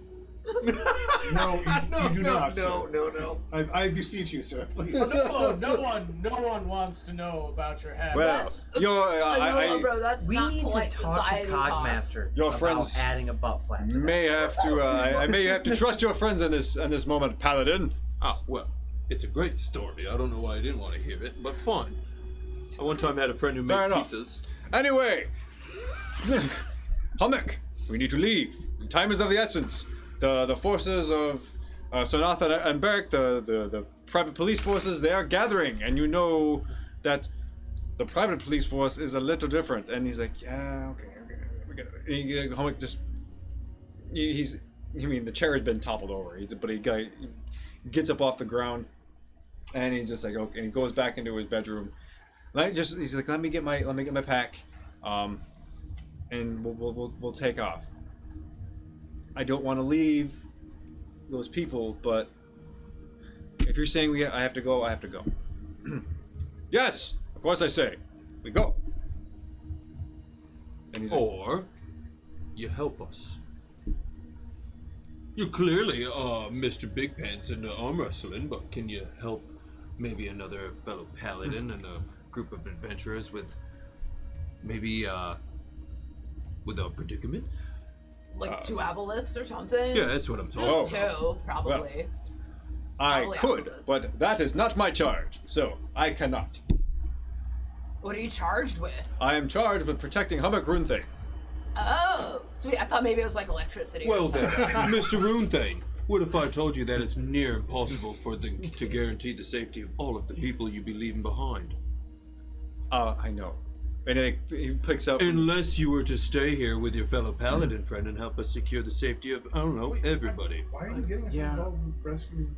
No, you do not, no, sir. no. I beseech you, sir. Please. No one wants to know about your habits. Well, your I know, bro. That's We not need to polite talk to society talk. Cogmaster Your about friends adding a butt flap. to that. may have to. I may have to trust your friends in this moment, Paladin. Oh, well, it's a great story. I don't know why I didn't want to hear it, but fine. I one time had a friend who made Fair enough. pizzas. Anyway, Hummock, we need to leave. Time is of the essence. The forces of Sonatha and Beric, the private police forces, they are gathering, and you know that the private police force is a little different. And he's like, yeah, okay, we get it. And Hummock just, he's, I mean, the chair has been toppled over. He gets up off the ground, and he's just like, okay, and he goes back into his bedroom. He's like, let me get my pack, and we'll take off. I don't want to leave those people, but if you're saying I have to go, I have to go. Yes, of course I say, we go. And he's like, Or you help us. You clearly are Mr. Big Pants in arm wrestling, but can you help maybe another fellow paladin and a group of adventurers with maybe with a predicament? Like 2 aboleths or something? Yeah, that's what I'm talking Just about. 2, probably. I Probably could, Alphabet. but that is not my charge, so I cannot. What are you charged with? I am charged with protecting Hummock Runethane. Oh, sweet. I thought maybe it was like electricity. Well or then, something. Mr. Runethane, what if I told you that it's near impossible to guarantee the safety of all of the people you be leaving behind? I know. And he picks up. Unless you were to stay here with your fellow paladin friend and help us secure the safety of, I don't know, everybody. Why are you getting us involved in rescue?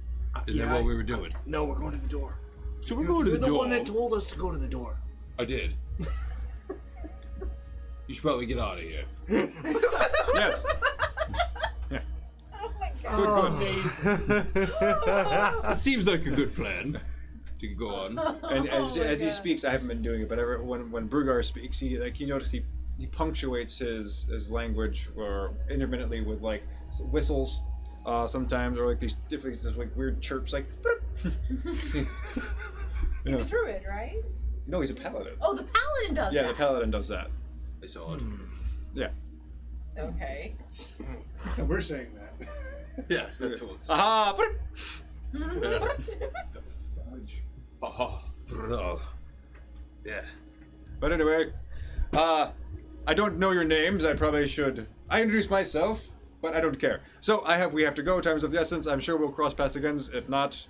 Isn't that what we were doing? No, we're going to the door. So we're going to You're the the door. one that told us to go to the door. I did. You should probably get out of here. Yes. Oh my god. Good. It seems like a good plan. To go on. And as he speaks, I haven't been doing it, but when Brugar speaks, he you notice he punctuates his language or intermittently with like whistles, sometimes, or like these different like weird chirps, like. He's a druid, right? No, he's a paladin. Oh, the paladin does Yeah, that. the paladin does that. I saw it. Yeah. Okay. And we're saying that. Yeah, that's what. Aha! Aha. Yeah. But anyway, I don't know your names. I probably should. I introduced myself, but I don't care. So we have to go. Time's of the essence. I'm sure we'll cross paths again. If not,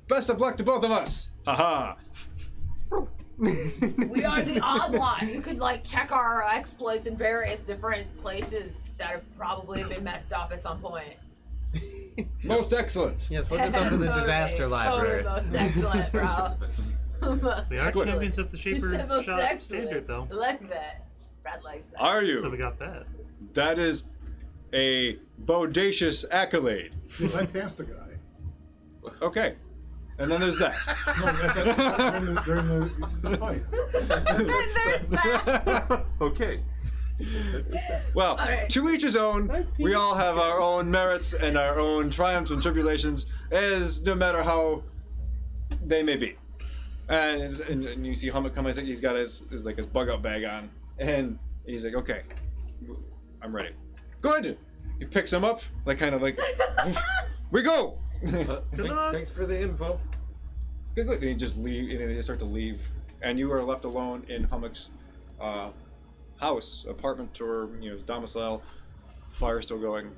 best of luck to both of us. Haha. We are the Oddlot. You could like check our exploits in various different places that have probably been messed up at some point. Most excellent. Yes, look us up in the disaster library. Totally most excellent, bro. Most We are excellent. champions of the Shaper He said most shot excellent. standard, though. I like that. Brad likes that. Are you? So we got that. That is a bodacious accolade. I passed a guy. Okay. And then there's that. No, during the fight. There's that. Okay. Well, right. to each his own. We all have our own merits and our own triumphs and tribulations, as no matter how they may be. And you see Hummock coming. He's got his bug out bag on, and he's like, "Okay, I'm ready." Good. He picks him up, like kind of like, "We go." Thanks for the info. Good. And he just leave. And they start to leave, and you are left alone in Hummock's house, apartment, or domicile. Fire still going.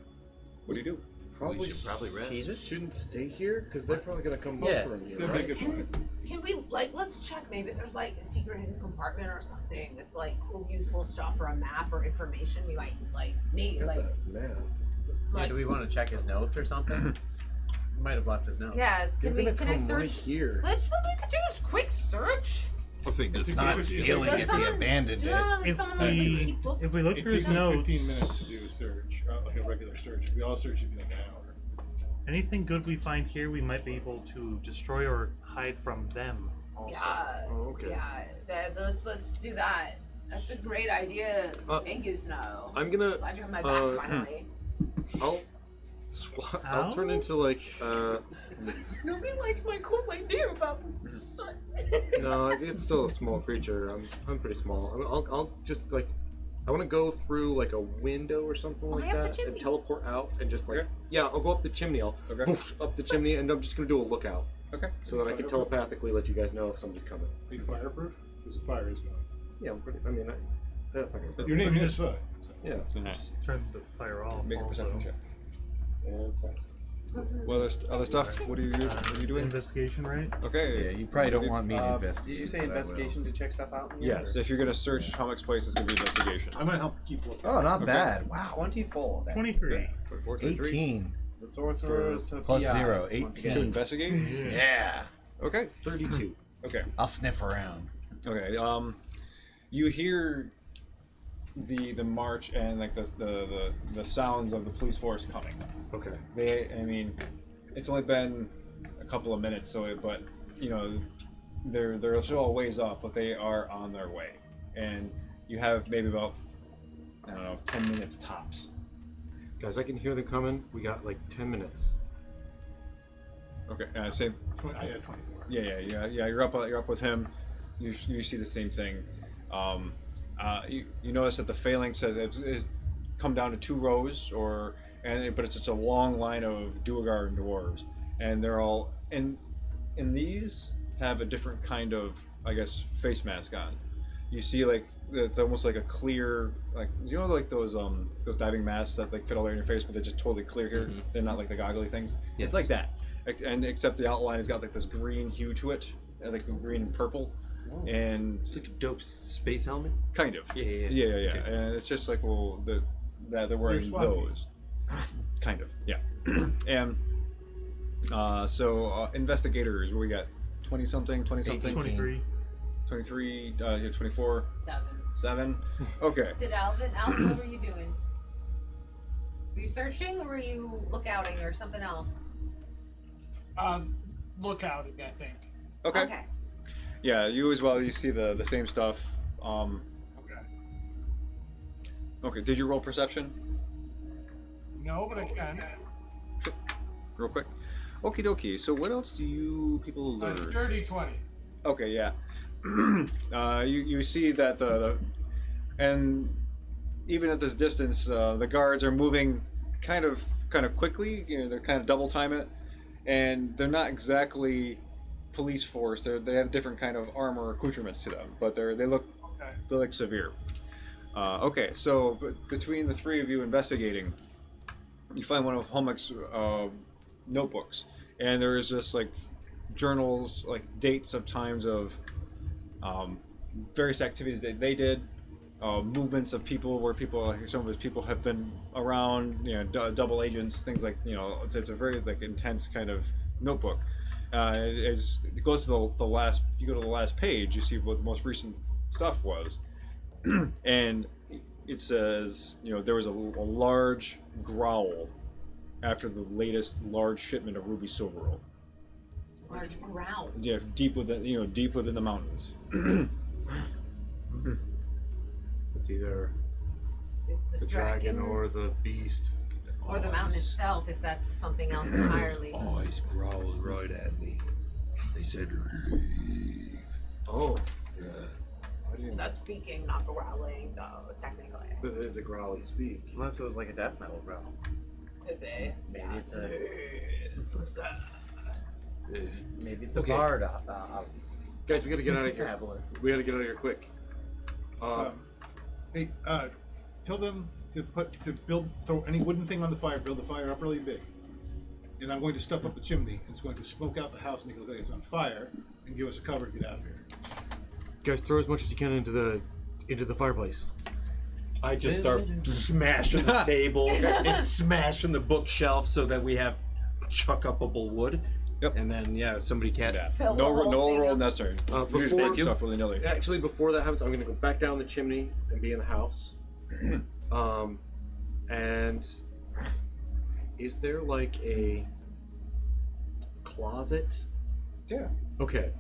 What do you do? Probably rest. Shouldn't stay here because they're probably gonna come Yeah. look for him. Right? Can we let's check maybe there's like a secret hidden compartment or something with like cool useful stuff or a map or information we might need Man. Yeah, do we want to check his notes or something? He might have left his notes. Yes. They're Can gonna I come search? right here. What we could do is quick search. I think this It's not Does stealing if he someone- abandoned it. If someone like we keep book? if we look It through takes his like notes, 15 minutes to do a search, like a regular search. If we all search, it'd be like an hour. anything good we find here, we might be able to destroy or hide from them. Also. Yeah. Oh, okay. Yeah. Let's do that. That's a great idea. Thank you, Snow. I'm gonna. Glad you have my back finally. I'll turn into like. Nobody likes my cool idea about sun. No, it's still a small creature. I'm pretty small. I'll just like. I want to go through like a window or something like up the that chimney. and teleport out and just like I'll go up the chimney. I'll whoosh up the chimney and I'm just gonna do a lookout. Okay. So that I can telepathically let you guys know if somebody's coming. Are you fireproof? Because the fire is going. Yeah, I'm pretty. I mean, that's not gonna. Your name is Foot. So. Yeah. Just turn the fire off. Make a also. perception check. And text. Well, there's other stuff. What are you doing? Investigation, right? Okay. Yeah, you probably don't want me to investigate. Did you say but I will. investigation to check stuff out? Yes. If you're gonna search Hummock's place, it's gonna be investigation. I'm gonna help keep looking. Oh, not Okay. bad. Wow. 24. Then. 23. 18 The sorcerer's plus PI, 0. once 18. To again. investigate. Yeah. Okay. 32. Okay. I'll sniff around. Okay. You hear the march and like the sounds of the police force coming. Okay. It's only been a couple of minutes, but they're still a ways off, but they are on their way, and you have maybe about 10 minutes tops. Guys, I can hear them coming. We got like 10 minutes. Okay. Same. I had 24. Yeah. You're up with him. You see the same thing. You notice that the phalanx has come down to 2 rows, but it's just a long line of Duergar and dwarves, and they're all and these have a different kind of, I guess, face mask on. You see, like, it's almost like a clear, like, you know, like those diving masks that like fit all over your face, but they're just totally clear here. Mm-hmm. They're not like the goggly things. Yes. It's like that, and except the outline has got like this green hue to it, like green and purple, and It's like a dope space helmet. kind of. Yeah. Yeah. And it's just like, well, that they're wearing SWAT team. those. Kind of, yeah. And so investigators, what we got? 20-something, 20-something? 23. 23, 24, 7. Okay. Did Alvin, what were you doing? Were you searching or were you lookouting or something else? Lookouting, I think. Okay. Yeah, you as well. You see the same stuff. Okay. Okay. Did you roll perception? No, but I can. Real quick. Okie dokie. So what else do you people learn? Dirty 20. Okay, yeah. You see that and even at this distance, the guards are moving kind of quickly. You know, they're kind of double time it, and they're not exactly police force. They have different kind of armor accoutrements to them, but they're like severe. Okay, so between the 3 of you investigating, you find one of Homek's notebooks, and there is just like journals, like dates of times of various activities that they did, movements of people where some of his people have been around, you know, double agents, things like, you know, it's a very like intense kind of notebook. It goes to the last. You go to the last page, you see what the most recent stuff was, and it says, you know, there was a large growl after the latest large shipment of ruby silver ore. Large growl. Yeah, deep within the mountains. It's either The dragon or the beast. Or the mountain itself, if that's something else entirely. Eyes growled right at me. They said, leave. Oh. Yeah. That's speaking, not growling, though, technically. But it is a growly speak. Unless it was like a death metal growl. Could be. Maybe it's a Okay. bard. Guys, we gotta get out of here. Traveler. We gotta get out of here quick. Hey, tell them to throw any wooden thing on the fire, build the fire up really big. And I'm going to stuff up the chimney, and it's going to smoke out the house, make it look like it's on fire, and give us a cover to get out of here. Guys, throw as much as you can into the fireplace. I just start smashing the table and smashing the bookshelf so that we have chuck-upable wood. Yep. And then, somebody can't. Fill the No whole thing roll up. necessary. You just before- make stuff willy nilly. Actually, before that happens, I'm gonna go back down the chimney and be in the house. And is there like a closet? Yeah. Okay.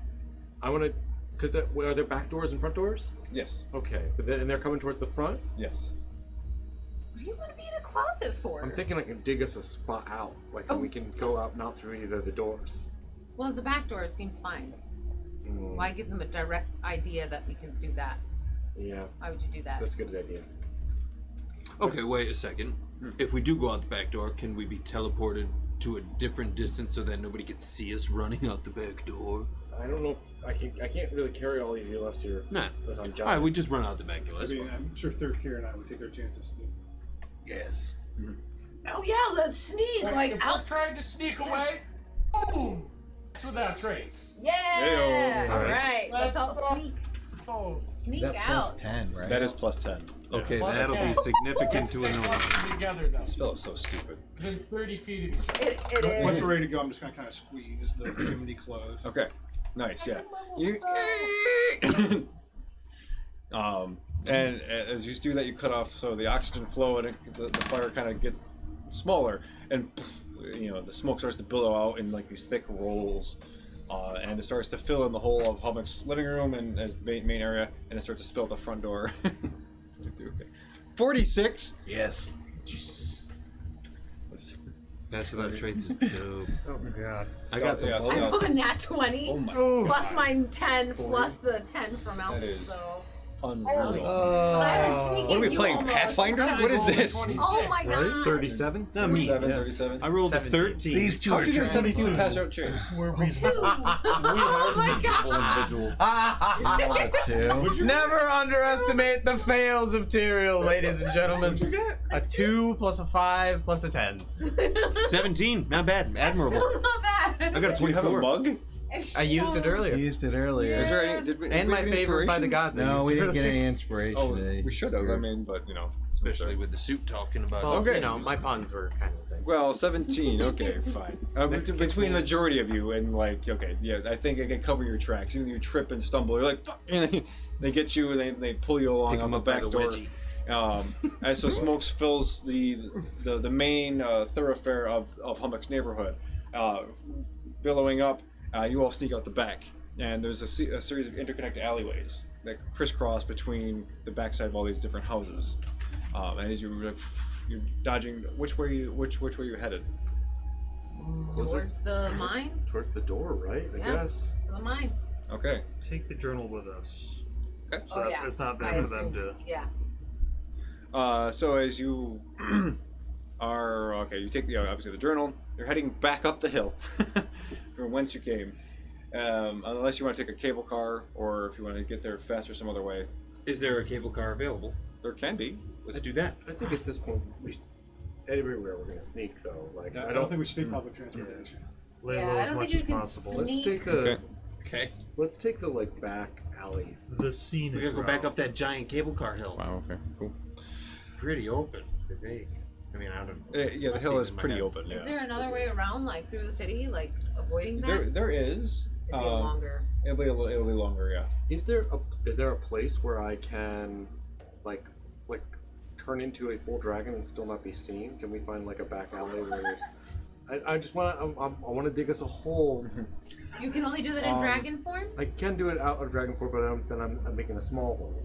I want to, because are there back doors and front doors? Yes. Okay, and they're coming towards the front. Yes. What do you want to be in a closet for? I'm thinking I can dig us a spot out, and we can go out not through either of the doors. Well, the back door seems fine. Why give them a direct idea that we can do that? Yeah. Why would you do that? That's a good idea. Okay, wait a second. If we do go out the back door, can we be teleported to a different distance so that nobody can see us running out the back door? I don't know if I can't really carry all of you unless you're. Nah. Unless I'm giant. All right, we just run out the back door. I That's mean, fine. I'm sure Third Care and I would take our chances. Yes. Oh yeah, let's sneak like if we're out. trying to sneak away, boom! Without trace. Yeah. Heyo. All right. Let's all Let's go. sneak. Oh. Sneak That plus out. 10, right? That is plus 10. Okay, Plus that'll 10. be significant to Let's an stay close together though. The spell is so stupid. Within 30 feet of each other. It Once is. we're ready to go, I'm just going to kind of squeeze the chimney closed. Okay. Nice. Yeah. And as you do that, you cut off so the oxygen flow and the fire kind of gets smaller, and the smoke starts to billow out in like these thick rolls, and it starts to fill in the whole of Hummock's living room and as main area, and it starts to spill at the front door. 46. Yes. That's what that trait is dope. Oh my god. I got the Yeah, I rolled a nat 20 Oh my plus my 10 plus the 10 from That Alpha. is- So Unreal. But I was sneaky What are we as you playing? almost. Pathfinder? What is this? Oh my god. 37? Not me. 37. I rolled a 17. 13. These two How are did you get trying 72 and pass out Chase? We're reasonable. Oh my god. individuals. Two. Never underestimate the fails of Tyrael, ladies and gentlemen. What'd you get? A 2 plus a 5 plus a 10. 17. Not bad. Admirable. Still not bad. I got a Do you have a 24. mug? I used it We earlier. used it earlier. Is there any? Did we? And did we my have favorite by the inspiration? gods. I No, used we it didn't get earlier. any inspiration. Oh, today. we should have. I mean, but you know, Especially with the suit talking about Well, Okay. you know, my puns were kind of a thing. Well, 17. Okay, fine. Between the majority of you and like, okay, yeah, I think I can cover your tracks. Even you trip and stumble, you're like, "Fuck," and they get you and they pull you along Pick on 'em the up by back the door. wedgie. As so smoke fills the main thoroughfare of Hummock's neighborhood, billowing up. You all sneak out the back, and there's a series of interconnected alleyways that crisscross between the backside of all these different houses. And as you're dodging, which way you headed? Towards the mine? Towards the door, right? I Yeah. guess. To the mine. Okay. Take the journal with us. Okay. So Oh, yeah. it's not I there for them assumed. to. Yeah. So as you are you take the obviously the journal. You're heading back up the hill from whence you came, unless you want to take a cable car or if you want to get there faster some other way. Is there a cable car available? There can be. Let's do that. I think at this point, everywhere we're gonna sneak though. Like I don't think we should take public transportation. Lay Yeah, low I as don't much think you as can possible. sneak. Let's take the Okay. Okay. let's take the like back alleys. The scenic We gotta go back route. up that giant cable car hill. Wow. Okay. Cool. It's pretty open. I think. I mean, I don't know. Yeah, the Let's hill see is in my pretty head. open. Is Yeah. there another way around, like through the city, like avoiding that? There is. It'd be longer. It'll be longer. Yeah. Is there a place where I can like turn into a full dragon and still not be seen? Can we find like a back alley where there's... I just want to I want to dig us a hole. You can only do that in dragon form? I can do it out of dragon form, but then I'm making a small hole,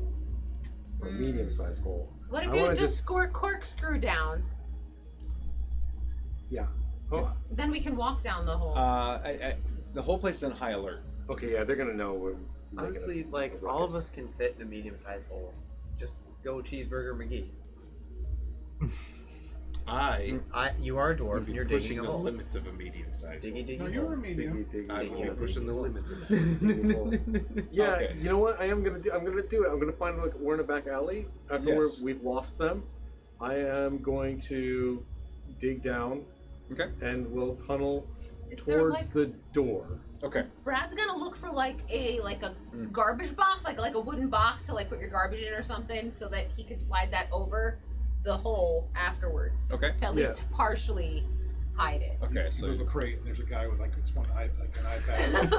a medium-sized hole. What if I you wanna just corkscrew down? Yeah. Oh, Then we can walk down the hole. The whole place is on high alert. okay. Yeah, they're gonna know we're making Honestly, a like, all of ruckus. us can fit in a medium-sized hole. Just go Cheeseburger McGee. You are a dwarf, would and be you're digging pushing a the hole. limits of a medium-sized. Diggy, diggy, No, hole. you're a medium. I will be pushing the limits of it. Yeah, Okay. you know what? I'm gonna do it. I'm gonna find like we're in a back alley after Yes. we've lost them. I am going to dig down. Okay. And we'll tunnel Is there, towards like- the door. Okay. Brad's gonna look for like a garbage box, like a wooden box to like put your garbage in or something, so that he can slide that over the hole afterwards. Okay. To at least partially hide it. Okay. You So move a crate, and there's a guy with like an iPad.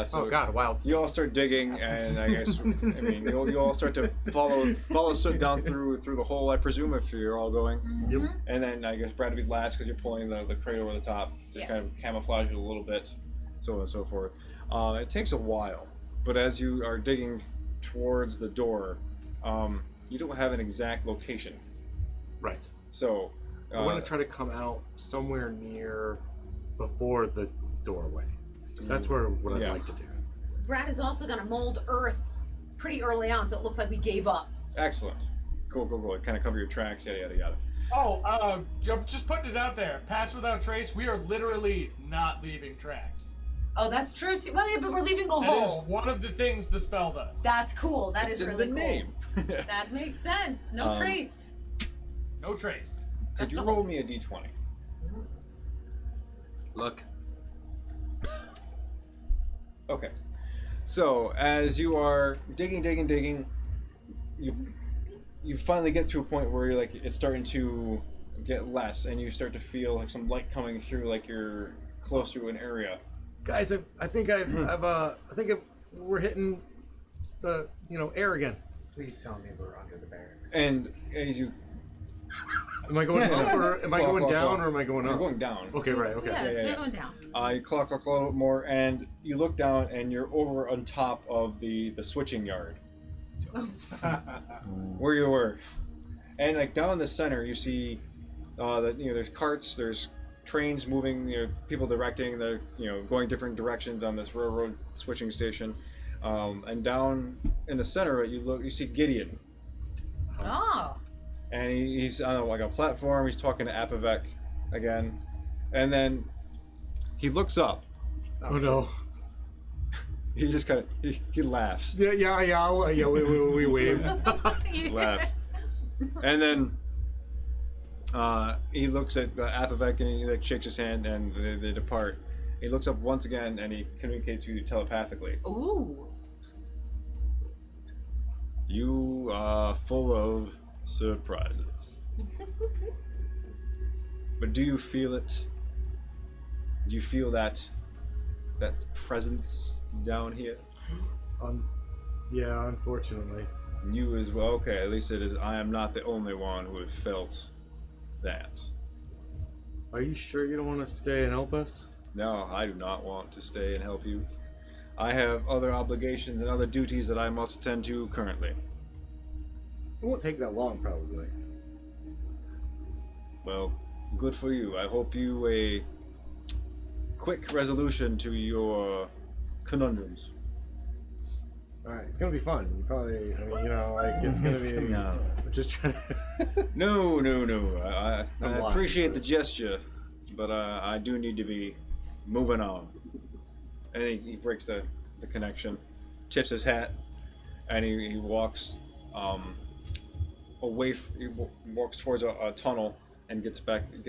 So Oh god, wild. you all start digging, and I guess you all start to follow Soot down through the hole. I presume if you're all going, Yep. and then I guess Brad would be last because you're pulling the crate over the top to Yeah. kind of camouflage it a little bit, so on and so forth. It takes a while, but as you are digging towards the door, you don't have an exact location. Right. So I want to try to come out somewhere near before the doorway. That's what I'd Yeah. like to do. Brad is also gonna mold earth pretty early on, so it looks like we gave up. Excellent. Cool. Kind of cover your tracks. Yada yada yada. Oh, just putting it out there. Pass without trace. We are literally not leaving tracks. Oh, that's true too. Well, yeah, but we're leaving a That hole. is one of the things the spell does. That's cool. That It's is in really the cool. name. That makes sense. No trace. No trace. Could you roll me a d20? Look. Okay. So as you are digging, you finally get to a point where you're like it's starting to get less, and you start to feel like some light coming through, like you're close to an area. Guys, I think we're hitting the air again. Please tell me we're under the barracks. And as you Am I going up or am I Claw, going claw, down claw. or am I going You're up? going down. Okay, right. Okay. Yeah, yeah. you're going down. You clock a little bit more, and you look down, and you're over on top of the switching yard where you were. And like down in the center, you see that there's carts, there's trains moving, people directing, they're going different directions on this railroad switching station. And down in the center of it, you see Gideon. Oh. And he's on like a platform. He's talking to Apavek again, and then he looks up. Oh no! He just kind of he laughs. Yeah. We wave. Laughs, and then he looks at Apavek and he like shakes his hand, and they depart. He looks up once again and he communicates with you telepathically. Ooh. You are full of surprises. But do you feel it? Do you feel that presence down here? Yeah, unfortunately. You as well. Okay, at least it is. I am not the only one who has felt that. Are you sure you don't want to stay and help us? No, I do not want to stay and help you. I have other obligations and other duties that I must attend to currently. It won't take that long, probably. Well, good for you. I hope you a quick resolution to your conundrums. Alright, it's gonna be fun. You probably, it's gonna be... No. Just trying to... No. I lying. appreciate the gesture, but I do need to be moving on. And he breaks the connection, tips his hat, and he walks away. He walks towards a tunnel and gets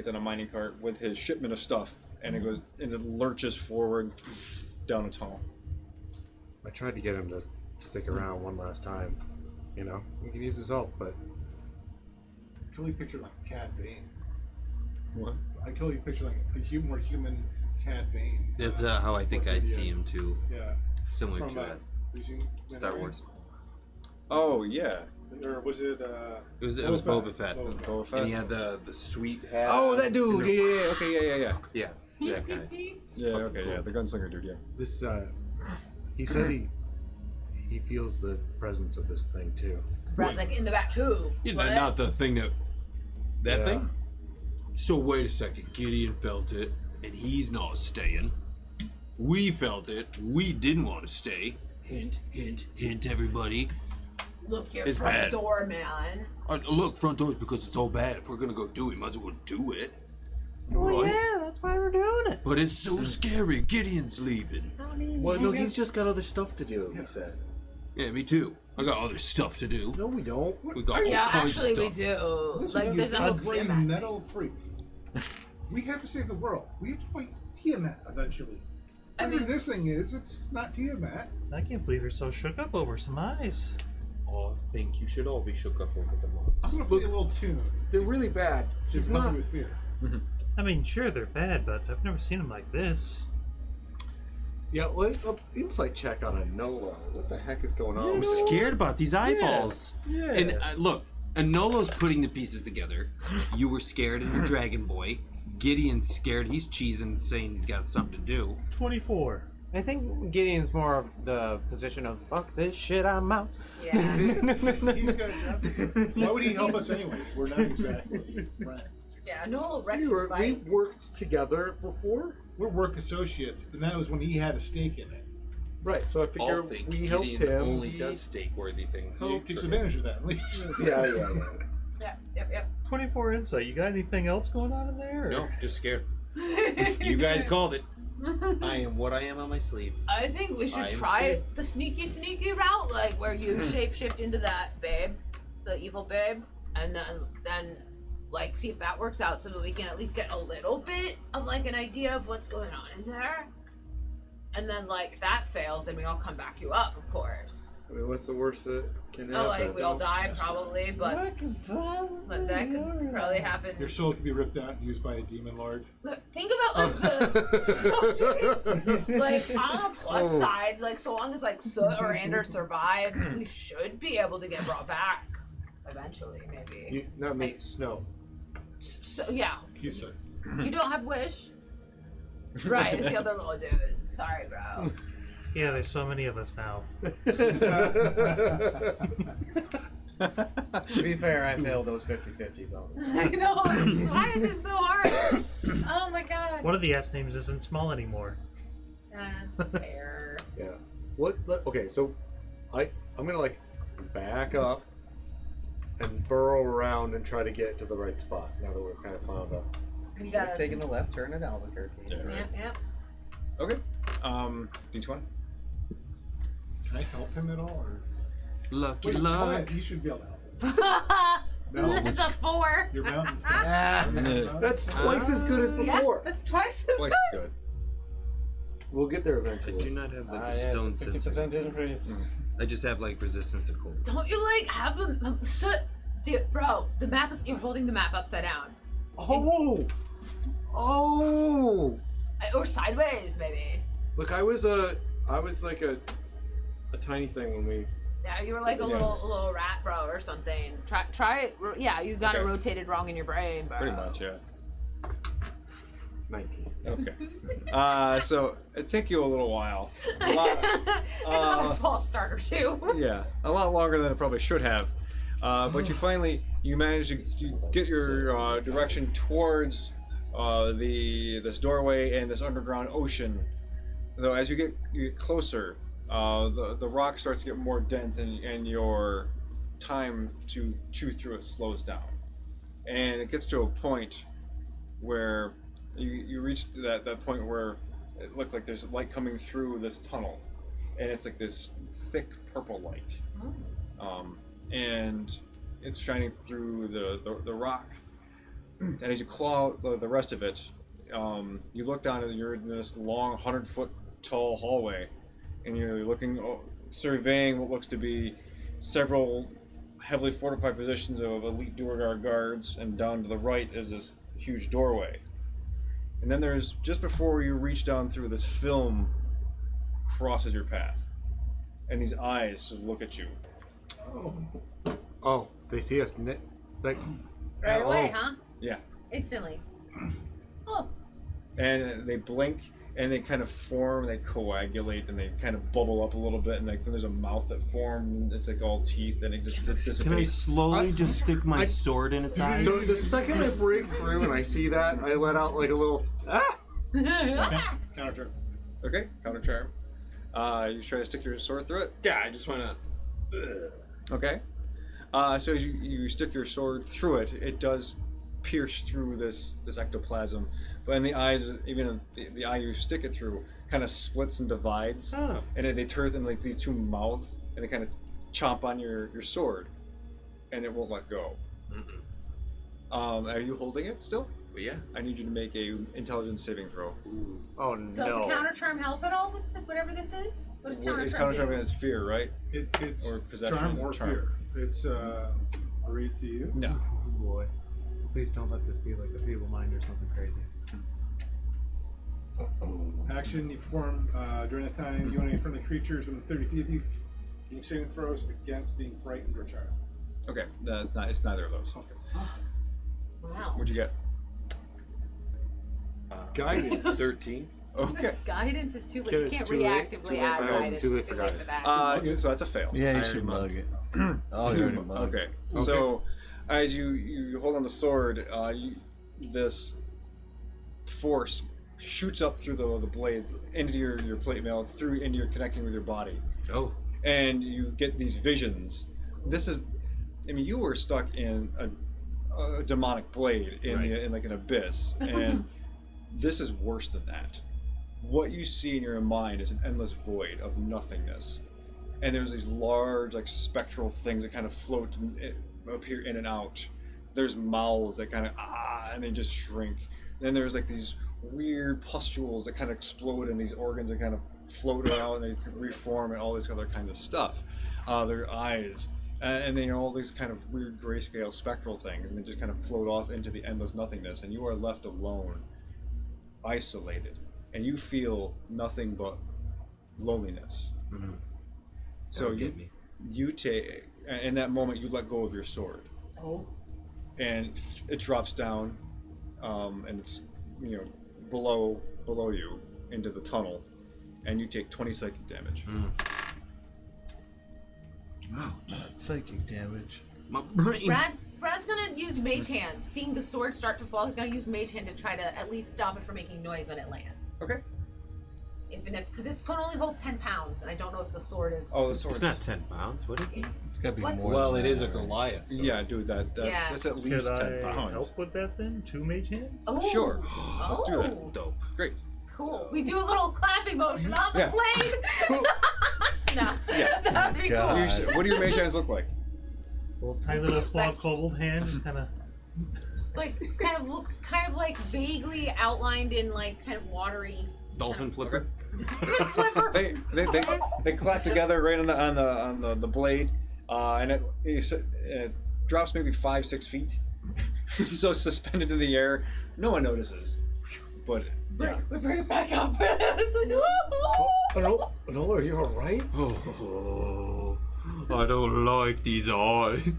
in a mining cart with his shipment of stuff, and it lurches forward down a tunnel. I tried to get him to stick around one last time. You know, he can use his help, but... I totally picture like Cad Bane. What? I totally picture like a more human Cad Bane. That's how I think I see him too. Yeah. Similar From, to have you seen Star Wars. Oh yeah. Or was it? It was Boba Fett. Boba Fett. And he had the sweet hat. Oh, that dude. Yeah. Okay. Yeah. Yeah, that guy. Yeah. Okay. Yeah. The gunslinger dude. Yeah. This, he said he feels the presence of this thing too. Brad's like in the back too. Yeah, What? not the thing that Yeah. thing. So wait a second. Gideon felt it, and he's not staying. We felt it. We didn't want to stay. Hint, hint, hint. Everybody. Look here, It's front bad. door, man. Look, front doors because it's all bad. If we're gonna go do it, might as well do it. Well, Right? yeah, that's why we're doing it. But it's so scary. Gideon's leaving. Well, no, he's just got other stuff to do, he said. Yeah, me too. I got other stuff to do. No, we don't. We got all Yeah, kinds actually of we stuff. do. Listen, Like you there's a whole ugly Tiamat thing. metal freak. We have to save the world. We have to fight Tiamat eventually. Whatever this thing is, it's not Tiamat. I can't believe you're so shook up over some eyes. Oh, I think you should all be shook up over the I'm months. gonna play a little tune. They're really bad. He's not with fear. I mean, sure, they're bad, but I've never seen them like this. Yeah, well, insight check on a Nolo. What the heck is going on? I'm scared about these eyeballs. Yeah. And look, Anolo's putting the pieces together. You were scared in the Dragon Boy. Gideon's scared. He's cheesing, saying he's got something to do. 24. I think Gideon's more of the position of fuck this shit, I'm out. Yeah. He's got a job to do. Why would he help us anyway? We're not exactly friends. Yeah, no, Rex is We fine. worked together before? We're work associates, and that was when he had a stake in it. Right, so I All figure think we helped Gideon him. only does stake-worthy things. He takes advantage of that and leaves. Yeah. Yep. 24 insight. You got anything else going on in there? or- No, just scared. You guys called it. I am what I am on my sleeve. I think we I should am try scared. the sneaky route, like where you shapeshift into that babe, the evil babe, and then like see if that works out, so that we can at least get a little bit of like an idea of what's going on in there. And then like if that fails, then we all come back you up, of course. I mean, what's the worst that can happen? Oh, like we all die probably, but that could probably happen. Your soul could be ripped out and used by a demon lord. Look, think about like the like on the plus side, like so long as like Soot or Anders survives, we should be able to get brought back eventually, maybe. Not me, Snow. So yeah, He said. you don't have wish, right? It's the other little dude. Sorry, bro. Yeah, there's so many of us now. To be fair, I failed those 50-50s all the time. I know. Why is it so hard? Oh my god. One of the S names isn't small anymore. That's fair. Yeah. Okay, so I'm gonna like back up and burrow around and try to get to the right spot. Now that we've kind of found a. You gotta. Taking the left turn at Albuquerque. Yep. Okay. D20. Can I help him at all? Or? Lucky Wait, luck. you should be able to help him. That's a 4. Your mountain That's twice as good as Yeah, before. that's twice as Twice good. good. We'll get there I eventually. do not have like a Yes, stone 50% sense. increase. I just have like resistance to cold. Don't you like have them? Dude, bro, the map is. You're holding the map upside down. Oh, Or sideways, maybe. look, I was like a tiny thing when we. Yeah, you were like a little rat, bro, or something. Try it. Yeah, you got it Okay. rotated wrong in your brain, bro. Pretty much, yeah. 19. Okay. So it took you a little while. A lot, It's not a false starter too. yeah, a lot longer than it probably should have. But you managed to get your direction towards this doorway and this underground ocean. Though as you get closer, the rock starts to get more dense, and your time to chew through it slows down. And it gets to a point where you reach that point where it looks like there's light coming through this tunnel, and it's like this thick purple light, and it's shining through the rock. And as you claw out the rest of it, you look down and you're in this long 100-foot tall hallway, and you're looking, surveying what looks to be several heavily fortified positions of elite Duergar guards, and down to the right is this huge doorway. And then there's, just before you reach down through, this film crosses your path, and these eyes just look at you. Oh, they see us. Like, Right away, huh? Yeah. Instantly. Oh. And they blink, and they kind of form, they coagulate, and they kind of bubble up a little bit, and then there's a mouth that forms, it's like all teeth, and it just dissipates. Can I slowly just stick my sword in its eyes? so the second I break through and I see that, I let out like a little Counter turn. Okay, counter charm. You try to stick your sword through it? Yeah, I just want to. Okay. So as you stick your sword through it, it does pierce through this ectoplasm, but in the eyes, even the eye you stick it through, kind of splits and divides, and then they turn in like these two mouths, and they kind of chomp on your sword, and it won't let go. Are you holding it still? Well, yeah. I need you to make a intelligence saving throw. Oh Does the no. counter charm help at all with whatever this is? What does counter It's charm counter do? charm, it's fear, right? It's Or possession, charm or charm. fear. It's 3 to you. No. Oh boy. Please don't let this be like a feeble mind or something crazy. Action you perform during that time. You and any friendly creatures within 30 feet of you. You saving throws against being frightened or charmed. Okay, it's neither of those. Wow. What'd you get? guidance. 13. Okay. Guidance is too late. Okay, You it's can't too late. reactively Too late add for guidance. guidance. Too late It's for too late for guidance. that. So that's a fail. Yeah, you already should mugged. mug it. Oh, you already mugged. Okay. So as you hold on the sword, this force shoots up through the blade into your plate mail, through into your connecting with your body. Oh. And you get these visions. This is, I mean, you were stuck in a demonic blade in like an abyss, and this is worse than that. What you see in your mind is an endless void of nothingness, and there's these large, like, spectral things that kind of float and appear in and out. There's mouths that kind of and they just shrink. And then there's like these weird pustules that kind of explode, and these organs that kind of float around and they reform and all this other kind of stuff. Their eyes, and then all these kind of weird grayscale spectral things, and they just kind of float off into the endless nothingness, and you are left alone, isolated, and you feel nothing but loneliness. Mm-hmm. So you take, in that moment, you let go of your sword. Oh. And it drops down, and it's, below you into the tunnel, and you take 20 psychic damage. Wow, that's psychic damage. My brain. Brad's gonna use Mage Hand. Seeing the sword start to fall, he's gonna use Mage Hand to try to at least stop it from making noise when it lands. Okay. Even if, because it can only hold 10 pounds, and I don't know if the sword is. Oh, the sword. It's not 10 pounds, would it be? It's gotta be What's- more. Well, than it is a that, right? Goliath. So. Yeah, dude, that's Yeah. it's at least Could 10 I pounds. help with that then? 2 mage hands? Oh, Sure. Let's do that. Oh, Dope. Great. cool. We do a little clapping motion on the Yeah. blade. No, Yeah. that'd be God. cool. What do your mage hands look like? Well, tiny little clawed kobold hand, just kind of. Just like kind of looks kind of like vaguely outlined in like kind of watery. Dolphin flipper. Flipper. They clap together right on the blade, and it drops maybe 5-6 feet. So it's suspended in the air. No one notices, but yeah. We bring it back up. It's like, oh. Enola, are you alright? Oh, I don't like these eyes.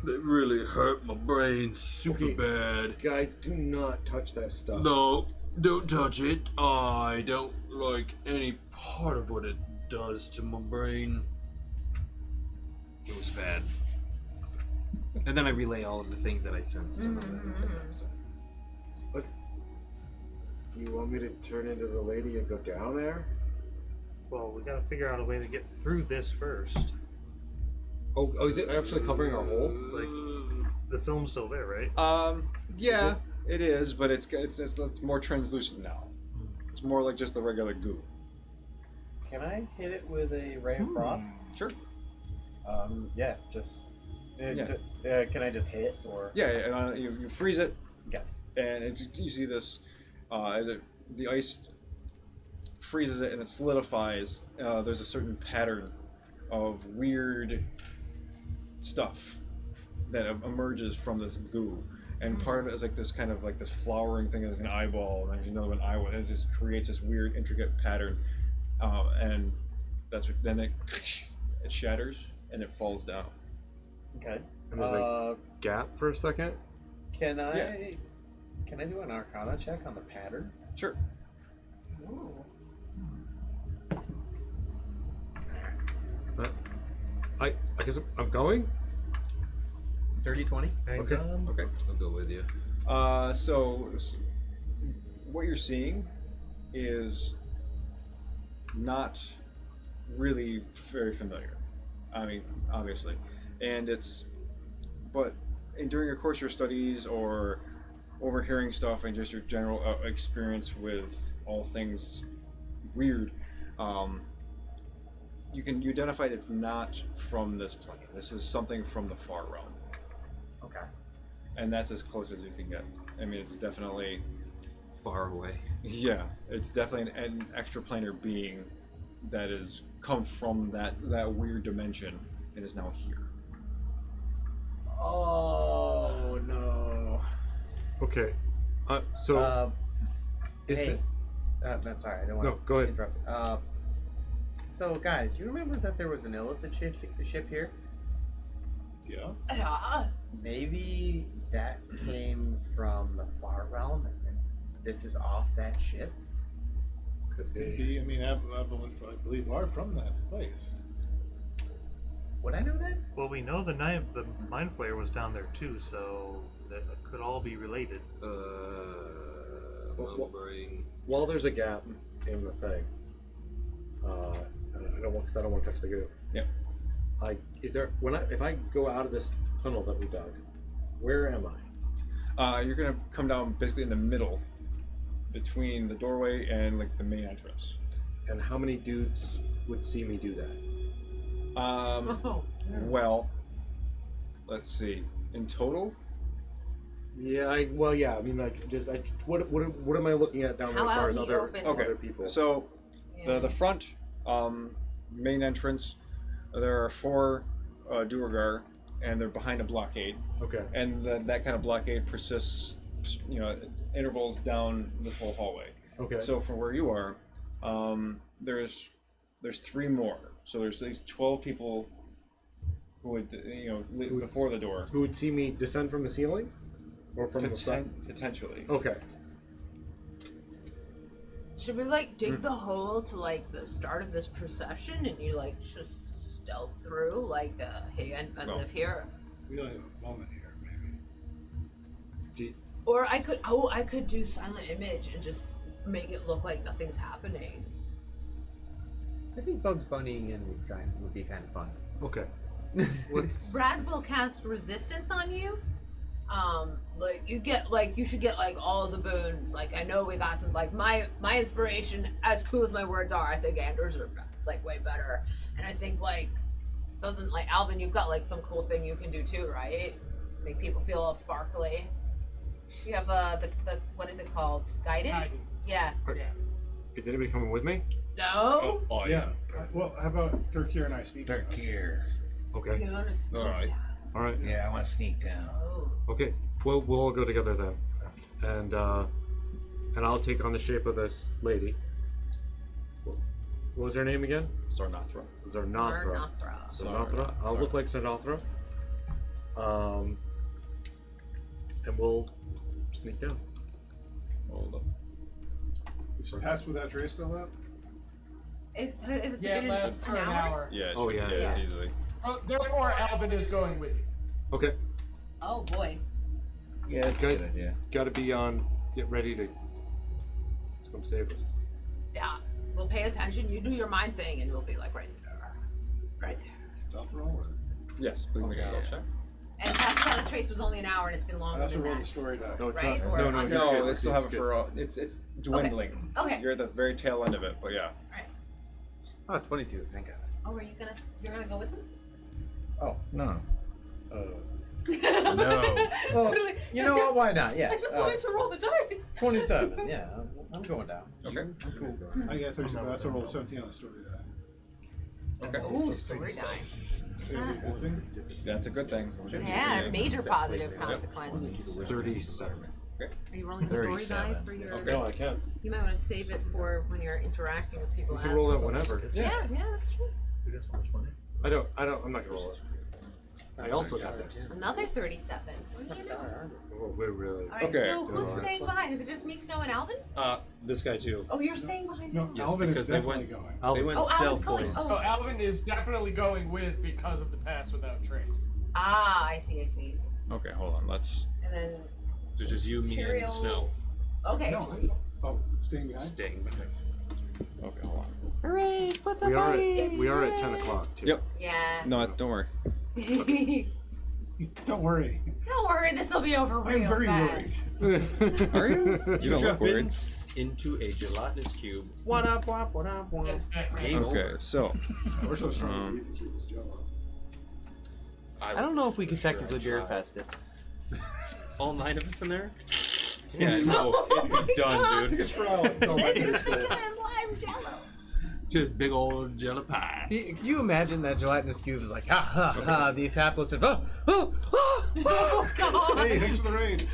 They really hurt my brain super Okay. bad. Guys, do not touch that stuff. No, don't touch it. I don't like any part of what it does to my brain. It was bad. And then I relay all of the things that I sensed and all that stuff. So. Do you want me to turn into the lady and go down there? Well, we gotta figure out a way to get through this first. Oh, is it actually covering our hole? Like, the film's still there, right? Yeah, it is, but it's more translucent now. It's more like just the regular goo. Can I hit it with a ray of frost? Sure. Yeah, just. Yeah. Can I just hit or? Yeah, you freeze it, Okay. and you see this, the ice freezes it and it solidifies. There's a certain pattern of weird stuff that emerges from this goo, and part of it is like this kind of like this flowering thing, like an eyeball, and then another one eyeball, and it just creates this weird intricate pattern, and that's what, then it shatters and it falls down. Okay. And there's a gap for a second. Can I? Yeah. Can I do an Arcana check on the pattern? Sure. I guess I'm going. Dirty 20. Hangs Okay. on. Okay. I'll go with you. So what you're seeing is not really very familiar. I mean, obviously, and but during your course of your studies or overhearing stuff and just your general experience with all things weird, you identify it's not from this plane. This is something from the far realm. Okay. And that's as close as you can get. I mean, it's definitely Far away. Yeah, it's definitely an extraplanar being that has come from that weird dimension and is now here. Oh no. Okay. So is hey. the No, sorry, I don't want No, go ahead. interrupt. So guys, you remember that there was an illithid ship here? Yeah. Yeah. Maybe that came from the far realm, and then this is off that ship. could be. I mean, I believe are from that place. Would I know that? Well, we know the mind flayer was down there too, so that could all be related. Remembering. While there's a gap in the thing, I don't want to touch the goo. Yeah. If I go out of this tunnel that we dug, where am I? You're gonna come down basically in the middle, between the doorway and like the main entrance. And how many dudes would see me do that? Oh. Well, let's see. In total, Yeah, I mean, like, what am I looking at down there How as far out as in the other open? other people? so Yeah. the front main entrance, there are 4 Duergar, and they're behind a blockade. Okay. And that kind of blockade persists, intervals down this whole hallway. Okay. So from where you are, there's 3 more. So there's these 12 people who would live before the door. Who would see me descend from the ceiling, or from the front? Potentially. Okay. Should we like dig the hole to like the start of this procession and you like just stealth through like hey I No. live here? We only have a moment here, maybe. Or I could do silent image and just make it look like nothing's happening. I think Bugs Bunny and the Giant would be kind of fun. Okay. Let's. Brad will cast resistance on you. Like you should get like all of the boons. Like I know we got some like my inspiration, as cool as my words are, I think Anders are like way better. And I think like doesn't like Alvin, you've got like some cool thing you can do too, right? Make people feel all sparkly. You have the what is it called? Guidance? Yeah. Is anybody coming with me? No? Oh Yeah. Well, how about Turkir and I sneak? Turkir. Okay. You wanna sneak Alright. down? All right. Yeah, I want to sneak down. Oh. Okay. We'll all go together then, and I'll take on the shape of this lady. What was her name again? Sarnathra. Zarnathra. Zarnathra. I'll look like Zarnathra. And we'll sneak down. Hold up. Is Pass Without Trace still up? It was Yeah, it in lasts for an an hour. Yeah. Oh, yeah, It's yeah. easily. Oh, therefore, Alvin is going with you. Okay. Oh boy. Yeah, that's Guys, a good idea. gotta be on. Get ready to come save us. Yeah. We'll pay attention, you do your mind thing and we'll be like right there. Right there. Stealth roll? Or... Yes, please make a stealth check. And Pass Without a Trace was only an hour and it's been I longer also than rolled that. the story die. No, it's Right? not. Or No, no, under- you're No, good. they still have It's it good. for. It's dwindling. Okay. You're at the very tail end of it, but yeah. Oh, 22. Thank God. Oh, you're gonna go with him? Oh, no. No. Well, you know what? Why not? Yeah. I just wanted to roll the dice. 27. Yeah, I'm going down. Okay. I got 37. I also rolled 17 on the story die. Okay. Ooh, story die. What's That'd be a that? good thing. That's a good thing. Yeah, major positive consequence. 37. Are you rolling a story die 37. for your? Okay. No, I can't. You might want to save it for when you're interacting with people. You can as roll that well. whenever. Yeah, that's true. We got so much money. I'm not gonna roll it. I also got that. Another 37. What do you know? Oh, we're really. All right, Okay. so who's staying behind? Is it just me, Snow, and Alvin? This guy too. Oh, you're staying behind No, him? Yes, Alvin is because they definitely went. going. They went Oh, Alvin's stealth going. boys. Oh. So Alvin is definitely going with because of the pass without trace. Ah, I see. Okay, hold on. Let's. And then, There's just you, me, and Material- Snow okay. No. Oh, staying behind? staying behind. Okay, hold on. Hooray! Split the We are at 10 o'clock too. Yep. Yeah. No, don't worry. Don't worry. Don't worry, this will be over real I'm very fast. worried. Are you? You don't look drop worried. into a gelatinous cube. What up? Game Okay, over. so. We're so strong. We eat the cube as Jello. I don't know if we could technically beer fest it. All 9 of us in there? Yeah, no, it'd be done, You dude. can try it. It's all right. It's just like lime jello. Just big old jello pie. Can you imagine that gelatinous cube is like, ha ha ha, these hapless and Oh, God. Hey, thanks for the raid.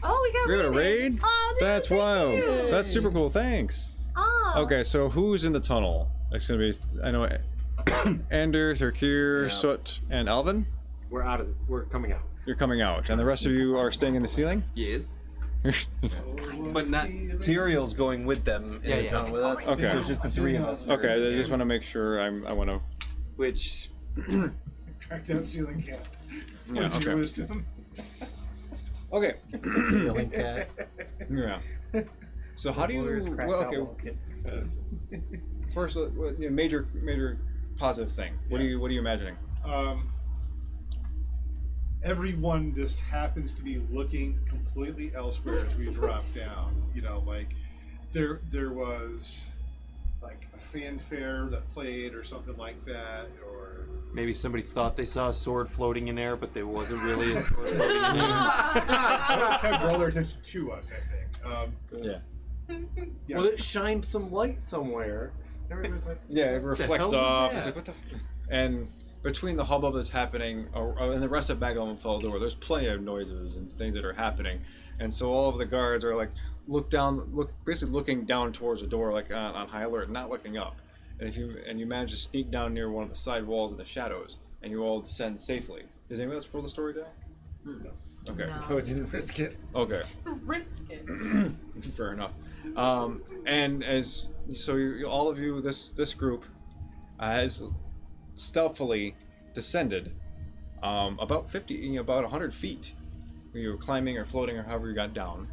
Oh, we We got a got raid? Oh, That's thank wild. you. That's super cool. Thanks. Oh. Okay, so who's in the tunnel? It's gonna be. I know. Ender, Thurkir, Yeah. Soot, and Alvin. We're out of it. We're coming out. You're coming out, and the rest of you are staying in the ceiling. Yes. But not Tyrael's going with them in the tunnel with us. Okay. So it's just the 3 of us. Okay, I just want to make sure. I want to. Which Track down ceiling cat. Yeah. What did you Okay. lose to him? Okay. Ceiling cat. Yeah. So how do you? Lawyers cracked Well, out okay. while kid. First, major positive thing. What are you imagining? Everyone just happens to be looking completely elsewhere as we drop down. You know, like there was like a fanfare that played or something like that, or maybe somebody thought they saw a sword floating in air, but there wasn't really a sword floating in air. that kind of draw their attention to us. I think. Yeah. Yeah. Well, it shined some light somewhere. Everybody's like, Yeah, it reflects hell was off. that? It's like what the. And between the hubbub that's happening and the rest of Mahglum PI, there's plenty of noises and things that are happening, and so all of the guards are like basically looking down towards the door, like on high alert, not looking up. And if you manage to sneak down near one of the side walls in the shadows, and you all descend safely. Does anyone else roll the story down? No. Okay. Oh, it didn't risk it. Okay. Risk it. Fair enough. And as so, all of you, this group, has stealthily descended about 50, about 100 feet. You were climbing or floating or however you got down.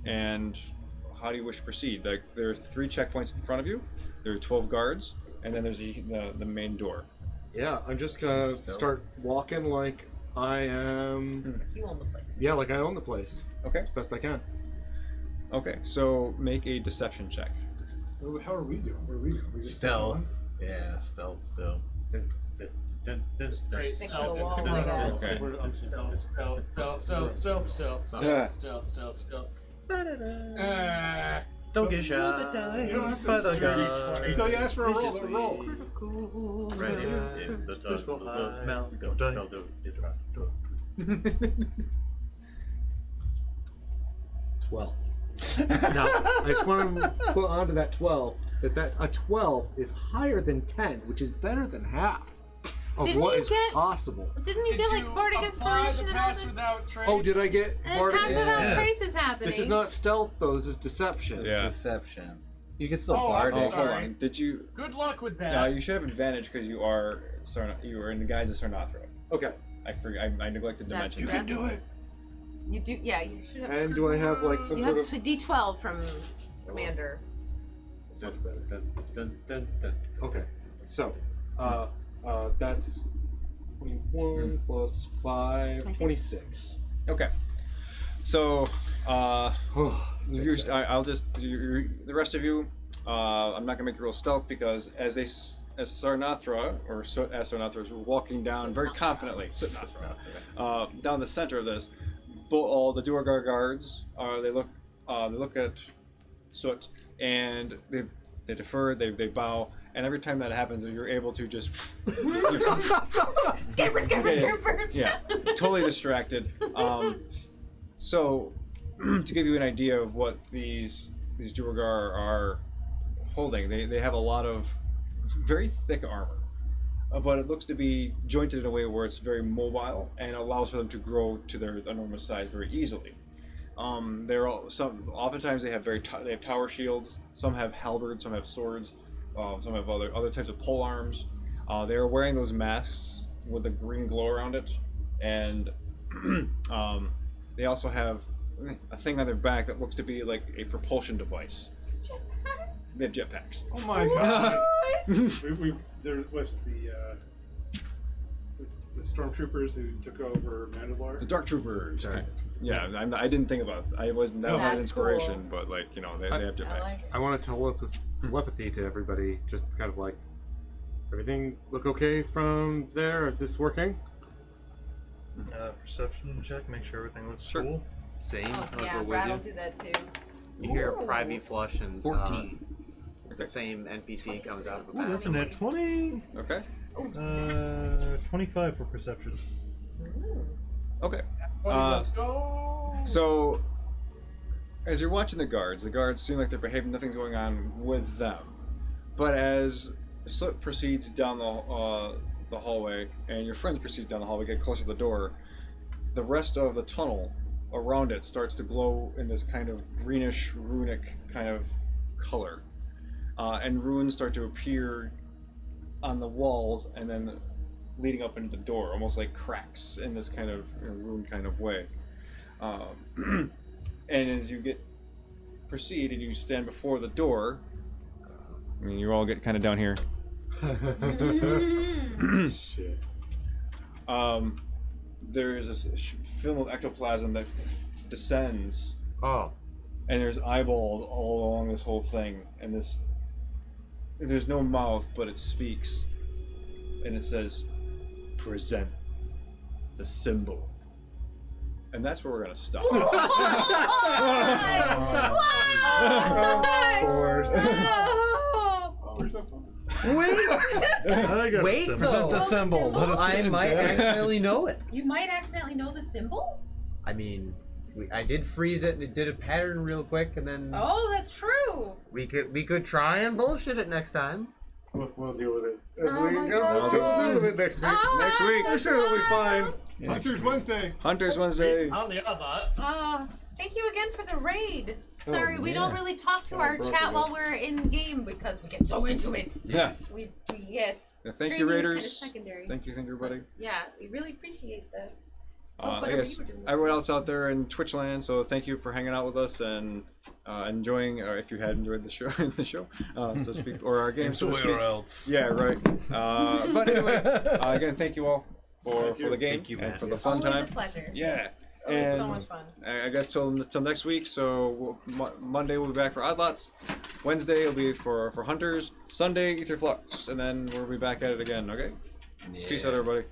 And how do you wish to proceed? Like, there are 3 checkpoints in front of you. There are 12 guards, and then there's the main door. Yeah, I'm just gonna start walking like I am. You own the place. Yeah, like I own the place. Okay. As best I can. Okay, so make a deception check. How are we doing? What are we doing? We just Stealth. Yeah, stealth still. Stick to the wall. Okay. Stealth. Don't get shot by the gun. Until you ask for a roll, a roll. Right in the tunnel of Mount. Don't do it. 12. Now, I just want to put onto that 12 that a 12 is higher than 10, which is better than half of Didn't what you is get- possible. Didn't you get like bardic inspiration and all that? Oh, did I get And bardic? pass without traces happening. This is not stealth, though. This is deception. Yeah. Deception. You can still Oh, bard I'm it. Hold sorry. on. Did you? Good luck with that. No, you should have advantage because you are in the guise of Sarnathra. Okay. I neglected to That's- mention. that's- Do it. You do, yeah. You should have. And do I have like some You sort have of? D12 from Commander. Okay. So, that's 21 plus 5, 26. Okay. So, I'll just the rest of you. I'm not gonna make you roll stealth because as Sarnathra as Sarnathra is walking down very confidently, down the center of this, all the Duergar guards they look at Soot and they defer, they bow, and every time that happens, you're able to just Scamper. yeah, totally distracted. So, to give you an idea of what these Duergar are holding, they have a lot of very thick armor, but it looks to be jointed in a way where it's very mobile and allows for them to grow to their enormous size very easily. Oftentimes they have they have tower shields. Some have halberds, some have swords, some have other types of pole arms. They are wearing those masks with a green glow around it, and they also have a thing on their back that looks to be like a propulsion device. They have jetpacks. Oh my god. There was the stormtroopers who took over Mandalore. The Dark Troopers. Yeah, I didn't think about it. I wasn't that was an That's inspiration, cool. but like they have jetpacks. like it. I want to telepathy to everybody, just kind of like, everything look okay from there? Is this working? Perception check, make sure everything looks Sure. cool. Same. Oh, I'll yeah, go with Brad you. will do that too. You hear a Ooh. private flush and 14. the same NPC comes out of the Ooh, that's a net 20. Okay. 25 for perception. Okay. Let's go. So, as you're watching the guards seem like they're behaving. Nothing's going on with them. But as Soot proceeds down the hallway, and your friends proceed down the hallway, get closer to the door, the rest of the tunnel around it starts to glow in this kind of greenish, runic kind of color. And runes start to appear on the walls and then leading up into the door, almost like cracks in this kind of rune kind of way. And as you proceed and you stand before the door, I mean, you all get kind of down here. Shit. There is this film of ectoplasm that descends. Oh. And there's eyeballs all along this whole thing, and there's no mouth, but it speaks, and it says, "Present the symbol," and that's where we're gonna stop. Of course. We're so fun. Wait, Present the symbol. Let us I in. might accidentally know it. You might accidentally know the symbol? I mean, I did freeze it and it did a pattern real quick, and then Oh, that's true. we could try and bullshit it next time. We'll deal with it as Oh we my go. God. We'll deal with it next week. Next week. I'm sure it'll be fine. Hunters Wednesday. Hunters Wednesday. On the other. Thank you again for the raid. Sorry, we yeah. don't really talk to our chat while we're in game because we get so into it. Yeah. We yes. Yeah, thank you, Streaming is Raiders. kinda secondary. Thank you, everybody. Yeah, we really appreciate that. Oh, I whatever guess you were doing this everyone else out there in Twitch land, so thank you for hanging out with us and enjoying, or if you had enjoyed the show, so to speak, or our game, so to speak. Or else. Yeah, right. But anyway, again, thank you all for the game Thank you, and Matt. for the fun Always time. a pleasure. Yeah. It's always And so much fun. I guess till next week. So Monday we'll be back for Oddlots. Wednesday will be for Hunters. Sunday Ether Flux, and then we'll be back at it again. Okay. Yeah. Peace out, everybody.